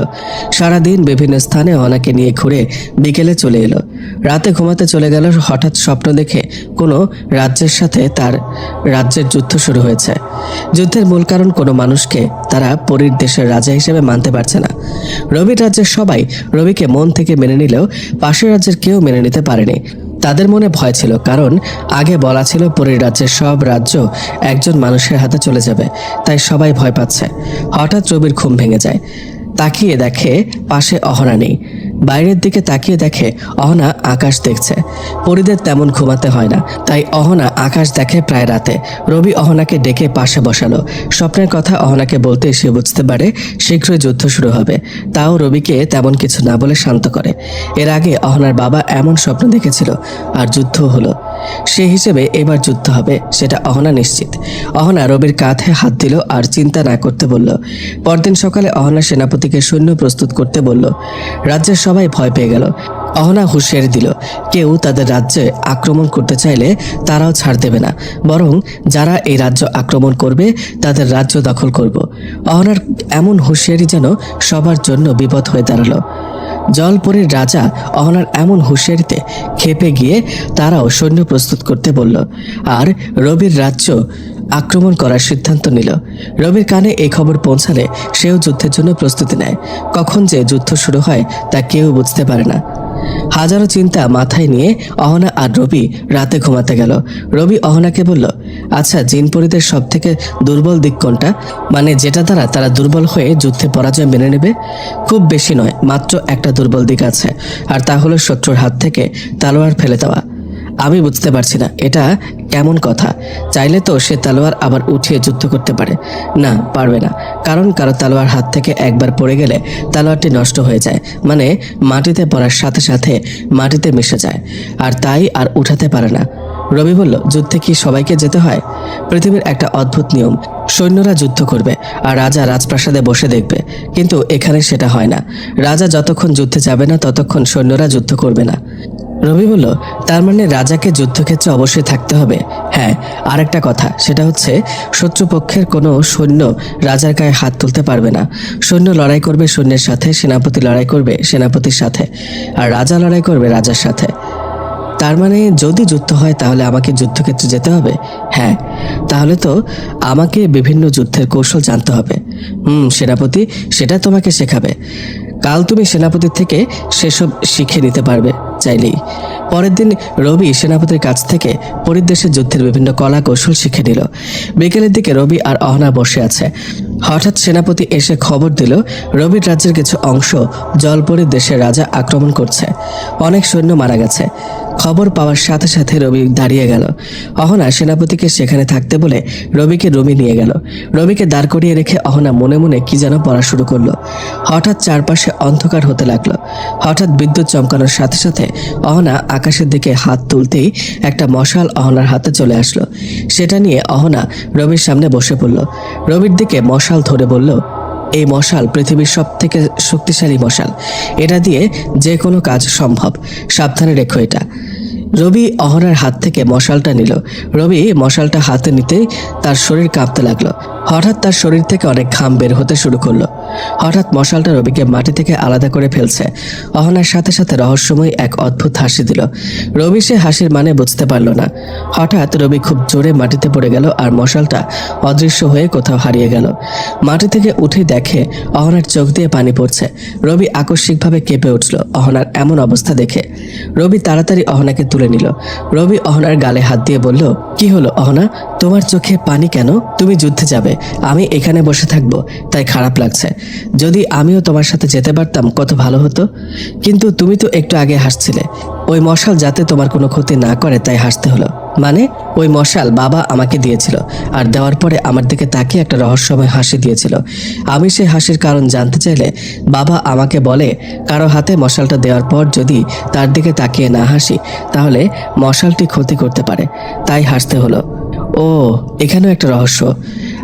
সারাদিন বিভিন্ন স্থানে অহনাকে নিয়ে ঘুরে বিকেলে চলে এলো। রাতে ঘুমাতে চলে গেল। হঠাৎ স্বপ্ন দেখে কোনো রাজ্যের সাথে তার রাজ্যের যুদ্ধ শুরু হয়েছে। যুদ্ধের যুদ্ধের মূল কারণ কোনো মানুষকে তারা পরীর দেশের রাজা হিসেবে মানতে পারছে না। রবির রাজ্যের সবাই রবিকে মন থেকে মেনে নিলেও পাশের রাজ্যের কেউ মেনে নিতে পারেনি। তাদের মনে ভয় ছিল, কারণ আগে বলা ছিল পরীর রাজ্যের সব রাজ্য একজন মানুষের হাতে চলে যাবে, তাই সবাই ভয় পাচ্ছে। হঠাৎ রবির ঘুম ভেঙে যায়। তাকিয়ে দেখে পাশে অহনা নেই। বাইরের দিকে তাকিয়ে দেখে অহনা আকাশ দেখছে। পরীদের তেমন ঘুমাতে হয় না, তাই অহনা আকাশ দেখে প্রায় রাতে। রবি অহনাকে ডেকে পাশে বসালো। স্বপ্নের কথা অহনাকে বলতে সে বুঝতে পারে শীঘ্রই যুদ্ধ শুরু হবে। তাও রবিকে তেমন কিছু না বলে শান্ত করে। এর আগে অহনার বাবা এমন স্বপ্ন দেখেছিল, আর যুদ্ধ হলো। সেই হিসেবে এবার যুদ্ধ হবে, সেটা অহনা নিশ্চিত। অহনা রবির কাঁধে হাত দিল আর চিন্তা না করতে বলল। পরদিন সকালে অহনা সেনাপতিকে সৈন্য প্রস্তুত করতে বলল। রাজ্যের সবাই ভয় পেয়ে গেল। অহনা হুঁশিয়ারি দিল, কেউ তাদের রাজ্যে আক্রমণ করতে চাইলে তারাও ছাড় দেবে না, বরং যারা এই রাজ্য আক্রমণ করবে তাদের রাজ্য দখল করব। অহনার এমন হুঁশিয়ারি যেন সবার জন্য বিপদ হয়ে দাঁড়ালো। জলপরীর রাজা অহনার এমন হুঁশিয়ারিতে ক্ষেপে গিয়ে তারাও সৈন্য প্রস্তুত করতে বলল, আর রবির রাজ্য আক্রমণ করার সিদ্ধান্ত নিল। রবির কানে এই খবর পৌঁছালে সেও যুদ্ধের জন্য প্রস্তুতি নেয়। কখন যে যুদ্ধ শুরু হয় তা কেউ বুঝতে পারে না। হাজারো চিন্তা মাথায় নিয়ে অহনা আর রবি রাতে ঘুমাতে গেল। রবি অহনাকে বলল, আচ্ছা, জিনপরীদের সব থেকে দুর্বল দিক কোনটা? মানে যেটা দ্বারা তারা দুর্বল হয়ে যুদ্ধে পরাজয় মেনে নেবে? খুব বেশি নয়, মাত্র একটা দুর্বল দিক আছে, আর তা হলো শত্রুর হাত থেকে তালোয়ার ফেলে দেওয়া। আমি বুঝতে পারছি না, এটা কেমন কথা? চাইলে তো সে তালোয়ার আবার উঠিয়ে যুদ্ধ করতে পারে। না, পারবে না, কারণ কারো তালোয়ার হাত থেকে একবার পড়ে গেলে তালোয়ারটি নষ্ট হয়ে যায়, মানে মাটিতে পড়ার সাথে সাথে মাটিতে মিশে যায়, আর তাই আর উঠাতে পারে না। রবি বলল, যুদ্ধে কি সবাইকে যেতে হয়? পৃথিবীর একটা অদ্ভুত নিয়ম, সৈন্যরা যুদ্ধ করবে আর রাজা রাজপ্রাসাদে বসে দেখবে, কিন্তু এখানে সেটা হয় না। রাজা যতক্ষণ যুদ্ধে যাবে না ততক্ষণ সৈন্যরা যুদ্ধ করবে না। রবি বলল, তার মানে রাজাকে যুদ্ধক্ষেত্রে অবশ্যই থাকতে হবে। হ্যাঁ, আরেকটা কথা, সেটা হচ্ছে শত্রুপক্ষের কোনো সৈন্য রাজার গায়ে হাত তুলতে পারবে না। সৈন্য লড়াই করবে সৈন্যের সাথে, সেনাপতি লড়াই করবে সেনাপতির সাথে, আর রাজা লড়াই করবে রাজার সাথে। তার মানে যদি যুদ্ধ হয় তাহলে আমাকে যুদ্ধক্ষেত্রে যেতে হবে? হ্যাঁ, তাহলে তো আমাকে বিভিন্ন যুদ্ধের কৌশল জানতে হবে। সেনাপতি সেটা তোমাকে শেখাবে। কাল তুমি সেনাপতির থেকে সেসব শিখে নিতে পারবে চাইলেই। পরের দিন রবি সেনাপতির কাছ থেকে পরিদেশের যুদ্ধের বিভিন্ন কলা কৌশল শিখে নিল। বিকেলের দিকে রবি আর অহনা বসে আছে। হঠাৎ সেনাপতি এসে খবর দিল, রবির রাজ্যের কিছু অংশ জলপরীর দেশের রাজা আক্রমণ করছে। অনেক সৈন্য মারা গেছে। খবর পাওয়ার সাথে সাথে রবি দাঁড়িয়ে গেল। অহনা সেনাপতিকে সেখানে থাকতে বলে রবিকে রুমে নিয়ে গেল। রবিকে দাঁড় করিয়ে রেখে অহনা মনে মনে কি যেন পড়া শুরু করলো। হঠাৎ চারপাশে অন্ধকার হতে লাগলো। হঠাৎ বিদ্যুৎ চমকানোর সাথে সাথে অহনা আকাশের দিকে হাত তুলতেই একটা মশাল অহনার হাতে চলে আসলো। সেটা নিয়ে অহনা রবির সামনে বসে পড়ল। রবির দিকে মশাল ধরে বলল, এই মশাল পৃথিবীর সব থেকে শক্তিশালী মশাল, এটা দিয়ে যে কোনো কাজ সম্ভব, সাবধানে রেখো এটা। রবি অহনার হাত থেকে মশালটা নিল। রবি মশালটা হাতে নিতেই তার শরীর কাঁপতে লাগলো। হঠাৎ তার শরীর থেকে অনেক ঘাম বের হতে শুরু করলো। হঠাৎ মশালটা রবিকে মাটি থেকে আলাদা করে ফেলছে। অহনার সাথে সাথে রহস্যময় এক অদ্ভুত হাসি দিল। রবি সে হাসির মানে বুঝতে পারল না। হঠাৎ রবি খুব জোরে মাটিতে পড়ে গেল আর মশালটা অদৃশ্য হয়ে কোথাও হারিয়ে গেল। মাটি থেকে উঠে দেখে অহনার চোখ দিয়ে পানি পড়ছে। রবি আকস্মিকভাবে কেঁপে উঠল অহনার এমন অবস্থা দেখে। রবি তাড়াতাড়ি অহনাকে তুলে নিল। রবি অহনার গালে হাত দিয়ে বলল, কি হলো অহনা, তোমার চোখে পানি কেন? তুমি যুদ্ধে যাবে, আমি এখানে বসে থাকবো, তাই খারাপ লাগছে। যদি আমিও তোমার সাথে যেতে পারতাম কত ভালো হতো। কিন্তু তুমি তো একটু আগে হাসছিলে। ওই মশাল যাতে তোমার কোনো ক্ষতি না করে তাই হাসতে হলো। মানে ওই মশাল বাবা আমাকে দিয়েছিল, আর দেওয়ার পরে আমার দিকে তাকিয়ে একটা রহস্যময় হাসি দিয়েছিল। আমি সেই হাসির কারণ জানতে চাইলে বাবা আমাকে বলে, কারো হাতে মশালটা দেওয়ার পর যদি তার দিকে তাকিয়ে না হাসি তাহলে মশালটি ক্ষতি করতে পারে, তাই হাসতে হলো। ও, এখানেও একটা রহস্য।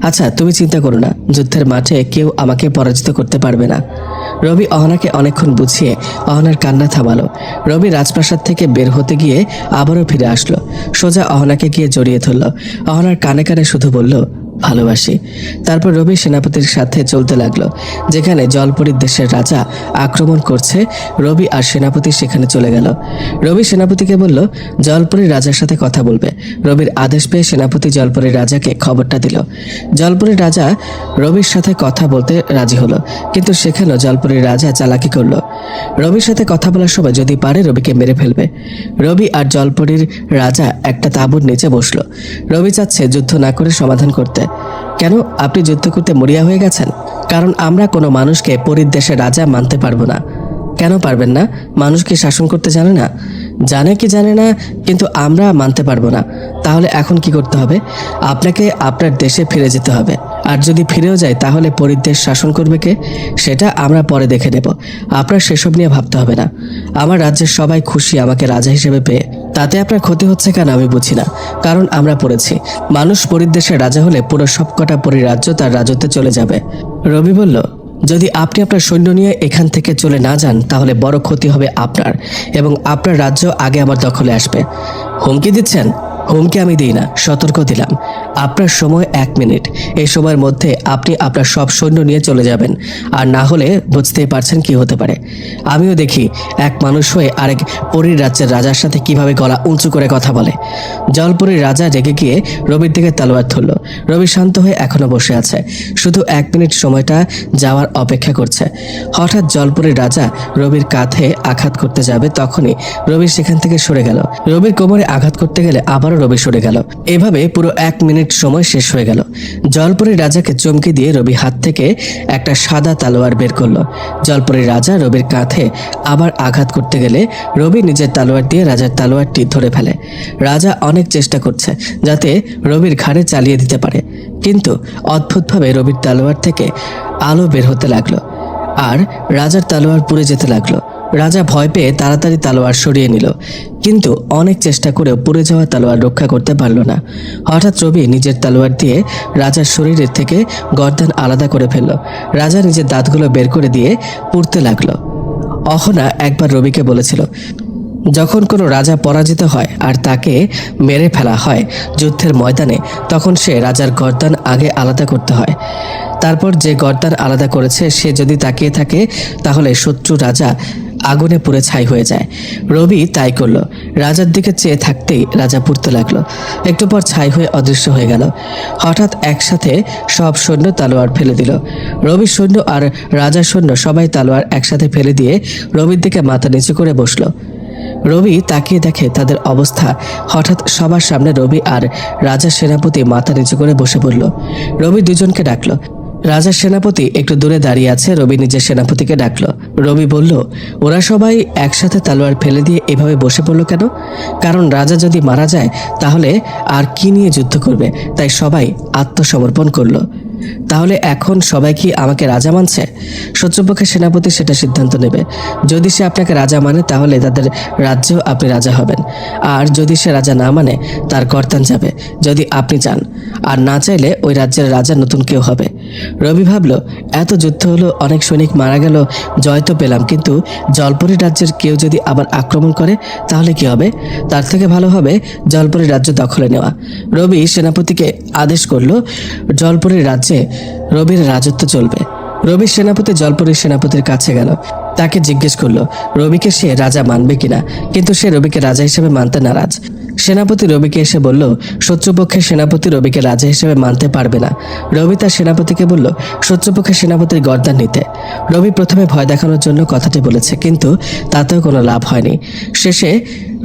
আচ্ছা, তুমি চিন্তা করো না, যুদ্ধের মাঠে কেউ আমাকে পরাজিত করতে পারবে না। রবি অহনাকে অনেকক্ষণ বুঝিয়ে অহনার কান্না থামালো। রবি রাজপ্রাসাদ থেকে বের হতে গিয়ে আবারও ফিরে আসলো। সোজা অহনাকে গিয়ে জড়িয়ে ধরল। অহনার কানে কানে শুধু বলল, ভালোবাসি। তারপর রবি সেনাপতির সাথে চলতে লাগলো। যেখানে জলপরীর দেশের রাজা আক্রমণ করছে, রবি আর সেনাপতি সেখানে চলে গেল। রবি সেনাপতিকে বলল জলপরীর রাজার সাথে কথা বলবে। রবির আদেশ পেয়ে সেনাপতি জলপরীর রাজাকে খবরটা দিল। জলপরীর রাজা রবির সাথে কথা বলতে রাজি হলো, কিন্তু সেখানেও জলপরীর রাজা চালাকি করলো। রবির সাথে কথা বলার সময় যদি পারে রবিকে মেরে ফেলবে। রবি আর জলপরীর রাজা একটা তাঁবুর নিচে বসলো। রবি চাচ্ছে যুদ্ধ না করে সমাধান করতে। কেন আপনি যুদ্ধ করতে মরিয়া হয়ে গেছেন? কারণ আমরা কোনো মানুষকে পরীর দেশের রাজা মানতে পারবো না। কেন পারবেন না? মানুষ কি শাসন করতে জানে না? জানে কি জানে না, কিন্তু আমরা মানতে পারবো না। তাহলে এখন কি করতে হবে? আপনাকে আপনার দেশে ফিরে যেতে হবে। আর যদি ফিরেও যায় তাহলে পরীর দেশ শাসন করবে কে, সেটা আমরা পরে দেখে নেব। আপনার সেসব নিয়ে ভাবতে হবে না। আমার রাজ্যের সবাই খুশি আমাকে রাজা হিসেবে পেয়ে। তাতে আপনার ক্ষতি হচ্ছে কেন আমি বুঝি না। কারণ আমরা পড়েছি মানুষ পরীর দেশের রাজা হলে পুরো সবকটা পরী রাজ্য তার রাজত্বে চলে যাবে। রবি বলল যদি আপনি আপনার সৈন্য নিয়ে এখান থেকে চলে না যান তাহলে বড় ক্ষতি হবে আপনার, এবং আপনার রাজ্য আগে আমার দখলে আসবে। হুমকি দিচ্ছেন? হুমকি আমি দিই না, সতর্ক দিলাম। আপনার সময় 1 মিনিট। এই সময়ের মধ্যে আপনি আপনার সব সৈন্য নিয়ে চলে যাবেন, আর না হলে বুঝতেই পারছেন কি হতে পারে। আমিও দেখি এক মানুষ হয়ে আরেক পরীর রাজ্যের রাজার সাথে কিভাবে গলা উঁচু করে কথা বলে। জলপরীর রাজা রেগে গিয়ে রবির দিকে তলোয়ার ধরল। রবি শান্ত হয়ে এখনো বসে আছে, শুধু 1 মিনিট সময়টা যাওয়ার অপেক্ষা করছে। হঠাৎ জলপরীর রাজা রবির কাঁধে আঘাত করতে যাবে, তখনই রবি সেখান থেকে সরে গেল। রবির কোমরে আঘাত করতে গেলে আবারও রবি সরে গেল। এভাবে পুরো 1 মিনিট সময় শেষ হয়ে গেল। জলপরীর রাজাকে চমকে দিয়ে রবি হাত থেকে একটা সাদা তলোয়ার বের করলো। জলপরীর রাজা রবির কাঁধে আবার আঘাত করতে গেলে রবি নিজের তলোয়ার দিয়ে রাজার তলোয়ারটি ধরে ফেলে। রাজা অনেক চেষ্টা করছে যাতে রবির ঘাড়ে চালিয়ে দিতে পারে, কিন্তু অদ্ভুতভাবে রবির তলোয়ার থেকে আলো বের হতে লাগলো আর রাজার তলোয়ার পুড়ে যেতে লাগলো। রাজা ভয় পেয়ে তাড়াতাড়ি তলোয়ার সরিয়ে নিল, কিন্তু অনেক চেষ্টা করেও পুড়ে যাওয়া তলোয়ার রক্ষা করতে পারল না। হঠাৎ রবি নিজের তলোয়ার দিয়ে রাজার শরীরের থেকে গর্দান আলাদা করে ফেলল। রাজা নিজের দাঁতগুলো বের করে দিয়ে পুড়তে লাগলো। অহনা একবার রবিকে বলেছিল যখন কোনো রাজা পরাজিত হয় আর তাকে মেরে ফেলা হয় যুদ্ধের ময়দানে, তখন সে রাজার গর্দান আগে আলাদা করতে হয়। তারপর যে গর্দান আলাদা করেছে সে যদি তাকিয়ে থাকে তাহলে শত্রু রাজা আগুনে পুড়ে ছাই হয়ে যায়। রবি তাই করলো। রাজার দিকে চেয়ে থাকতেই রাজা পুড়তে লাগলো। একটু পর ছাই হয়ে অদৃশ্য হয়ে গেল। হঠাৎ একসাথে সব সৈন্য তলোয়ার ফেলে দিল। রবির সৈন্য আর রাজার সৈন্য সবাই তলোয়ার একসাথে ফেলে দিয়ে রবির দিকে মাথা নিচু করে বসলো। রবি তাকিয়ে দেখে তাদের অবস্থা। হঠাৎ সবার সামনে রবি আর রাজার সেনাপতি মাথা নিচু করে বসে পড়ল। রবি দুজনকে ডাকলো। রাজার সেনাপতি একটু দূরে দাঁড়িয়ে আছে। রবি নিজের সেনাপতিকে ডাকলো। রবি বলল ওরা সবাই একসাথে তলোয়ার ফেলে দিয়ে এভাবে বসে পড়লো কেন? কারণ রাজা যদি মারা যায় তাহলে আর কি নিয়ে যুদ্ধ করবে, তাই সবাই আত্মসমর্পণ করলো। তাহলে এখন সবাই কি আমাকে রাজা মানছে? শত্রুপক্ষের সেনাপতি সেটা সিদ্ধান্ত নেবে। যদি সে আপনাকে রাজা মানে তাহলে তাদের রাজ্যেও আপনি রাজা হবেন, আর যদি সে রাজা না মানে তার গর্দান যাবে যদি আপনি চান, আর না চাইলে ওই রাজ্যের রাজা নতুন কেউ হবে। রবি ভাবল এত যুদ্ধ হলো, অনেক সৈনিক মারা গেল, জয় তো পেলাম, কিন্তু জলপরী রাজ্যের কেউ যদি আবার আক্রমণ করে তাহলে কি হবে? তার থেকে ভালো হবে জলপরী রাজ্য দখলে নেওয়া। রবি সেনাপতিকে আদেশ করলো জলপরীর রাজ্যে রবির রাজত্ব চলবে। রবির সেনাপতি জলপরীর সেনাপতির কাছে গেল। তাকে জিজ্ঞেস করলো রবিকে সে রাজা মানবে কিনা, কিন্তু সে রবিকে রাজা হিসেবে মানতে নারাজ। সেনাপতি রবিকে এসে বলল শত্রুপক্ষের সেনাপতি রবিকে রাজা হিসেবে মানতে পারবে না। রবি তার সেনাপতিকে বলল শত্রুপক্ষের সেনাপতির গর্দান নিতে। রবি প্রথমে ভয় দেখানোর জন্য কথাটি বলেছে, কিন্তু তাতেও কোনো লাভ হয়নি। শেষে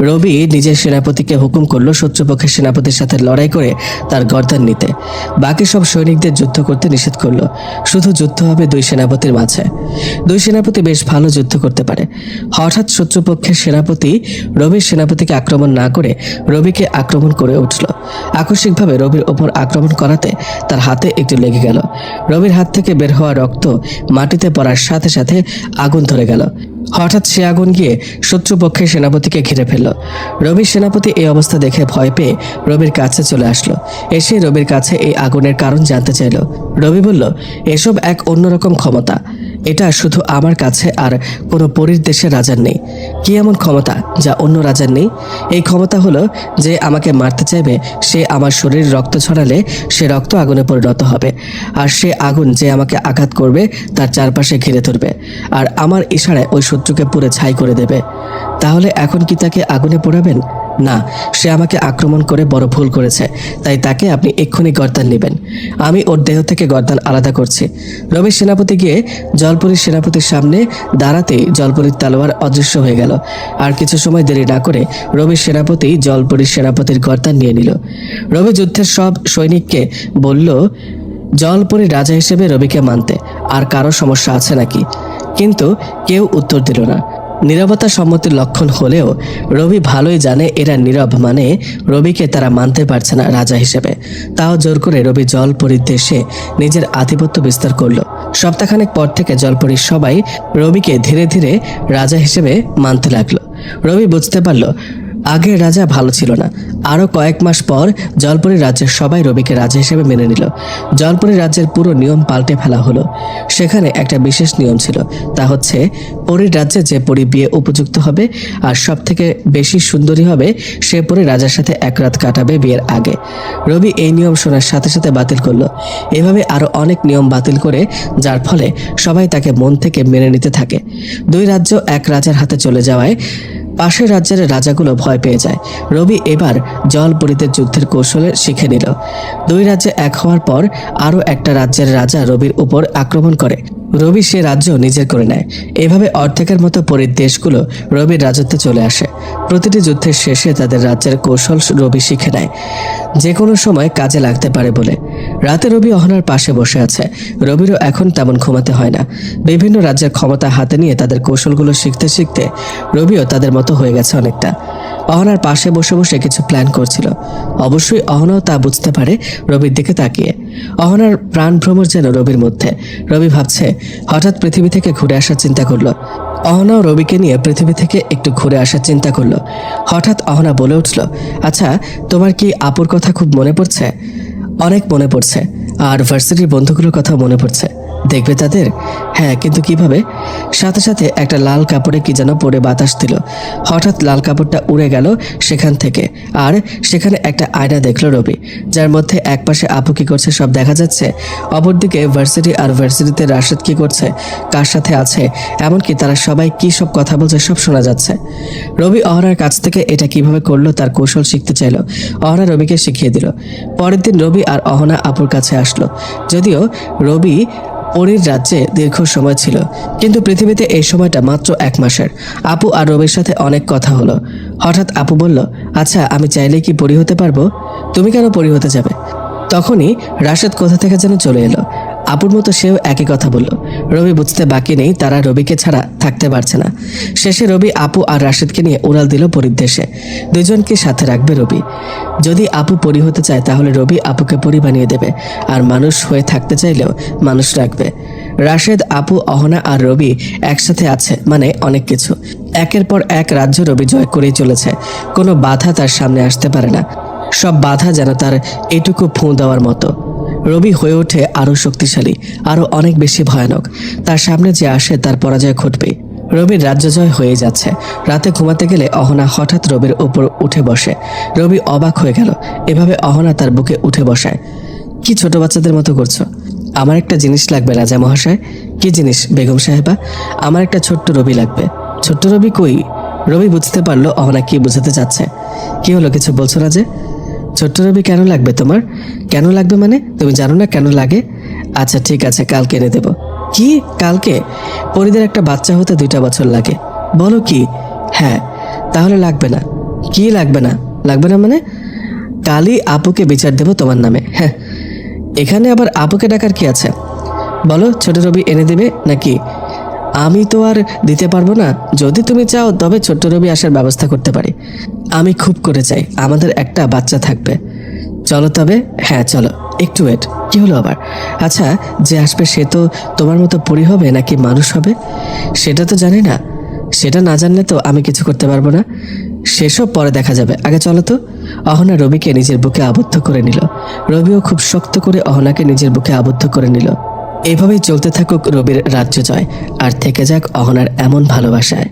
রবি নিজের সেনাপতিকে হুকুম করলো শত্রুপক্ষের সেনাপতির সাথে লড়াই করে তার গর্দান নিতে। বাকি সব সৈনিকদের যুদ্ধ করতে নিষেধ করলো। শুধু যুদ্ধ হবে 2 সেনাপতির মাঝে। 2 সেনাপতি বেশ ভালো যুদ্ধ করতে পারে। হঠাৎ শত্রুপক্ষের সেনাপতি রবির সেনাপতিকে আক্রমণ না করে রবিকে আক্রমণ করে উঠল। আকস্মিকভাবে রবির ওপর আক্রমণ করাতে তার হাতে একটু লেগে গেল। রবির হাত থেকে বের হওয়া রক্ত মাটিতে পড়ার সাথে সাথে আগুন ধরে গেল। হঠাৎ সে আগুন গিয়ে শত্রুপক্ষের সেনাপতিকে ঘিরে ফেলল। রবির সেনাপতি এই অবস্থা দেখে ভয় পেয়ে রবির কাছে চলে আসলো। এসে রবির কাছে এই আগুনের কারণ জানতে চাইল। রবি বলল এসব এক অন্যরকম ক্ষমতা, এটা শুধু আমার কাছে আর কোনো পরীর দেশের রাজার নেই। কি এমন ক্ষমতা যা অন্য রাজার নেই? এই ক্ষমতা হলো যে আমাকে মারতে চাইবে সে আমার শরীর রক্ত ছড়ালে সে রক্ত আগুনে পরিণত হবে, আর সে আগুন যে আমাকে আঘাত করবে তার চারপাশে ঘিরে ধরবে, আর আমার ইশারায় ওই শত্রুকে পুরো ছাই করে দেবে। তাহলে এখন কি তাকে আগুনে পোড়াবেন? না, সে আমাকে আক্রমণ করে বড় ভুল করেছে, তাই তাকে আপনি এক্ষুনি গর্দান নেবেন। আমি ওর দেহ থেকে গর্দান আলাদা করছি। রবির সেনাপতি গিয়ে জলপরীর সেনাপতির সামনে দাঁড়াতেই জলপরীর তলোয়ার অদৃশ্য হয়ে গেল। আর কিছু সময় দেরি না করে রবির সেনাপতি জলপরীর সেনাপতির গর্দান নিয়ে নিল। রবি যুদ্ধের সব সৈনিককে বলল জলপরীর রাজা হিসেবে রবিকে মানতে, আর কারো সমস্যা আছে নাকি? কিন্তু কেউ উত্তর দিল না। নীরবতা সম্মতির লক্ষণ হলেও রবি ভালোই জানে এরা নীরব, মানে রবিকে তারা মানতে পারছে না রাজা হিসেবে। তাও জোর করে রবি জলপরীর দেশে নিজের আধিপত্য বিস্তার করলো। সপ্তাহখানেক পর থেকে জলপরীর সবাই রবিকে ধীরে ধীরে রাজা হিসেবে মানতে লাগলো। রবি বুঝতে পারলো আগের রাজা ভালো ছিল না। আরও কয়েক মাস পর জলপরী রাজ্যের সবাই রবিকে রাজা হিসেবে মেনে নিল। জলপরী রাজ্যের পুরো নিয়ম পাল্টে ফেলা হলো। সেখানে একটা বিশেষ নিয়ম ছিল, তা হচ্ছে পরীর রাজ্যে যে পরী বিয়ে উপযুক্ত হবে আর সব থেকে বেশি সুন্দরী হবে সে পরী রাজার সাথে এক রাত কাটাবে বিয়ের আগে। রবি এই নিয়ম শোনার সাথে সাথে বাতিল করলো। এভাবে আরও অনেক নিয়ম বাতিল করে, যার ফলে সবাই তাকে মন থেকে মেনে নিতে থাকে। দুই রাজ্য এক রাজার হাতে চলে যাওয়ায় পাশের রাজ্যের রাজাগুলো ভয় পেয়ে যায়। রবি এবার জলপরীতে যুদ্ধের কৌশলে শিখে নিল। দুই রাজ্যে এক হওয়ার পর আরও একটা রাজ্যের রাজা রবির উপর আক্রমণ করে। রবি সে রাজ্য নিজের করে নেয়। এভাবে অর্ধেকের মতো পরীর দেশগুলো রবির রাজত্বে চলে আসে। প্রতিটি যুদ্ধের শেষে তাদের রাজ্যের কৌশল রবি শিখে নেয়, যে কোনো সময় কাজে লাগতে পারে বলে। রাতে রবি অহনার পাশে বসে আছে। রবিরও এখন তেমন ঘুমাতে হয় না। বিভিন্ন রাজ্যের ক্ষমতা হাতে নিয়ে তাদের কৌশলগুলো শিখতে শিখতে রবিও তাদের মতো হয়ে গেছে অনেকটা। অহনার পাশে বসে বসে কিছু প্ল্যান করছিল। অবশ্যই অহনাও তা বুঝতে পারে রবির দিকে তাকিয়ে। অহনার প্রাণ ভ্রমর যেন রবির মধ্যে। রবি ভাবছে, হঠাৎ পৃথিবী থেকে ঘুরে আসার চিন্তা করলো। অহনাও রবিকে নিয়ে পৃথিবী থেকে একটু ঘুরে আসার চিন্তা করলো। হঠাৎ অহনা বলে উঠল, আচ্ছা, তোমার কি আপুর কথা খুব মনে পড়ছে? অনেক মনে পড়ছে, আর ভার্সিটির বন্ধুগুলোর কথা মনে পড়ছে। দেখবে তাদের? হ্যাঁ, কিন্তু কিভাবে? সাথে সাথে একটা লাল কাপড়ে কি যেন পরে বাতাস দিল। হঠাৎ লাল কাপড়টা উড়ে গেল সেখান থেকে, আর সেখানে একটা আয়না দেখলো রবি, যার মধ্যে একপাশে আপু কি করছে সব দেখা যাচ্ছে, অপরদিকে ভার্সিটি আর ভার্সিটিতে রাশেদ কি করছে, কার সাথে আছে, এমনকি তারা সবাই কি সব কথা বলছে সব শোনা যাচ্ছে। রবি অহনার কাছ থেকে এটা কিভাবে করলো তার কৌশল শিখতে চাইলো। অহনা রবিকে শিখিয়ে দিল। পরের দিন রবি আর অহনা আপুর কাছে আসলো। যদিও রবি পরীর রাজ্যে দীর্ঘ সময় ছিল, কিন্তু পৃথিবীতে এই সময়টা মাত্র 1 মাসের। আপু আর রবির সাথে অনেক কথা হলো। হঠাৎ আপু বলল, আচ্ছা, আমি চাইলে কি পরী হতে পারবো? তুমি কেন পরী হতে যাবে? তখনই রাশেদ কোথা থেকে যেন চলে এলো। আপুর মতো সেও একই কথা বলল। রবি বুঝতে বাকি নেই তারা রবিকে ছাড়া থাকতে পারছে না। শেষে রবি আপু আর রাশেদকে নিয়ে উড়াল দিল পরীর দেশে। দুজনকে সাথে রাখবে রবি। যদি আপু পরী হতে চায় তাহলে রবি আপুকে পরী বানিয়ে দেবে, আর মানুষ হয়ে থাকতে চাইলেও মানুষ রাখবে। রাশেদ, আপু, অহনা আর রবি একসাথে আছে মানে অনেক কিছু। একের পর এক রাজ্য রবি জয় করেই চলেছে। কোনো বাধা তার সামনে আসতে পারে না। সব বাধা যেন তার এটুকু ফোঁ দেওয়ার মতো। রবি হয়ে ওঠে আরও শক্তিশালী, আরও অনেক বেশি ভয়ানক। তার সামনে যে আসে তার পরাজয় ঘটবেই। রবির রাজ্য জয় হয়ে যাচ্ছে। রাতে ঘুমাতে গেলে অহনা হঠাৎ রবির উপর উঠে বসে। রবি অবাক হয়ে গেল। এভাবে অহনা তার বুকে উঠে বসায়। কি ছোট বাচ্চাদের মতো করছো? আমার একটা জিনিস লাগবে রাজা মহাশয়। কি জিনিস বেগম সাহেবা? আমার একটা ছোট্ট রবি লাগবে। ছোট্ট রবি কই? রবি বুঝতে পারলো অহনা কি বোঝাতে চাচ্ছে। কি হলো, কিছু বলছো না যে? ছোট্ট রবি কেন লাগবে তোমার? কেন লাগবে মানে? তুমি জানো না কেন লাগে? আচ্ছা ঠিক আছে, কালকে এনে দেবো। কি কালকে? পরীদের একটা বাচ্চা হতে 2টা বছর লাগে। বলো কি? হ্যাঁ। তাহলে লাগবে না? কি লাগবে না? লাগবে না মানে? কালই আপুকে বিচার দেবো তোমার নামে। হ্যাঁ, এখানে আবার আপুকে ডাকার কি আছে? বলো, ছোট রবি এনে দেবে নাকি? আমি তো আর দিতে পারবো না। যদি তুমি চাও তবে ছোট্ট রবি আসার ব্যবস্থা করতে পারি। আমি খুব করে চাই, আমাদের একটা বাচ্চা থাকবে। চলো তবে। হ্যাঁ চলো। একটু ওয়েট। কি হলো আবার? আচ্ছা, যে আসবে সে তো তোমার মতো পরী হবে নাকি মানুষ হবে সেটা তো জানি না। সেটা না জানলে তো আমি কিছু করতে পারবো না। সেসব পরে দেখা যাবে, আগে চলো তো। অহনা রবিকে নিজের বুকে আবদ্ধ করে নিল। রবিও খুব শক্ত করে অহনাকে নিজের বুকে আবদ্ধ করে নিল। এভাবেই চলতে থাকুক রবির রাজ্য জয়, আর থেকে যাক অহনার এমন ভালোবাসায়।